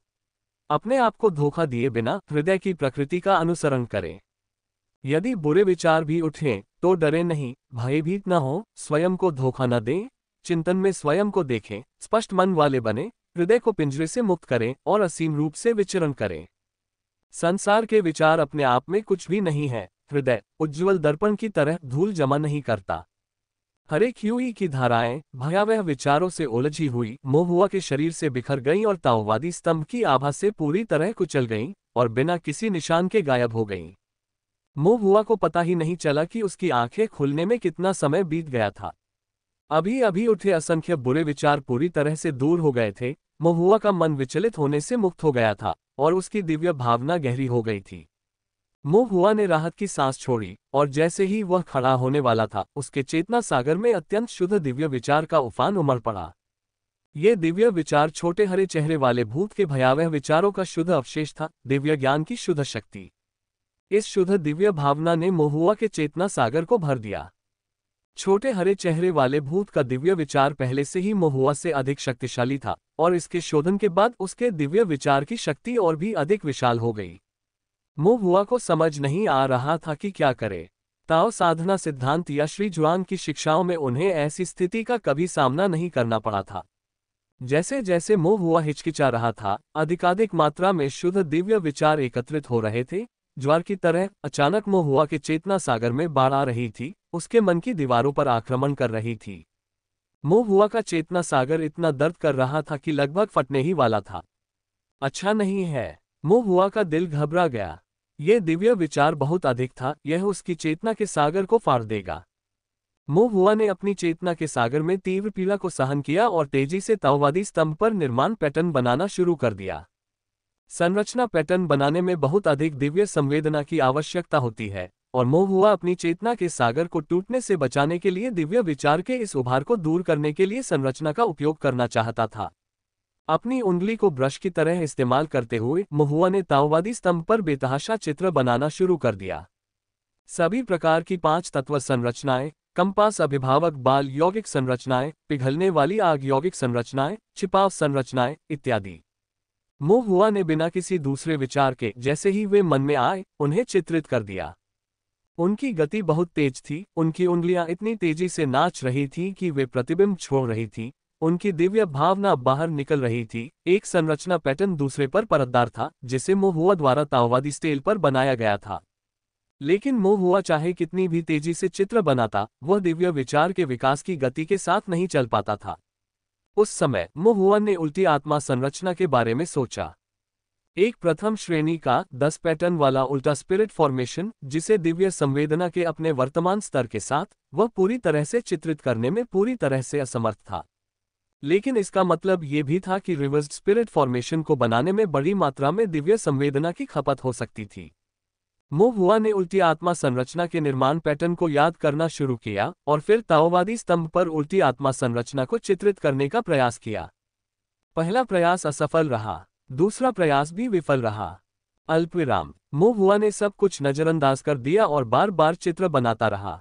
अपने आप को धोखा दिए बिना हृदय की प्रकृति का अनुसरण करें। यदि बुरे विचार भी उठें तो डरे नहीं, भयभीत न हो, स्वयं को धोखा न दें, चिंतन में स्वयं को देखें, स्पष्ट मन वाले बने, हृदय को पिंजरे से मुक्त करें और असीम रूप से विचरण करें। संसार के विचार अपने आप में कुछ भी नहीं है। हृदय उज्ज्वल दर्पण की तरह धूल जमा नहीं करता। हरे ख्यूई की धाराएं भयावह विचारों से उलझी हुई मो हुआ के शरीर से बिखर गईं और ताओवादी स्तंभ की आभा से पूरी तरह कुचल गईं और बिना किसी निशान के गायब हो गईं। मो हुआ को पता ही नहीं चला कि उसकी आंखें खुलने में कितना समय बीत गया था। अभी अभी उठे असंख्य बुरे विचार पूरी तरह से दूर हो गए थे। मो हुआ का मन विचलित होने से मुक्त हो गया था और उसकी दिव्य भावना गहरी हो गई थी। मो हुआ ने राहत की सांस छोड़ी और जैसे ही वह खड़ा होने वाला था, उसके चेतना सागर में अत्यंत शुद्ध दिव्य विचार का उफान उमड़ पड़ा। ये दिव्य विचार छोटे हरे चेहरे वाले भूत के भयावह विचारों का शुद्ध अवशेष था, दिव्य ज्ञान की शुद्ध शक्ति। इस शुद्ध दिव्य भावना ने मो हुआ के चेतना सागर को भर दिया। छोटे हरे चेहरे वाले भूत का दिव्य विचार पहले से ही मो हुआ से अधिक शक्तिशाली था और इसके शोधन के बाद उसके दिव्य विचार की शक्ति और भी अधिक विशाल हो गई। मो हुआ को समझ नहीं आ रहा था कि क्या करे। ताओ साधना सिद्धांत या श्री जुआंग की शिक्षाओं में उन्हें ऐसी स्थिति का कभी सामना नहीं करना पड़ा था। जैसे जैसे मो हुआ हिचकिचा रहा था, अधिकाधिक मात्रा में शुद्ध दिव्य विचार एकत्रित हो रहे थे। ज्वार की तरह अचानक मो हुआ के चेतना सागर में बाढ़ आ रही थी, उसके मन की दीवारों पर आक्रमण कर रही थी। मो हुआ का चेतना सागर इतना दर्द कर रहा था कि लगभग फटने ही वाला था। अच्छा नहीं है, मो हुआ का दिल घबरा गया। यह दिव्य विचार बहुत अधिक था, यह उसकी चेतना के सागर को फाड़ देगा। मो हुआ ने अपनी चेतना के सागर में तीव्र पीड़ा को सहन किया और तेजी से ताओवादी स्तंभ पर निर्माण पैटर्न बनाना शुरू कर दिया। संरचना पैटर्न बनाने में बहुत अधिक दिव्य संवेदना की आवश्यकता होती है और मो हुआ अपनी चेतना के सागर को टूटने से बचाने के लिए दिव्य विचार के इस उभार को दूर करने के लिए संरचना का उपयोग करना चाहता था। अपनी उंगली को ब्रश की तरह इस्तेमाल करते हुए मो हुआ ने ताओवादी स्तंभ पर बेतहाशा चित्र बनाना शुरू कर दिया। सभी प्रकार की 5 तत्व संरचनाएं, कंपास अभिभावक बाल यौगिक संरचनाएं, पिघलने वाली आग यौगिक संरचनाएं, छिपाव संरचनाएं इत्यादि। मो हुआ ने बिना किसी दूसरे विचार के जैसे ही वे मन में आए उन्हें चित्रित कर दिया। उनकी गति बहुत तेज थी, उनकी उंगलियां इतनी तेजी से नाच रही थीं कि वे प्रतिबिंब छोड़ रही थीं। उनकी दिव्य भावना बाहर निकल रही थी। एक संरचना पैटर्न दूसरे पर परतदार था, जिसे मो हुआ द्वारा ताओवादी स्केल पर बनाया गया था। लेकिन मो हुआ चाहे कितनी भी तेजी से चित्र बनाता, वह दिव्य विचार के विकास की गति के साथ नहीं चल पाता था। उस समय मो हुआ ने उल्टी आत्मा संरचना के बारे में सोचा। एक प्रथम श्रेणी का 10 पैटर्न वाला उल्टा स्पिरिट फॉर्मेशन, जिसे दिव्य संवेदना के अपने वर्तमान स्तर के साथ वह पूरी तरह से चित्रित करने में पूरी तरह से असमर्थ था। लेकिन इसका मतलब ये भी था कि रिवर्स्ड स्पिरिट फॉर्मेशन को बनाने में बड़ी मात्रा में दिव्य संवेदना की खपत हो सकती थी। मो हुआ ने उल्टी आत्मा संरचना के निर्माण पैटर्न को याद करना शुरू किया और फिर ताओवादी स्तंभ पर उल्टी आत्मा संरचना को चित्रित करने का प्रयास किया। पहला प्रयास असफल रहा, दूसरा प्रयास भी विफल रहा। अल्पविराम। मो हुआ ने सब कुछ नजरअंदाज कर दिया और बार बार चित्र बनाता रहा।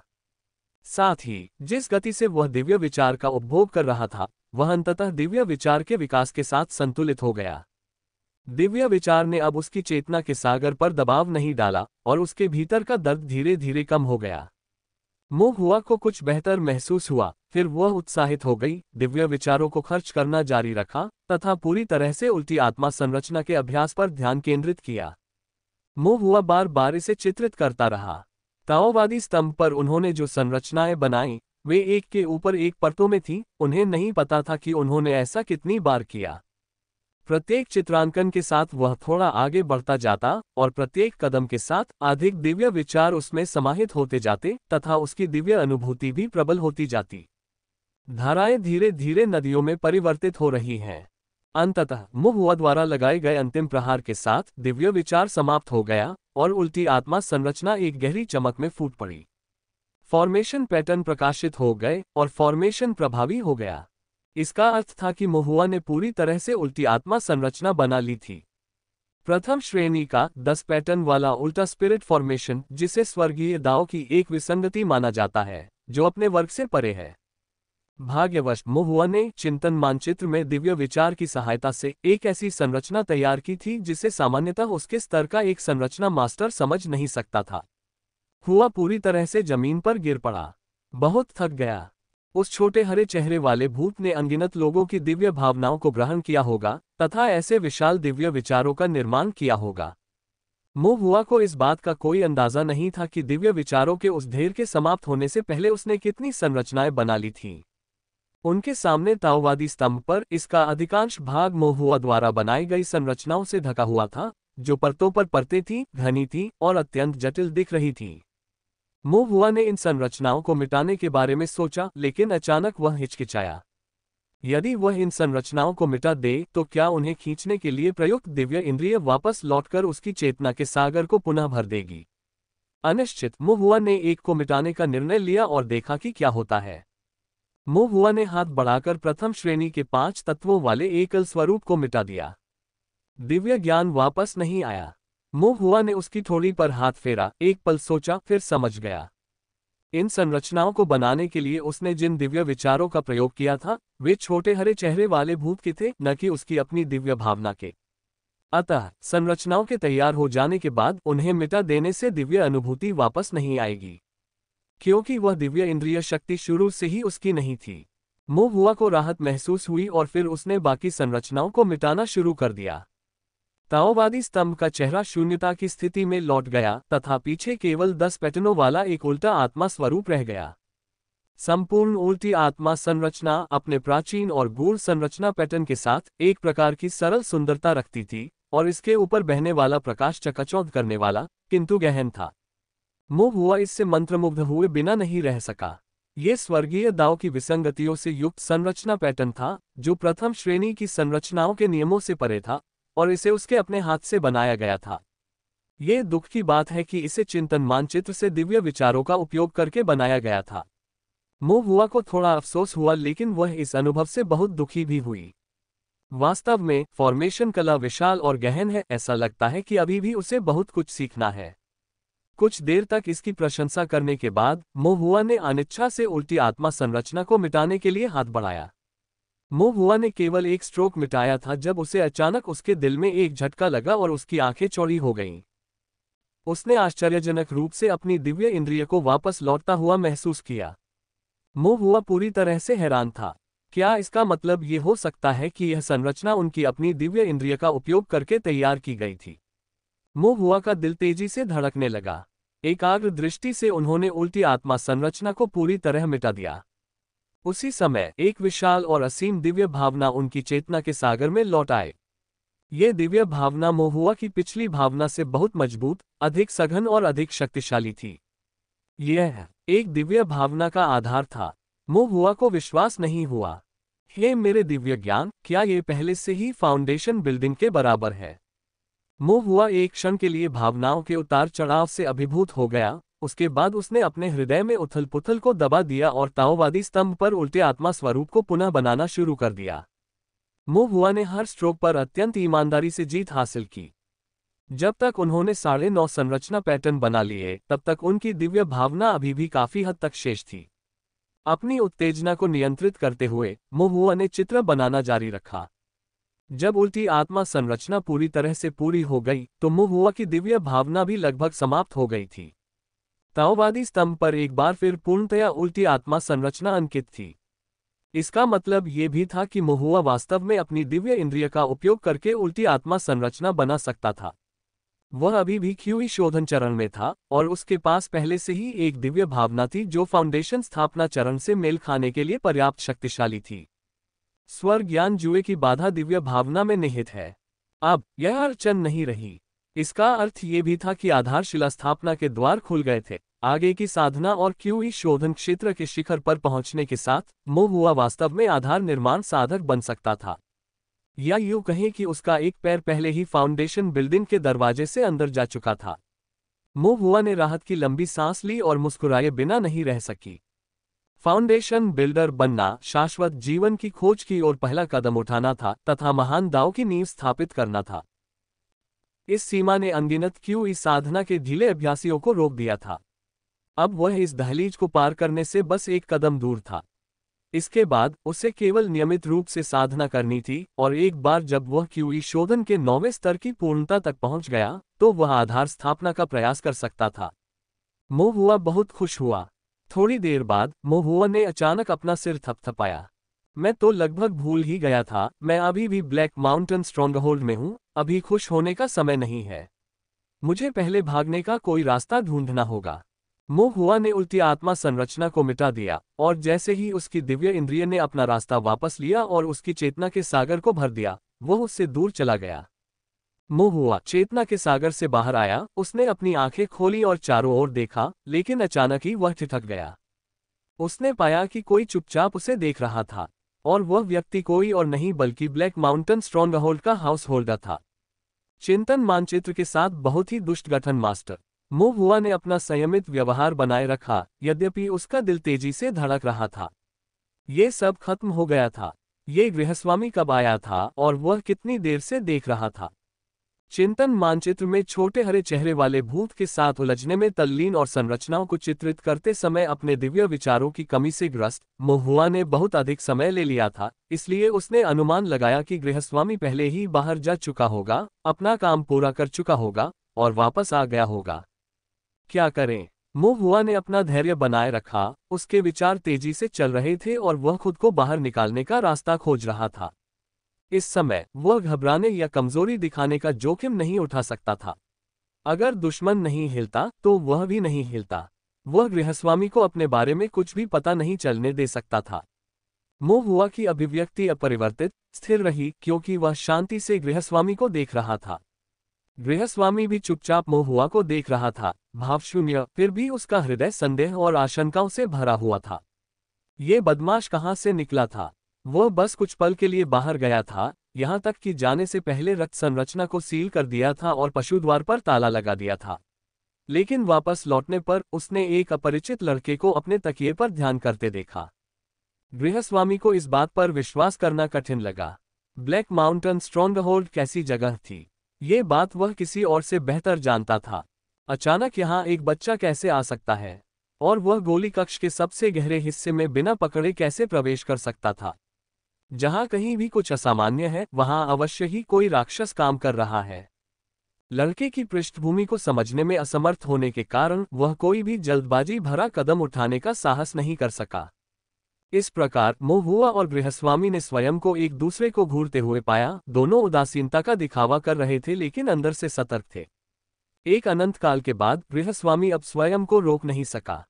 साथ ही जिस गति से वह दिव्य विचार का उपभोग कर रहा था, वह अंततः दिव्य विचार के विकास के साथ संतुलित हो गया। दिव्य विचार ने अब उसकी चेतना के सागर पर दबाव नहीं डाला और उसके भीतर का दर्द धीरे धीरे कम हो गया। मो हुआ को कुछ बेहतर महसूस हुआ, फिर वह उत्साहित हो गई, दिव्य विचारों को खर्च करना जारी रखा तथा पूरी तरह से उल्टी आत्मा संरचना के अभ्यास पर ध्यान केंद्रित किया। मो हुआ बार बार इसे चित्रित करता रहा। ताओवादी स्तंभ पर उन्होंने जो संरचनाएं बनाईं, वे एक के ऊपर एक परतों में थीं। उन्हें नहीं पता था कि उन्होंने ऐसा कितनी बार किया। प्रत्येक चित्रांकन के साथ वह थोड़ा आगे बढ़ता जाता और प्रत्येक कदम के साथ अधिक दिव्य विचार उसमें समाहित होते जाते तथा उसकी दिव्य अनुभूति भी प्रबल होती जाती। धाराएं धीरे धीरे नदियों में परिवर्तित हो रही हैं। अंततः मो हुआ द्वारा लगाए गए अंतिम प्रहार के साथ दिव्य विचार समाप्त हो गया और उल्टी आत्मा संरचना एक गहरी चमक में फूट पड़ी। फॉर्मेशन पैटर्न प्रकाशित हो गए और फॉर्मेशन प्रभावी हो गया। इसका अर्थ था कि महुआ ने पूरी तरह से उल्टी आत्मा संरचना बना ली थी। प्रथम श्रेणी का 10 पैटर्न वाला उल्टा स्पिरिट फॉर्मेशन, जिसे स्वर्गीय दाओ की एक विसंगति माना जाता है, जो अपने वर्ग से परे है। भाग्यवश महुआ ने चिंतन मानचित्र में दिव्य विचार की सहायता से एक ऐसी संरचना तैयार की थी जिसे सामान्यतः उसके स्तर का एक संरचना मास्टर समझ नहीं सकता था। हुआ पूरी तरह से जमीन पर गिर पड़ा, बहुत थक गया। उस छोटे हरे चेहरे वाले भूत ने अनगिनत लोगों की दिव्य भावनाओं को ग्रहण किया होगा तथा ऐसे विशाल दिव्य विचारों का निर्माण किया होगा। महुआ को इस बात का कोई अंदाजा नहीं था कि दिव्य विचारों के उस ढेर के समाप्त होने से पहले उसने कितनी संरचनाएं बना ली थीं। उनके सामने ताओवादी स्तंभ पर इसका अधिकांश भाग महुआ द्वारा बनाई गई संरचनाओं से ढका हुआ था, जो परतों पर परतें थीं, घनी थीं और अत्यंत जटिल दिख रही थीं। महुआ ने इन संरचनाओं को मिटाने के बारे में सोचा, लेकिन अचानक वह हिचकिचाया। यदि वह इन संरचनाओं को मिटा दे तो क्या उन्हें खींचने के लिए प्रयुक्त दिव्य इंद्रिय वापस लौटकर उसकी चेतना के सागर को पुनः भर देगी? अनिश्चित, महुआ ने एक को मिटाने का निर्णय लिया और देखा कि क्या होता है। महुआ ने हाथ बढ़ाकर प्रथम श्रेणी के 5 तत्वों वाले एकल स्वरूप को मिटा दिया। दिव्य ज्ञान वापस नहीं आया। महुआ ने उसकी ठोड़ी पर हाथ फेरा, एक पल सोचा, फिर समझ गया। इन संरचनाओं को बनाने के लिए उसने जिन दिव्य विचारों का प्रयोग किया था, वे छोटे हरे चेहरे वाले भूत के थे, न कि उसकी अपनी दिव्य भावना के। अतः संरचनाओं के तैयार हो जाने के बाद उन्हें मिटा देने से दिव्य अनुभूति वापस नहीं आएगी, क्योंकि वह दिव्य इंद्रिय शक्ति शुरू से ही उसकी नहीं थी। महुआ को राहत महसूस हुई और फिर उसने बाकी संरचनाओं को मिटाना शुरू कर दिया। ताओवादी स्तंभ का चेहरा शून्यता की स्थिति में लौट गया तथा पीछे केवल 10 पैटर्नों वाला एक उल्टा आत्मा स्वरूप रह गया। संपूर्ण उल्टी आत्मा संरचना अपने प्राचीन और गूढ़ संरचना पैटर्न के साथ एक प्रकार की सरल सुंदरता रखती थी और इसके ऊपर बहने वाला प्रकाश चकाचौंध करने वाला, किंतु गहन था। महुआ इससे मंत्रमुग्ध हुए बिना नहीं रह सका। ये स्वर्गीय दाओ की विसंगतियों से युक्त संरचना पैटर्न था, जो प्रथम श्रेणी की संरचनाओं के नियमों से परे था और इसे उसके अपने हाथ से बनाया गया था। ये दुख की बात है कि इसे चिंतन मानचित्र से दिव्य विचारों का उपयोग करके बनाया गया था। महुआ को थोड़ा अफसोस हुआ, लेकिन वह इस अनुभव से बहुत दुखी भी हुई। वास्तव में फॉर्मेशन कला विशाल और गहन है, ऐसा लगता है कि अभी भी उसे बहुत कुछ सीखना है। कुछ देर तक इसकी प्रशंसा करने के बाद महुआ ने अनिच्छा से उल्टी आत्मा संरचना को मिटाने के लिए हाथ बढ़ाया। महुआ ने केवल एक स्ट्रोक मिटाया था जब उसे अचानक उसके दिल में एक झटका लगा और उसकी आंखें चौड़ी हो गईं। उसने आश्चर्यजनक रूप से अपनी दिव्य इंद्रिय को वापस लौटता हुआ महसूस किया। महुआ पूरी तरह से हैरान था। क्या इसका मतलब ये हो सकता है कि यह संरचना उनकी अपनी दिव्य इंद्रिय का उपयोग करके तैयार की गई थी? महुआ का दिल तेजी से धड़कने लगा। एकाग्र दृष्टि से उन्होंने उल्टी आत्मा संरचना को पूरी तरह मिटा दिया। उसी समय एक विशाल और असीम दिव्य भावना उनकी चेतना के सागर में लौट आए। ये दिव्य भावना महुआ की पिछली भावना से बहुत मजबूत, अधिक सघन और अधिक शक्तिशाली थी। यह एक दिव्य भावना का आधार था। महुआ को विश्वास नहीं हुआ। हे मेरे दिव्य ज्ञान, क्या ये पहले से ही फाउंडेशन बिल्डिंग के बराबर है? महुआ एक क्षण के लिए भावनाओं के उतार चढ़ाव से अभिभूत हो गया। उसके बाद उसने अपने हृदय में उथल पुथल को दबा दिया और ताओवादी स्तंभ पर उल्टे आत्मा स्वरूप को पुनः बनाना शुरू कर दिया। महुआ ने हर स्ट्रोक पर अत्यंत ईमानदारी से जीत हासिल की। जब तक उन्होंने 9.5 संरचना पैटर्न बना लिए, तब तक उनकी दिव्य भावना अभी भी काफी हद तक शेष थी। अपनी उत्तेजना को नियंत्रित करते हुए महुआ ने चित्र बनाना जारी रखा। जब उल्टी आत्मा संरचना पूरी तरह से पूरी हो गई तो महुआ की दिव्य भावना भी लगभग समाप्त हो गई थी। ताओवादी स्तंभ पर एक बार फिर पूर्णतया उल्टी आत्मा संरचना अंकित थी। इसका मतलब ये भी था कि महुआ वास्तव में अपनी दिव्य इंद्रिय का उपयोग करके उल्टी आत्मा संरचना बना सकता था। वह अभी भी क्यूई शोधन चरण में था और उसके पास पहले से ही एक दिव्य भावना थी जो फाउंडेशन स्थापना चरण से मेल खाने के लिए पर्याप्त शक्तिशाली थी। स्वर ज्ञान जुए की बाधा दिव्य भावना में निहित है। अब यह अड़चन नहीं रही। इसका अर्थ ये भी था कि आधारशिला स्थापना के द्वार खुल गए थे। आगे की साधना और क्यूई शोधन क्षेत्र के शिखर पर पहुंचने के साथ महुआ वास्तव में आधार निर्माण साधक बन सकता था, या यूं कहें कि उसका एक पैर पहले ही फाउंडेशन बिल्डिंग के दरवाजे से अंदर जा चुका था। महुआ ने राहत की लंबी सांस ली और मुस्कुराए बिना नहीं रह सकी। फाउंडेशन बिल्डर बनना शाश्वत जीवन की खोज की ओर पहला कदम उठाना था तथा महान दाव की नींव स्थापित करना था। इस सीमा ने अनगिनत क्यूई साधना के ढीले अभ्यासियों को रोक दिया था। अब वह इस दहलीज को पार करने से बस एक कदम दूर था। इसके बाद उसे केवल नियमित रूप से साधना करनी थी और एक बार जब वह क्यूई शोधन के 9वें स्तर की पूर्णता तक पहुंच गया तो वह आधार स्थापना का प्रयास कर सकता था। मोहुआ बहुत खुश हुआ। थोड़ी देर बाद मोहुआ ने अचानक अपना सिर थपथपाया। मैं तो लगभग भूल ही गया था, मैं अभी भी ब्लैक माउंटेन स्ट्रॉन्गहोल्ड में हूँ। अभी खुश होने का समय नहीं है। मुझे पहले भागने का कोई रास्ता ढूंढना होगा। मोहुआ ने उल्टी आत्मा संरचना को मिटा दिया और जैसे ही उसकी दिव्य इंद्रिय ने अपना रास्ता वापस लिया और उसकी चेतना के सागर को भर दिया, वह उससे दूर चला गया। मोहुआ चेतना के सागर से बाहर आया, उसने अपनी आंखें खोली और चारों ओर देखा, लेकिन अचानक ही वह ठिठक गया। उसने पाया कि कोई चुपचाप उसे देख रहा था और वह व्यक्ति कोई और नहीं बल्कि ब्लैक माउंटेन स्ट्रॉन्गहोल्ड का हाउस होल्डर था। चिंतन मानचित्र के साथ बहुत ही दुष्ट गठन मास्टर। मोहुआ ने अपना संयमित व्यवहार बनाए रखा, यद्यपि उसका दिल तेजी से धड़क रहा था। ये सब खत्म हो गया था। ये गृहस्वामी कब आया था और वह कितनी देर से देख रहा था। चिंतन मानचित्र में छोटे हरे चेहरे वाले भूत के साथ उलझने में तल्लीन और संरचनाओं को चित्रित करते समय अपने दिव्य विचारों की कमी से ग्रस्त मोहुआ ने बहुत अधिक समय ले लिया था, इसलिए उसने अनुमान लगाया कि गृहस्वामी पहले ही बाहर जा चुका होगा, अपना काम पूरा कर चुका होगा और वापस आ गया होगा। क्या करें? मोहुआ ने अपना धैर्य बनाए रखा। उसके विचार तेजी से चल रहे थे और वह खुद को बाहर निकालने का रास्ता खोज रहा था। इस समय वह घबराने या कमजोरी दिखाने का जोखिम नहीं उठा सकता था। अगर दुश्मन नहीं हिलता तो वह भी नहीं हिलता। वह गृहस्वामी को अपने बारे में कुछ भी पता नहीं चलने दे सकता था। मोहुआ की अभिव्यक्ति अपरिवर्तित स्थिर रही क्योंकि वह शांति से गृहस्वामी को देख रहा था। गृहस्वामी भी चुपचाप मोहुआ को देख रहा था, भावशून्य, फिर भी उसका हृदय संदेह और आशंकाओं से भरा हुआ था। ये बदमाश कहाँ से निकला था? वह बस कुछ पल के लिए बाहर गया था, यहाँ तक कि जाने से पहले रक्त संरचना को सील कर दिया था और पशुद्वार पर ताला लगा दिया था। लेकिन वापस लौटने पर उसने एक अपरिचित लड़के को अपने तकिए पर ध्यान करते देखा। गृहस्वामी को इस बात पर विश्वास करना कठिन लगा। ब्लैक माउंटेन स्ट्रॉन्गहोल्ड कैसी जगह थी, ये बात वह किसी और से बेहतर जानता था। अचानक यहाँ एक बच्चा कैसे आ सकता है और वह गोली कक्ष के सबसे गहरे हिस्से में बिना पकड़े कैसे प्रवेश कर सकता था? जहाँ कहीं भी कुछ असामान्य है, वहाँ अवश्य ही कोई राक्षस काम कर रहा है। लड़के की पृष्ठभूमि को समझने में असमर्थ होने के कारण वह कोई भी जल्दबाजी भरा कदम उठाने का साहस नहीं कर सका। इस प्रकार मोहुआ और गृहस्वामी ने स्वयं को एक दूसरे को घूरते हुए पाया। दोनों उदासीनता का दिखावा कर रहे थे लेकिन अंदर से सतर्क थे। एक अनंत काल के बाद गृहस्वामी अब स्वयं को रोक नहीं सका।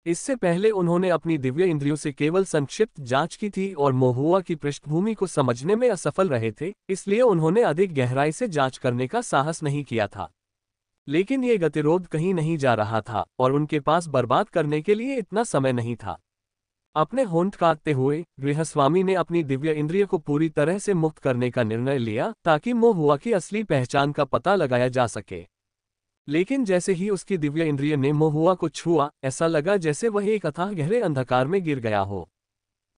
इससे पहले उन्होंने अपनी दिव्य इंद्रियों से केवल संक्षिप्त जांच की थी और मोहुआ की पृष्ठभूमि को समझने में असफल रहे थे, इसलिए उन्होंने अधिक गहराई से जांच करने का साहस नहीं किया था। लेकिन ये गतिरोध कहीं नहीं जा रहा था और उनके पास बर्बाद करने के लिए इतना समय नहीं था। अपने होंठ काटते हुए गृहस्वामी ने अपनी दिव्य इंद्रिय को पूरी तरह से मुक्त करने का निर्णय लिया ताकि मोहुआ की असली पहचान का पता लगाया जा सके। लेकिन जैसे ही उसकी दिव्य इंद्रिय ने मोहुआ को छुआ, ऐसा लगा जैसे वह एक अथाह गहरे अंधकार में गिर गया हो।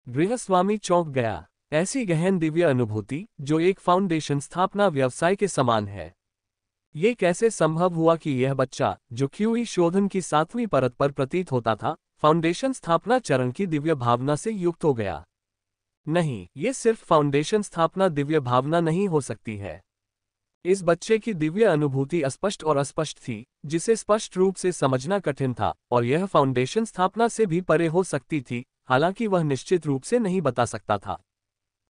गृहस्वामी चौंक गया। ऐसी गहन दिव्य अनुभूति जो एक फाउंडेशन स्थापना व्यवसाय के समान है। ये कैसे संभव हुआ कि यह बच्चा, जो क्यूई शोधन की 7वीं परत पर प्रतीत होता था, फाउंडेशन स्थापना चरण की दिव्य भावना से युक्त हो गया? नहीं, ये सिर्फ फाउंडेशन स्थापना दिव्य भावना नहीं हो सकती है। इस बच्चे की दिव्य अनुभूति अस्पष्ट और अस्पष्ट थी, जिसे स्पष्ट रूप से समझना कठिन था, और यह फाउंडेशन स्थापना से भी परे हो सकती थी, हालांकि वह निश्चित रूप से नहीं बता सकता था।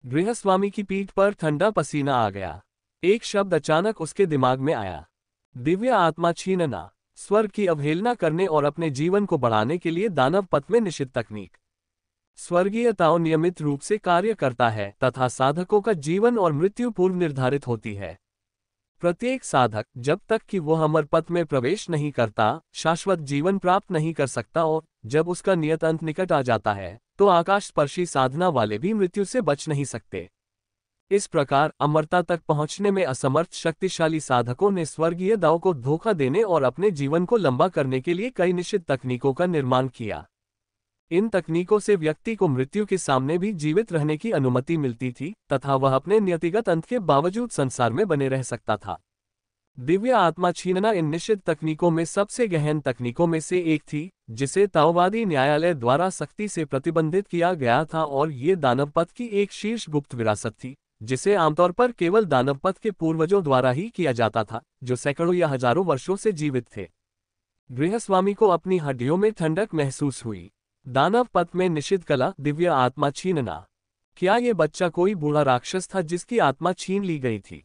गृहस्वामी की पीठ पर ठंडा पसीना आ गया। एक शब्द अचानक उसके दिमाग में आया, दिव्य आत्मा छीनना, स्वर्ग की अवहेलना करने और अपने जीवन को बढ़ाने के लिए दानव पथ में निषिद्ध तकनीक। स्वर्गीयताओं नियमित रूप से कार्य करता है तथा साधकों का जीवन और मृत्यु पूर्व निर्धारित होती है। प्रत्येक साधक जब तक कि वह अमर पथ में प्रवेश नहीं करता, शाश्वत जीवन प्राप्त नहीं कर सकता और जब उसका नियत अंत निकट आ जाता है, तो आकाश स्पर्शी साधना वाले भी मृत्यु से बच नहीं सकते। इस प्रकार अमरता तक पहुंचने में असमर्थ शक्तिशाली साधकों ने स्वर्गीय दाव को धोखा देने और अपने जीवन को लंबा करने के लिए कई निश्चित तकनीकों का निर्माण किया। इन तकनीकों से व्यक्ति को मृत्यु के सामने भी जीवित रहने की अनुमति मिलती थी तथा वह अपने नियतिगत अंत के बावजूद संसार में बने रह सकता था। दिव्य आत्मा छीनना इन निषिद्ध तकनीकों में सबसे गहन तकनीकों में से एक थी, जिसे ताओवादी न्यायालय द्वारा सख्ती से प्रतिबंधित किया गया था, और ये दानव पथ की एक शीर्ष गुप्त विरासत थी, जिसे आमतौर पर केवल दानव पथ के पूर्वजों द्वारा ही किया जाता था, जो सैकड़ों या हजारों वर्षों से जीवित थे। गृहस्वामी को अपनी हड्डियों में ठंडक महसूस हुई। दानव पथ में निषिद्ध कला, दिव्य आत्मा छीनना। क्या ये बच्चा कोई बूढ़ा राक्षस था जिसकी आत्मा छीन ली गई थी?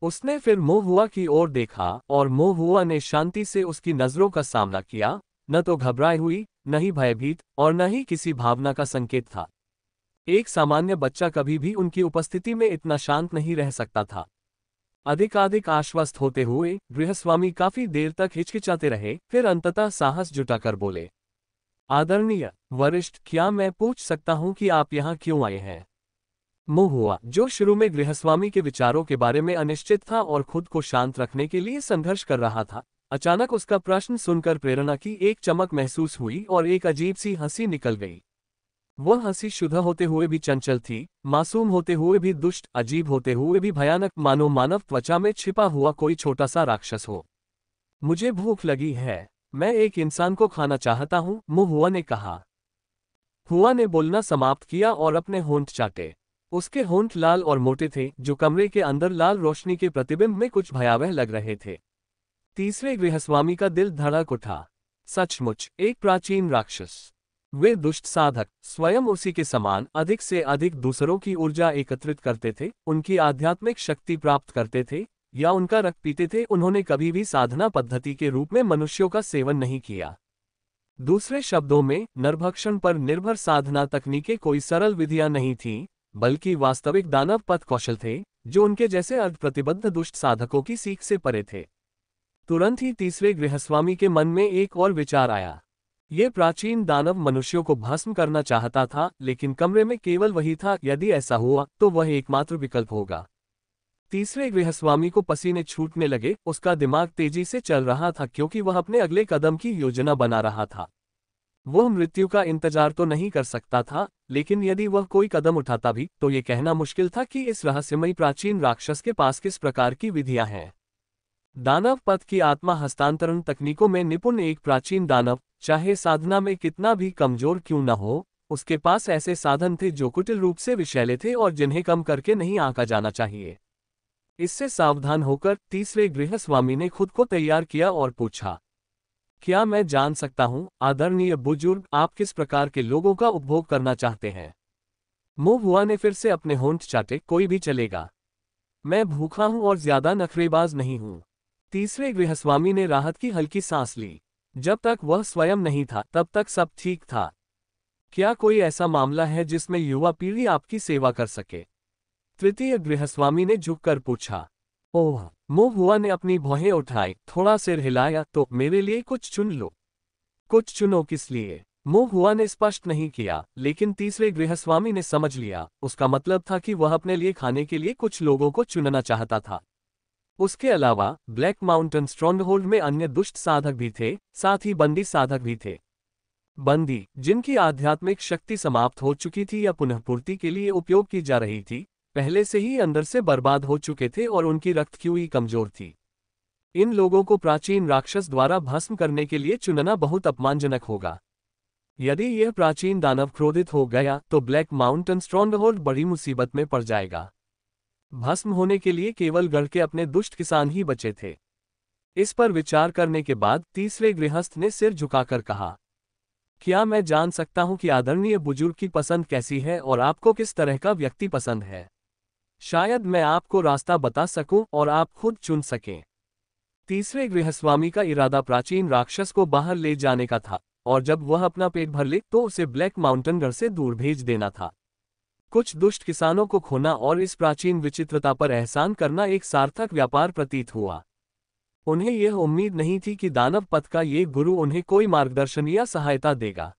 उसने फिर मोहुआ की ओर देखा और मोहुआ ने शांति से उसकी नजरों का सामना किया, न तो घबराई हुई, न ही भयभीत, और न ही किसी भावना का संकेत था। एक सामान्य बच्चा कभी भी उनकी उपस्थिति में इतना शांत नहीं रह सकता था। अधिकाधिक आश्वस्त होते हुए गृहस्वामी काफी देर तक हिचकिचाते रहे, फिर अंततः साहस जुटाकर बोले, आदरणीय वरिष्ठ, क्या मैं पूछ सकता हूं कि आप यहाँ क्यों आए हैं? मोहुआ, जो शुरू में गृहस्वामी के विचारों के बारे में अनिश्चित था और खुद को शांत रखने के लिए संघर्ष कर रहा था, अचानक उसका प्रश्न सुनकर प्रेरणा की एक चमक महसूस हुई और एक अजीब सी हंसी निकल गई। वह हंसी शुद्ध होते हुए भी चंचल थी, मासूम होते हुए भी दुष्ट, अजीब होते हुए भी भयानक, मानो मानव त्वचा में छिपा हुआ कोई छोटा सा राक्षस हो। मुझे भूख लगी है, मैं एक इंसान को खाना चाहता हूं, मोहुआ ने कहा। हुआ ने बोलना समाप्त किया और अपने होंठ चाटे। उसके होंठ लाल और मोटे थे, जो कमरे के अंदर लाल रोशनी के प्रतिबिंब में कुछ भयावह लग रहे थे। तीसरे गृहस्वामी का दिल धड़क उठा। सचमुच एक प्राचीन राक्षस। वे दुष्ट साधक, स्वयं उसी के समान अधिक से अधिक दूसरों की ऊर्जा एकत्रित करते थे, उनकी आध्यात्मिक शक्ति प्राप्त करते थे या उनका रक्त पीते थे। उन्होंने कभी भी साधना पद्धति के रूप में मनुष्यों का सेवन नहीं किया। दूसरे शब्दों में, नरभक्षण पर निर्भर साधना तकनीकें कोई सरल विधियां नहीं थीं, बल्कि वास्तविक दानव पथ कौशल थे, जो उनके जैसे अर्धप्रतिबद्ध दुष्ट साधकों की सीख से परे थे। तुरंत ही तीसरे गृहस्वामी के मन में एक और विचार आया। ये प्राचीन दानव मनुष्यों को भस्म करना चाहता था, लेकिन कमरे में केवल वही था। यदि ऐसा हुआ तो वह एकमात्र विकल्प होगा। तीसरे गृहस्वामी को पसीने छूटने लगे, उसका दिमाग तेजी से चल रहा था क्योंकि वह अपने अगले कदम की योजना बना रहा था। वह मृत्यु का इंतजार तो नहीं कर सकता था, लेकिन यदि वह कोई कदम उठाता भी, तो ये कहना मुश्किल था कि इस रहस्यमयी प्राचीन राक्षस के पास किस प्रकार की विधियां हैं। दानव पथ की आत्मा हस्तांतरण तकनीकों में निपुण एक प्राचीन दानव, चाहे साधना में कितना भी कमजोर क्यों न हो, उसके पास ऐसे साधन थे जो कुटिल रूप से विषैले थे और जिन्हें कम करके नहीं आंका जाना चाहिए। इससे सावधान होकर तीसरे गृहस्वामी ने खुद को तैयार किया और पूछा, क्या मैं जान सकता हूं, आदरणीय बुजुर्ग, आप किस प्रकार के लोगों का उपभोग करना चाहते हैं? मोहुआ ने फिर से अपने होंठ चाटे। कोई भी चलेगा, मैं भूखा हूं और ज्यादा नखरेबाज नहीं हूं। तीसरे गृहस्वामी ने राहत की हल्की सांस ली। जब तक वह स्वयं नहीं था तब तक सब ठीक था। क्या कोई ऐसा मामला है जिसमें युवा पीढ़ी आपकी सेवा कर सके? तृतीय गृहस्वामी ने झुककर पूछा। ओह, मोहुआ ने अपनी भौहें उठाई, थोड़ा सिर हिलाया। तो मेरे लिए कुछ चुन लो। कुछ चुनो किस लिए? मोहुआ ने स्पष्ट नहीं किया, लेकिन तीसरे गृहस्वामी ने समझ लिया। उसका मतलब था कि वह अपने लिए खाने के लिए कुछ लोगों को चुनना चाहता था। उसके अलावा ब्लैक माउंटेन स्ट्रॉन्गहोल्ड में अन्य दुष्ट साधक भी थे, साथ ही बंदी साधक भी थे। बंदी, जिनकी आध्यात्मिक शक्ति समाप्त हो चुकी थी या पुनःपूर्ति के लिए उपयोग की जा रही थी, पहले से ही अंदर से बर्बाद हो चुके थे और उनकी रक्तक्यूई कमजोर थी। इन लोगों को प्राचीन राक्षस द्वारा भस्म करने के लिए चुनना बहुत अपमानजनक होगा। यदि यह प्राचीन दानव क्रोधित हो गया तो ब्लैक माउंटेन स्ट्रॉन्गहोल्ड बड़ी मुसीबत में पड़ जाएगा। भस्म होने के लिए केवल गढ़ के अपने दुष्ट किसान ही बचे थे। इस पर विचार करने के बाद तीसरे गृहस्थ ने सिर झुकाकर कहा, क्या मैं जान सकता हूं कि आदरणीय बुजुर्ग की पसंद कैसी है और आपको किस तरह का व्यक्ति पसंद है? शायद मैं आपको रास्ता बता सकूं और आप खुद चुन सकें। तीसरे गृहस्वामी का इरादा प्राचीन राक्षस को बाहर ले जाने का था, और जब वह अपना पेट भर ले तो उसे ब्लैक माउंटेन गढ़ से दूर भेज देना था। कुछ दुष्ट किसानों को खोना और इस प्राचीन विचित्रता पर एहसान करना एक सार्थक व्यापार प्रतीत हुआ। उन्हें यह उम्मीद नहीं थी कि दानव पथ का ये गुरु उन्हें कोई मार्गदर्शन या सहायता देगा।